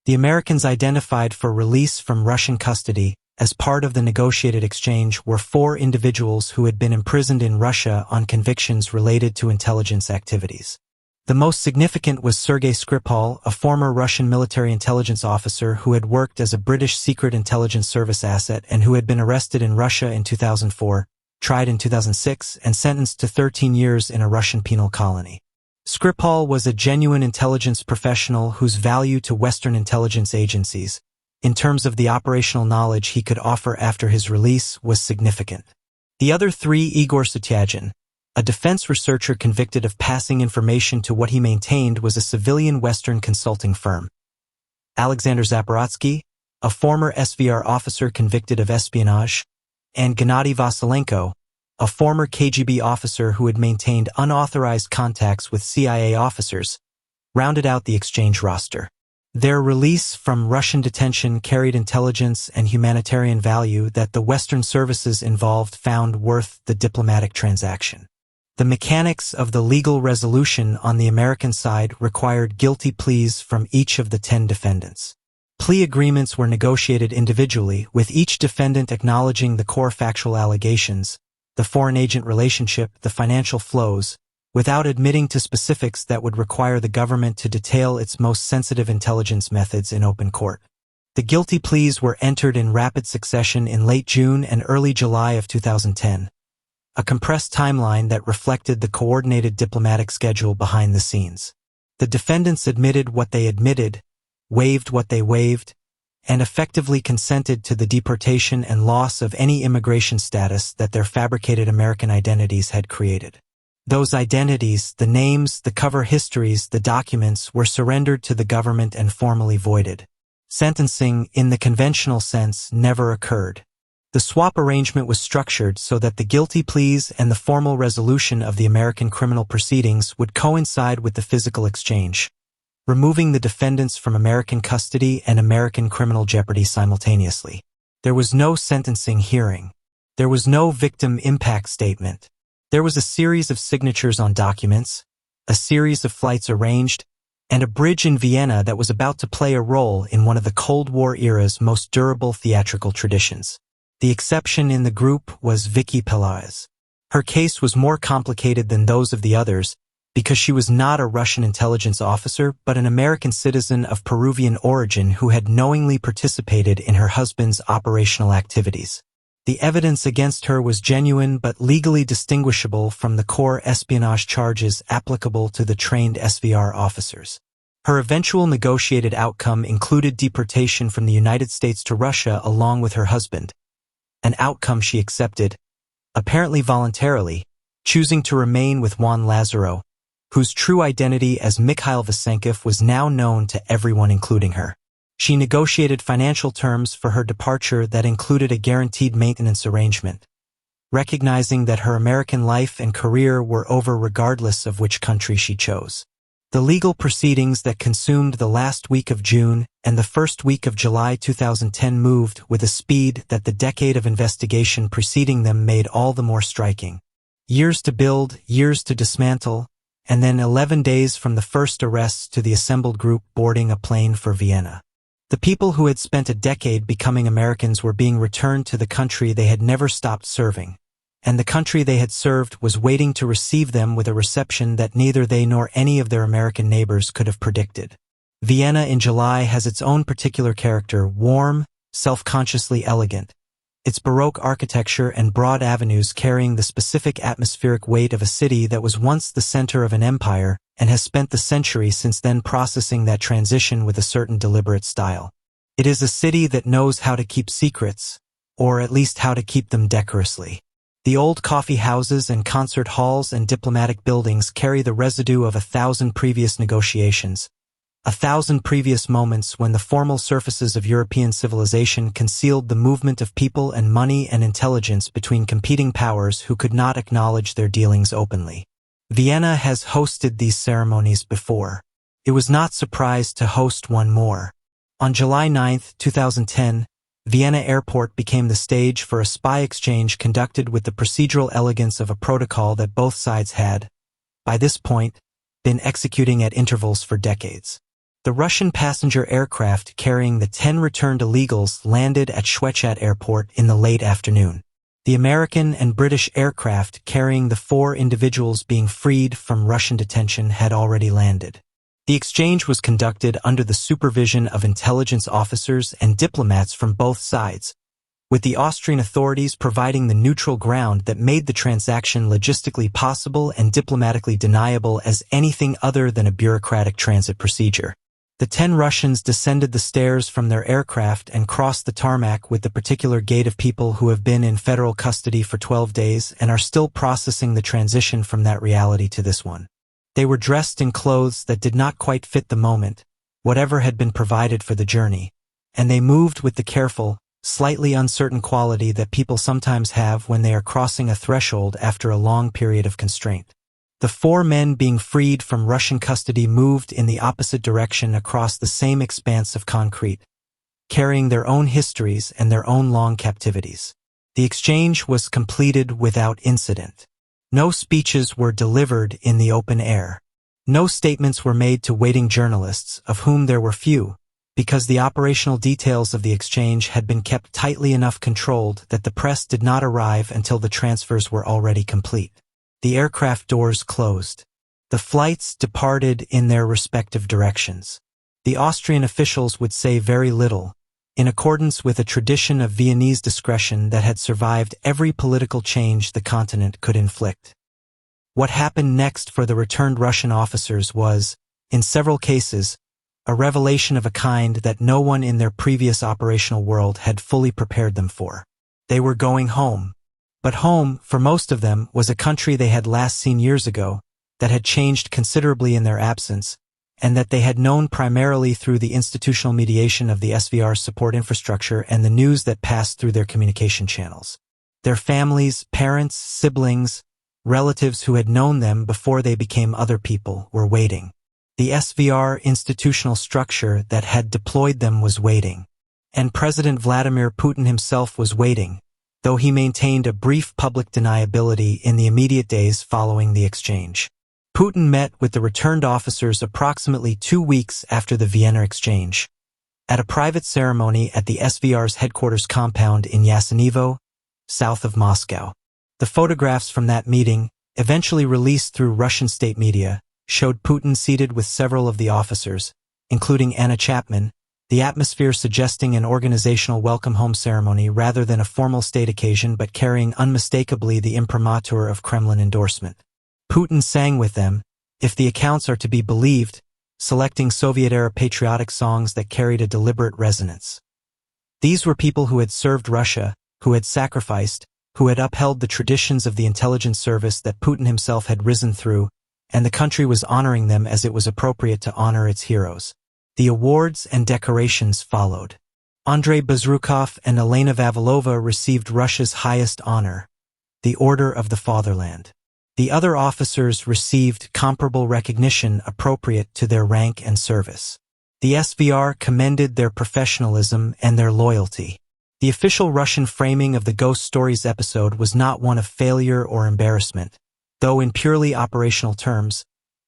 The Americans identified for release from Russian custody as part of the negotiated exchange were 4 individuals who had been imprisoned in Russia on convictions related to intelligence activities. The most significant was Sergei Skripal, a former Russian military intelligence officer who had worked as a British Secret Intelligence Service asset and who had been arrested in Russia in 2004, tried in 2006, and sentenced to 13 years in a Russian penal colony. Skripal was a genuine intelligence professional whose value to Western intelligence agencies, in terms of the operational knowledge he could offer after his release, was significant. The other 3, Igor Sutyagin, a defense researcher convicted of passing information to what he maintained was a civilian Western consulting firm, Alexander Zaporozhky, a former SVR officer convicted of espionage, and Gennady Vasilenko, a former KGB officer who had maintained unauthorized contacts with CIA officers, rounded out the exchange roster. Their release from Russian detention carried intelligence and humanitarian value that the Western services involved found worth the diplomatic transaction. The mechanics of the legal resolution on the American side required guilty pleas from each of the 10 defendants. Plea agreements were negotiated individually, with each defendant acknowledging the core factual allegations, the foreign agent relationship, the financial flows, without admitting to specifics that would require the government to detail its most sensitive intelligence methods in open court. The guilty pleas were entered in rapid succession in late June and early July of 2010, a compressed timeline that reflected the coordinated diplomatic schedule behind the scenes. The defendants admitted what they admitted, waived what they waived, and effectively consented to the deportation and loss of any immigration status that their fabricated American identities had created. Those identities, the names, the cover histories, the documents, were surrendered to the government and formally voided. Sentencing, in the conventional sense, never occurred. The swap arrangement was structured so that the guilty pleas and the formal resolution of the American criminal proceedings would coincide with the physical exchange, removing the defendants from American custody and American criminal jeopardy simultaneously. There was no sentencing hearing. There was no victim impact statement. There was a series of signatures on documents, a series of flights arranged, and a bridge in Vienna that was about to play a role in one of the Cold War era's most durable theatrical traditions. The exception in the group was Vicky Peláez. Her case was more complicated than those of the others because she was not a Russian intelligence officer but an American citizen of Peruvian origin who had knowingly participated in her husband's operational activities. The evidence against her was genuine but legally distinguishable from the core espionage charges applicable to the trained SVR officers. Her eventual negotiated outcome included deportation from the United States to Russia along with her husband, an outcome she accepted, apparently voluntarily, choosing to remain with Juan Lazaro, whose true identity as Mikhail Vasenkov was now known to everyone including her. She negotiated financial terms for her departure that included a guaranteed maintenance arrangement, recognizing that her American life and career were over regardless of which country she chose. The legal proceedings that consumed the last week of June and the first week of July 2010 moved with a speed that the decade of investigation preceding them made all the more striking. Years to build, years to dismantle, and then 11 days from the first arrests to the assembled group boarding a plane for Vienna. The people who had spent a decade becoming Americans were being returned to the country they had never stopped serving, and the country they had served was waiting to receive them with a reception that neither they nor any of their American neighbors could have predicted. Vienna in July has its own particular character, warm, self-consciously elegant, its Baroque architecture and broad avenues carrying the specific atmospheric weight of a city that was once the center of an empire and has spent the century since then processing that transition with a certain deliberate style. It is a city that knows how to keep secrets, or at least how to keep them decorously. The old coffee houses and concert halls and diplomatic buildings carry the residue of 1,000 previous negotiations, 1,000 previous moments when the formal surfaces of European civilization concealed the movement of people and money and intelligence between competing powers who could not acknowledge their dealings openly. Vienna has hosted these ceremonies before. It was not surprised to host one more. On July 9, 2010, Vienna Airport became the stage for a spy exchange conducted with the procedural elegance of a protocol that both sides had, by this point, been executing at intervals for decades. The Russian passenger aircraft carrying the 10 returned illegals landed at Schwechat Airport in the late afternoon. The American and British aircraft carrying the 4 individuals being freed from Russian detention had already landed. The exchange was conducted under the supervision of intelligence officers and diplomats from both sides, with the Austrian authorities providing the neutral ground that made the transaction logistically possible and diplomatically deniable as anything other than a bureaucratic transit procedure. The 10 Russians descended the stairs from their aircraft and crossed the tarmac with the particular gait of people who have been in federal custody for 12 days and are still processing the transition from that reality to this one. They were dressed in clothes that did not quite fit the moment, whatever had been provided for the journey, and they moved with the careful, slightly uncertain quality that people sometimes have when they are crossing a threshold after a long period of constraint. The 4 men being freed from Russian custody moved in the opposite direction across the same expanse of concrete, carrying their own histories and their own long captivities. The exchange was completed without incident. No speeches were delivered in the open air. No statements were made to waiting journalists, of whom there were few, because the operational details of the exchange had been kept tightly enough controlled that the press did not arrive until the transfers were already complete. The aircraft doors closed. The flights departed in their respective directions. The Austrian officials would say very little, in accordance with a tradition of Viennese discretion that had survived every political change the continent could inflict. What happened next for the returned Russian officers was, in several cases, a revelation of a kind that no one in their previous operational world had fully prepared them for. They were going home. But home, for most of them, was a country they had last seen years ago, that had changed considerably in their absence, and that they had known primarily through the institutional mediation of the SVR's support infrastructure and the news that passed through their communication channels. Their families, parents, siblings, relatives who had known them before they became other people were waiting. The SVR institutional structure that had deployed them was waiting. And President Vladimir Putin himself was waiting, though he maintained a brief public deniability in the immediate days following the exchange. Putin met with the returned officers approximately 2 weeks after the Vienna exchange, at a private ceremony at the SVR's headquarters compound in Yasenevo, south of Moscow. The photographs from that meeting, eventually released through Russian state media, showed Putin seated with several of the officers, including Anna Chapman, the atmosphere suggesting an organizational welcome home ceremony rather than a formal state occasion but carrying unmistakably the imprimatur of Kremlin endorsement. Putin sang with them, if the accounts are to be believed, selecting Soviet-era patriotic songs that carried a deliberate resonance. These were people who had served Russia, who had sacrificed, who had upheld the traditions of the intelligence service that Putin himself had risen through, and the country was honoring them as it was appropriate to honor its heroes. The awards and decorations followed. Andrei Bezrukov and Elena Vavilova received Russia's highest honor, the Order of the Fatherland. The other officers received comparable recognition appropriate to their rank and service. The SVR commended their professionalism and their loyalty. The official Russian framing of the Ghost Stories episode was not one of failure or embarrassment, though in purely operational terms,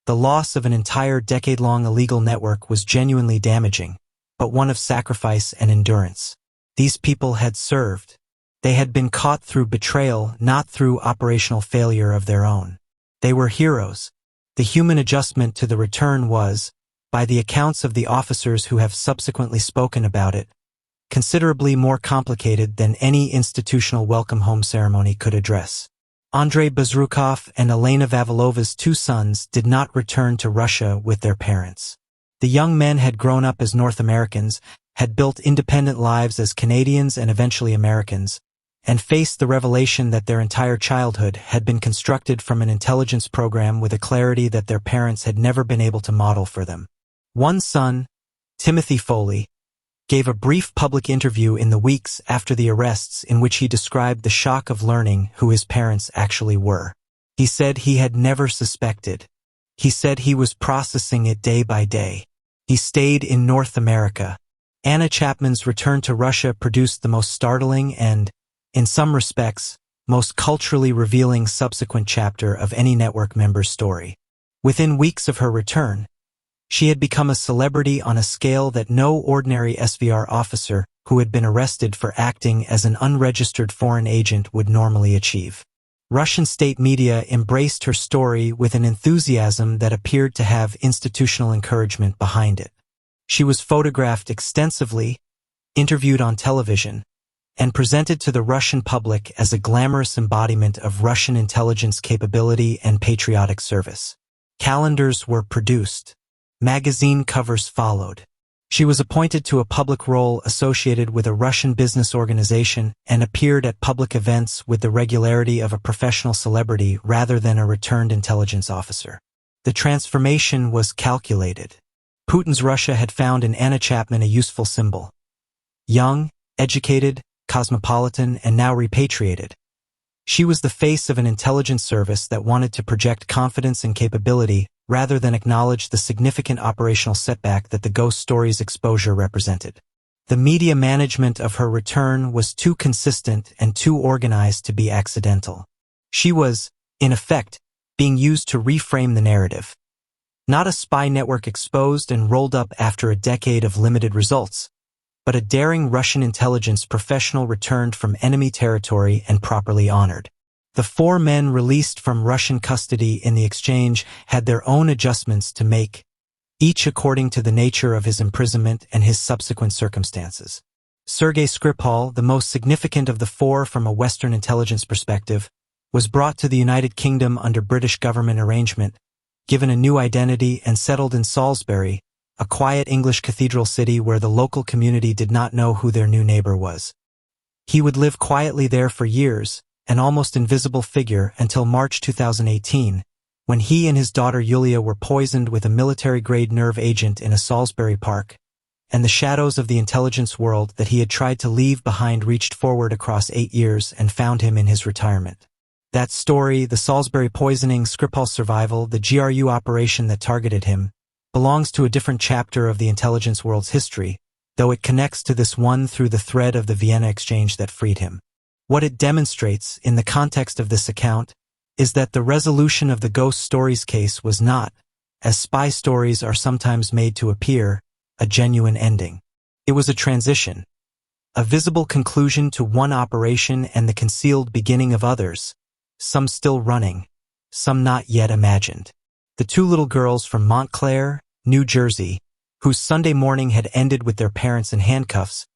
the loss of an entire decade-long illegal network was genuinely damaging, but one of sacrifice and endurance. These people had served. They had been caught through betrayal, not through operational failure of their own. They were heroes. The human adjustment to the return was, by the accounts of the officers who have subsequently spoken about it, considerably more complicated than any institutional welcome home ceremony could address. Andrei Bezrukov and Elena Vavilova's 2 sons did not return to Russia with their parents. The young men had grown up as North Americans, had built independent lives as Canadians and eventually Americans, and faced the revelation that their entire childhood had been constructed from an intelligence program with a clarity that their parents had never been able to model for them. One son, Timothy Foley, gave a brief public interview in the weeks after the arrests in which he described the shock of learning who his parents actually were. He said he had never suspected. He said he was processing it day by day. He stayed in North America. Anna Chapman's return to Russia produced the most startling and, in some respects, most culturally revealing subsequent chapter of any network member's story. Within weeks of her return, she had become a celebrity on a scale that no ordinary SVR officer who had been arrested for acting as an unregistered foreign agent would normally achieve. Russian state media embraced her story with an enthusiasm that appeared to have institutional encouragement behind it. She was photographed extensively, interviewed on television, and presented to the Russian public as a glamorous embodiment of Russian intelligence capability and patriotic service. Calendars were produced. Magazine covers followed. She was appointed to a public role associated with a Russian business organization and appeared at public events with the regularity of a professional celebrity rather than a returned intelligence officer. The transformation was calculated. Putin's Russia had found in Anna Chapman a useful symbol. Young, educated, cosmopolitan, and now repatriated. She was the face of an intelligence service that wanted to project confidence and capability rather than acknowledge the significant operational setback that the ghost stories' exposure represented. The media management of her return was too consistent and too organized to be accidental. She was, in effect, being used to reframe the narrative. Not a spy network exposed and rolled up after a decade of limited results, but a daring Russian intelligence professional returned from enemy territory and properly honored. The 4 men released from Russian custody in the exchange had their own adjustments to make, each according to the nature of his imprisonment and his subsequent circumstances. Sergei Skripal, the most significant of the 4 from a Western intelligence perspective, was brought to the United Kingdom under British government arrangement, given a new identity and settled in Salisbury, a quiet English cathedral city where the local community did not know who their new neighbor was. He would live quietly there for years, an almost invisible figure until March 2018, when he and his daughter Yulia were poisoned with a military-grade nerve agent in a Salisbury park, and the shadows of the intelligence world that he had tried to leave behind reached forward across 8 years and found him in his retirement. That story, the Salisbury poisoning, Skripal's survival, the GRU operation that targeted him, belongs to a different chapter of the intelligence world's history, though it connects to this one through the thread of the Vienna exchange that freed him. What it demonstrates, in the context of this account, is that the resolution of the ghost stories case was not, as spy stories are sometimes made to appear, a genuine ending. It was a transition, a visible conclusion to one operation and the concealed beginning of others, some still running, some not yet imagined. The 2 little girls from Montclair, New Jersey, whose Sunday morning had ended with their parents in handcuffs,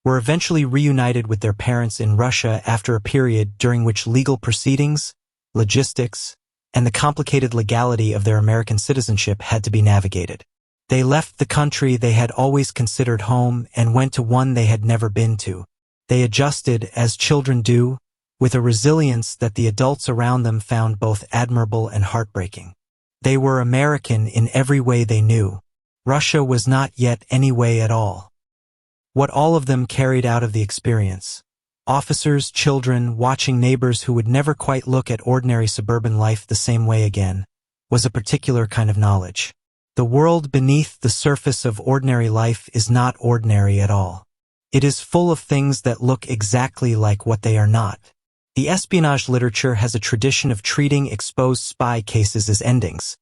were eventually reunited with their parents in Russia after a period during which legal proceedings, logistics, and the complicated legality of their American citizenship had to be navigated. They left the country they had always considered home and went to one they had never been to. They adjusted, as children do, with a resilience that the adults around them found both admirable and heartbreaking. They were American in every way they knew. Russia was not yet any way at all. What all of them carried out of the experience, officers, children, watching neighbors who would never quite look at ordinary suburban life the same way again, was a particular kind of knowledge. The world beneath the surface of ordinary life is not ordinary at all. It is full of things that look exactly like what they are not. The espionage literature has a tradition of treating exposed spy cases as endings.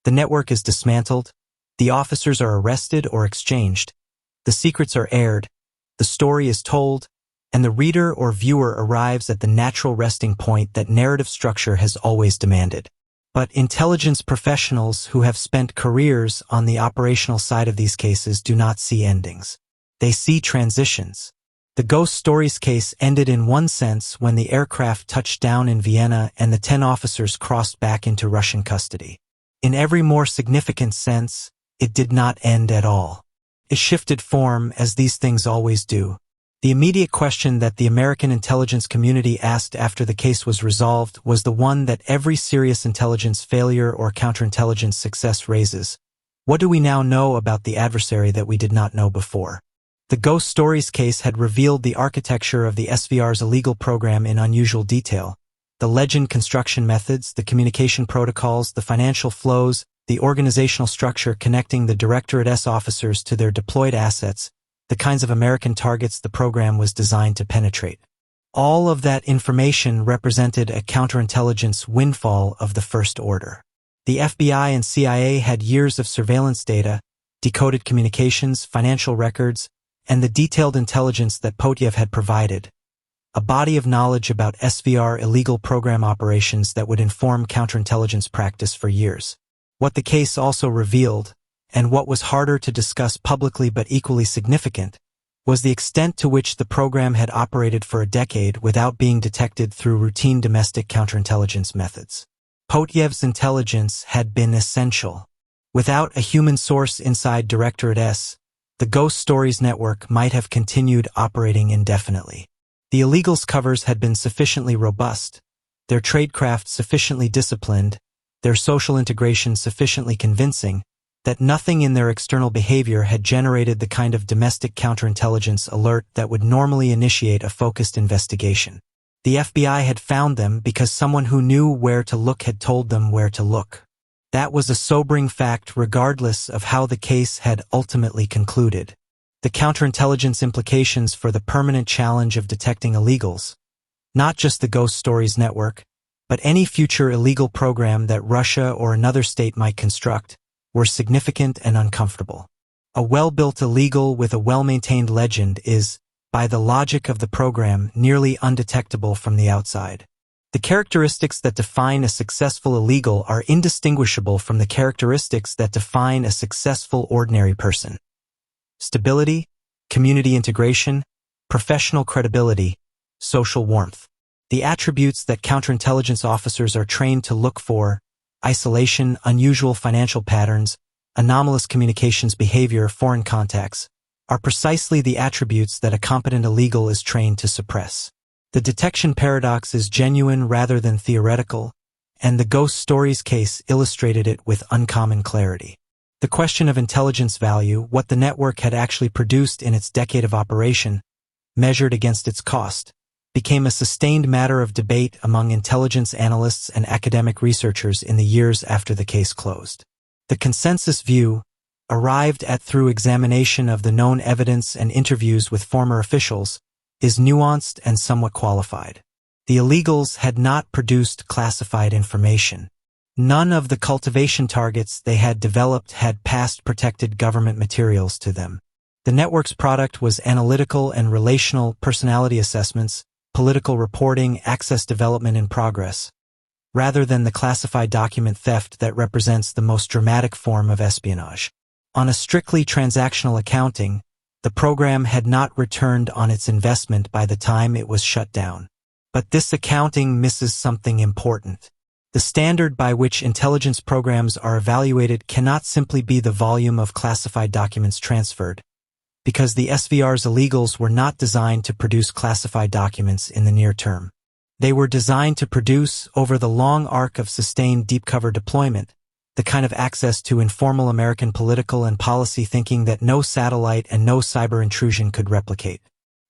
The network is dismantled, the officers are arrested or exchanged, the secrets are aired, the story is told, and the reader or viewer arrives at the natural resting point that narrative structure has always demanded. But intelligence professionals who have spent careers on the operational side of these cases do not see endings. They see transitions. The ghost stories case ended in one sense when the aircraft touched down in Vienna and the 10 officers crossed back into Russian custody. In every more significant sense, it did not end at all. It shifted form, as these things always do. The immediate question that the American intelligence community asked after the case was resolved was the one that every serious intelligence failure or counterintelligence success raises. What do we now know about the adversary that we did not know before? The Ghost Stories case had revealed the architecture of the SVR's illegal program in unusual detail. The legend construction methods, the communication protocols, the financial flows, the organizational structure connecting the Directorate S officers to their deployed assets, the kinds of American targets the program was designed to penetrate. All of that information represented a counterintelligence windfall of the first order. The FBI and CIA had years of surveillance data, decoded communications, financial records, and the detailed intelligence that Potyev had provided, a body of knowledge about SVR illegal program operations that would inform counterintelligence practice for years. What the case also revealed, and what was harder to discuss publicly but equally significant, was the extent to which the program had operated for a decade without being detected through routine domestic counterintelligence methods. Potyev's intelligence had been essential. Without a human source inside Directorate S, the Ghost Stories network might have continued operating indefinitely. The illegals' covers had been sufficiently robust, their tradecraft sufficiently disciplined, their social integration sufficiently convincing, that nothing in their external behavior had generated the kind of domestic counterintelligence alert that would normally initiate a focused investigation. The FBI had found them because someone who knew where to look had told them where to look. That was a sobering fact regardless of how the case had ultimately concluded. The counterintelligence implications for the permanent challenge of detecting illegals, not just the Ghost Stories network, but any future illegal program that Russia or another state might construct, were significant and uncomfortable. A well-built illegal with a well-maintained legend is, by the logic of the program, nearly undetectable from the outside. The characteristics that define a successful illegal are indistinguishable from the characteristics that define a successful ordinary person. Stability, community integration, professional credibility, social warmth. The attributes that counterintelligence officers are trained to look for, isolation, unusual financial patterns, anomalous communications behavior, foreign contacts, are precisely the attributes that a competent illegal is trained to suppress. The detection paradox is genuine rather than theoretical, and the Ghost Stories case illustrated it with uncommon clarity. The question of intelligence value, what the network had actually produced in its decade of operation, measured against its cost, became a sustained matter of debate among intelligence analysts and academic researchers in the years after the case closed. The consensus view, arrived at through examination of the known evidence and interviews with former officials, is nuanced and somewhat qualified. The illegals had not produced classified information. None of the cultivation targets they had developed had passed protected government materials to them. The network's product was analytical and relational personality assessments, political reporting, access development in progress, rather than the classified document theft that represents the most dramatic form of espionage. On a strictly transactional accounting, the program had not returned on its investment by the time it was shut down. But this accounting misses something important. The standard by which intelligence programs are evaluated cannot simply be the volume of classified documents transferred, because the SVR's illegals were not designed to produce classified documents in the near term. They were designed to produce, over the long arc of sustained deep cover deployment, the kind of access to informal American political and policy thinking that no satellite and no cyber intrusion could replicate.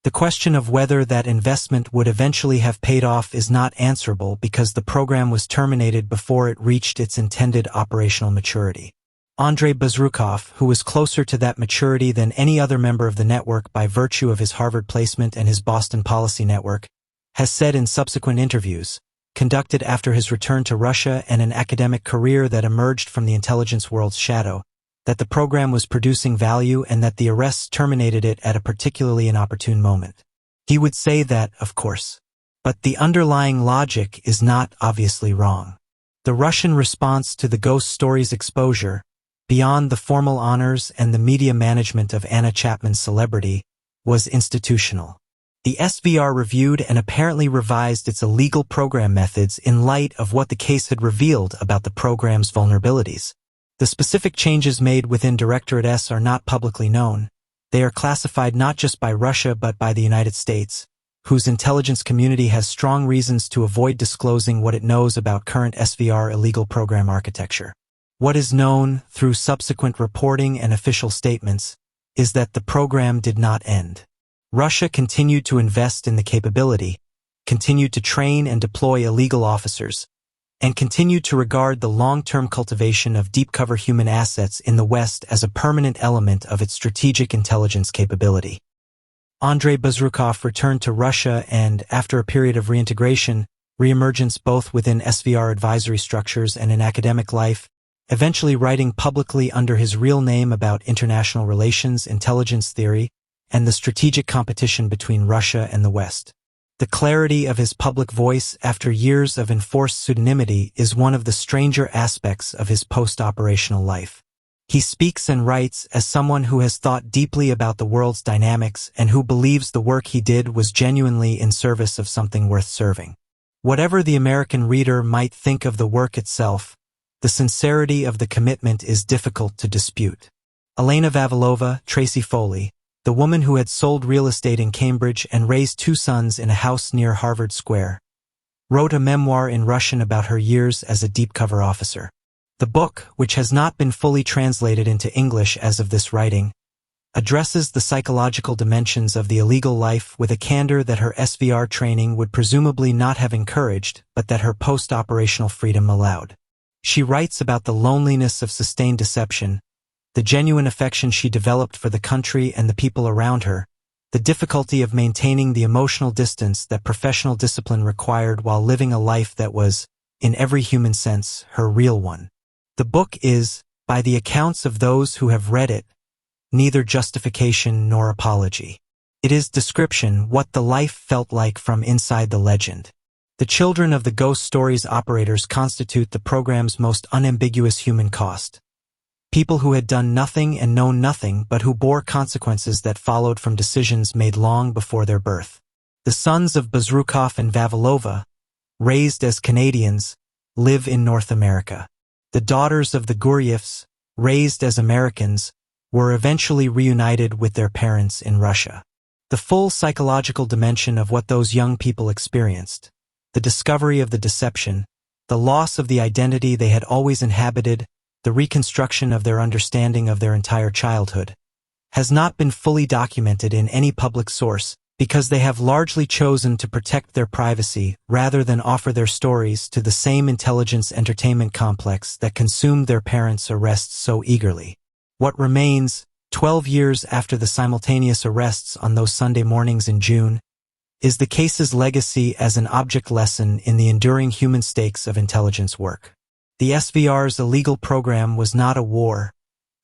The question of whether that investment would eventually have paid off is not answerable because the program was terminated before it reached its intended operational maturity. Andrei Bazrukov, who was closer to that maturity than any other member of the network by virtue of his Harvard placement and his Boston policy network, has said in subsequent interviews, conducted after his return to Russia and an academic career that emerged from the intelligence world's shadow, that the program was producing value and that the arrests terminated it at a particularly inopportune moment. He would say that, of course. But the underlying logic is not obviously wrong. The Russian response to the Ghost Stories exposure, beyond the formal honors and the media management of Anna Chapman's celebrity, was institutional. The SVR reviewed and apparently revised its illegal program methods in light of what the case had revealed about the program's vulnerabilities. The specific changes made within Directorate S are not publicly known. They are classified not just by Russia but by the United States, whose intelligence community has strong reasons to avoid disclosing what it knows about current SVR illegal program architecture. What is known, through subsequent reporting and official statements, is that the program did not end. Russia continued to invest in the capability, continued to train and deploy illegal officers, and continued to regard the long-term cultivation of deep-cover human assets in the West as a permanent element of its strategic intelligence capability. Andrei Bazrukov returned to Russia and, after a period of reintegration, reemergence both within SVR advisory structures and in academic life, eventually writing publicly under his real name about international relations, intelligence theory, and the strategic competition between Russia and the West. The clarity of his public voice after years of enforced pseudonymity is one of the stranger aspects of his post-operational life. He speaks and writes as someone who has thought deeply about the world's dynamics and who believes the work he did was genuinely in service of something worth serving. Whatever the American reader might think of the work itself, the sincerity of the commitment is difficult to dispute. Elena Vavilova, Tracy Foley, the woman who had sold real estate in Cambridge and raised 2 sons in a house near Harvard Square, wrote a memoir in Russian about her years as a deep cover officer. The book, which has not been fully translated into English as of this writing, addresses the psychological dimensions of the illegal life with a candor that her SVR training would presumably not have encouraged, but that her post-operational freedom allowed. She writes about the loneliness of sustained deception, the genuine affection she developed for the country and the people around her, the difficulty of maintaining the emotional distance that professional discipline required while living a life that was, in every human sense, her real one. The book is, by the accounts of those who have read it, neither justification nor apology. It is description what the life felt like from inside the legend. The children of the Ghost Stories operators constitute the program's most unambiguous human cost. People who had done nothing and known nothing but who bore consequences that followed from decisions made long before their birth. The sons of Bazrukov and Vavilova, raised as Canadians, live in North America. The daughters of the Guryevs, raised as Americans, were eventually reunited with their parents in Russia. The full psychological dimension of what those young people experienced, the discovery of the deception, the loss of the identity they had always inhabited, the reconstruction of their understanding of their entire childhood, has not been fully documented in any public source because they have largely chosen to protect their privacy rather than offer their stories to the same intelligence entertainment complex that consumed their parents' arrests so eagerly. What remains, 12 years after the simultaneous arrests on those Sunday mornings in June, is the case's legacy as an object lesson in the enduring human stakes of intelligence work. The SVR's illegal program was not a war,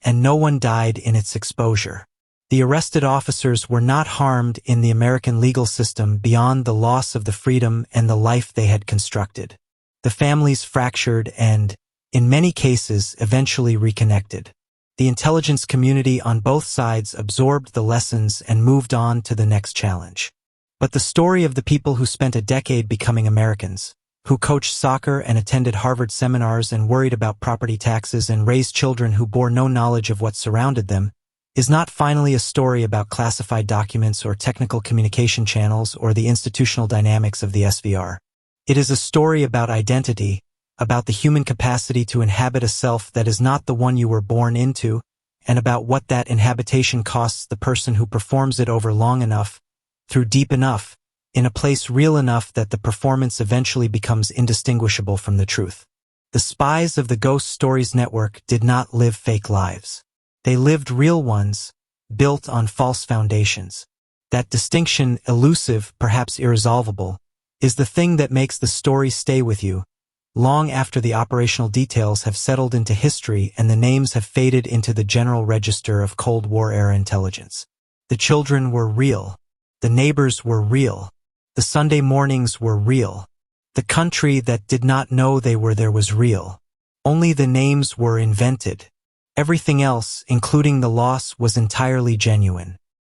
and no one died in its exposure. The arrested officers were not harmed in the American legal system beyond the loss of the freedom and the life they had constructed. The families fractured and, in many cases, eventually reconnected. The intelligence community on both sides absorbed the lessons and moved on to the next challenge. But the story of the people who spent a decade becoming Americans, who coached soccer and attended Harvard seminars and worried about property taxes and raised children who bore no knowledge of what surrounded them, is not finally a story about classified documents or technical communication channels or the institutional dynamics of the SVR. It is a story about identity, about the human capacity to inhabit a self that is not the one you were born into, and about what that inhabitation costs the person who performs it over long enough, through deep enough, in a place real enough that the performance eventually becomes indistinguishable from the truth. The spies of the Ghost Stories network did not live fake lives. They lived real ones, built on false foundations. That distinction, elusive, perhaps irresolvable, is the thing that makes the story stay with you, long after the operational details have settled into history and the names have faded into the general register of Cold War-era intelligence. The children were real. The neighbors were real. The Sunday mornings were real. The country that did not know they were there was real. Only the names were invented. Everything else, including the loss, was entirely genuine.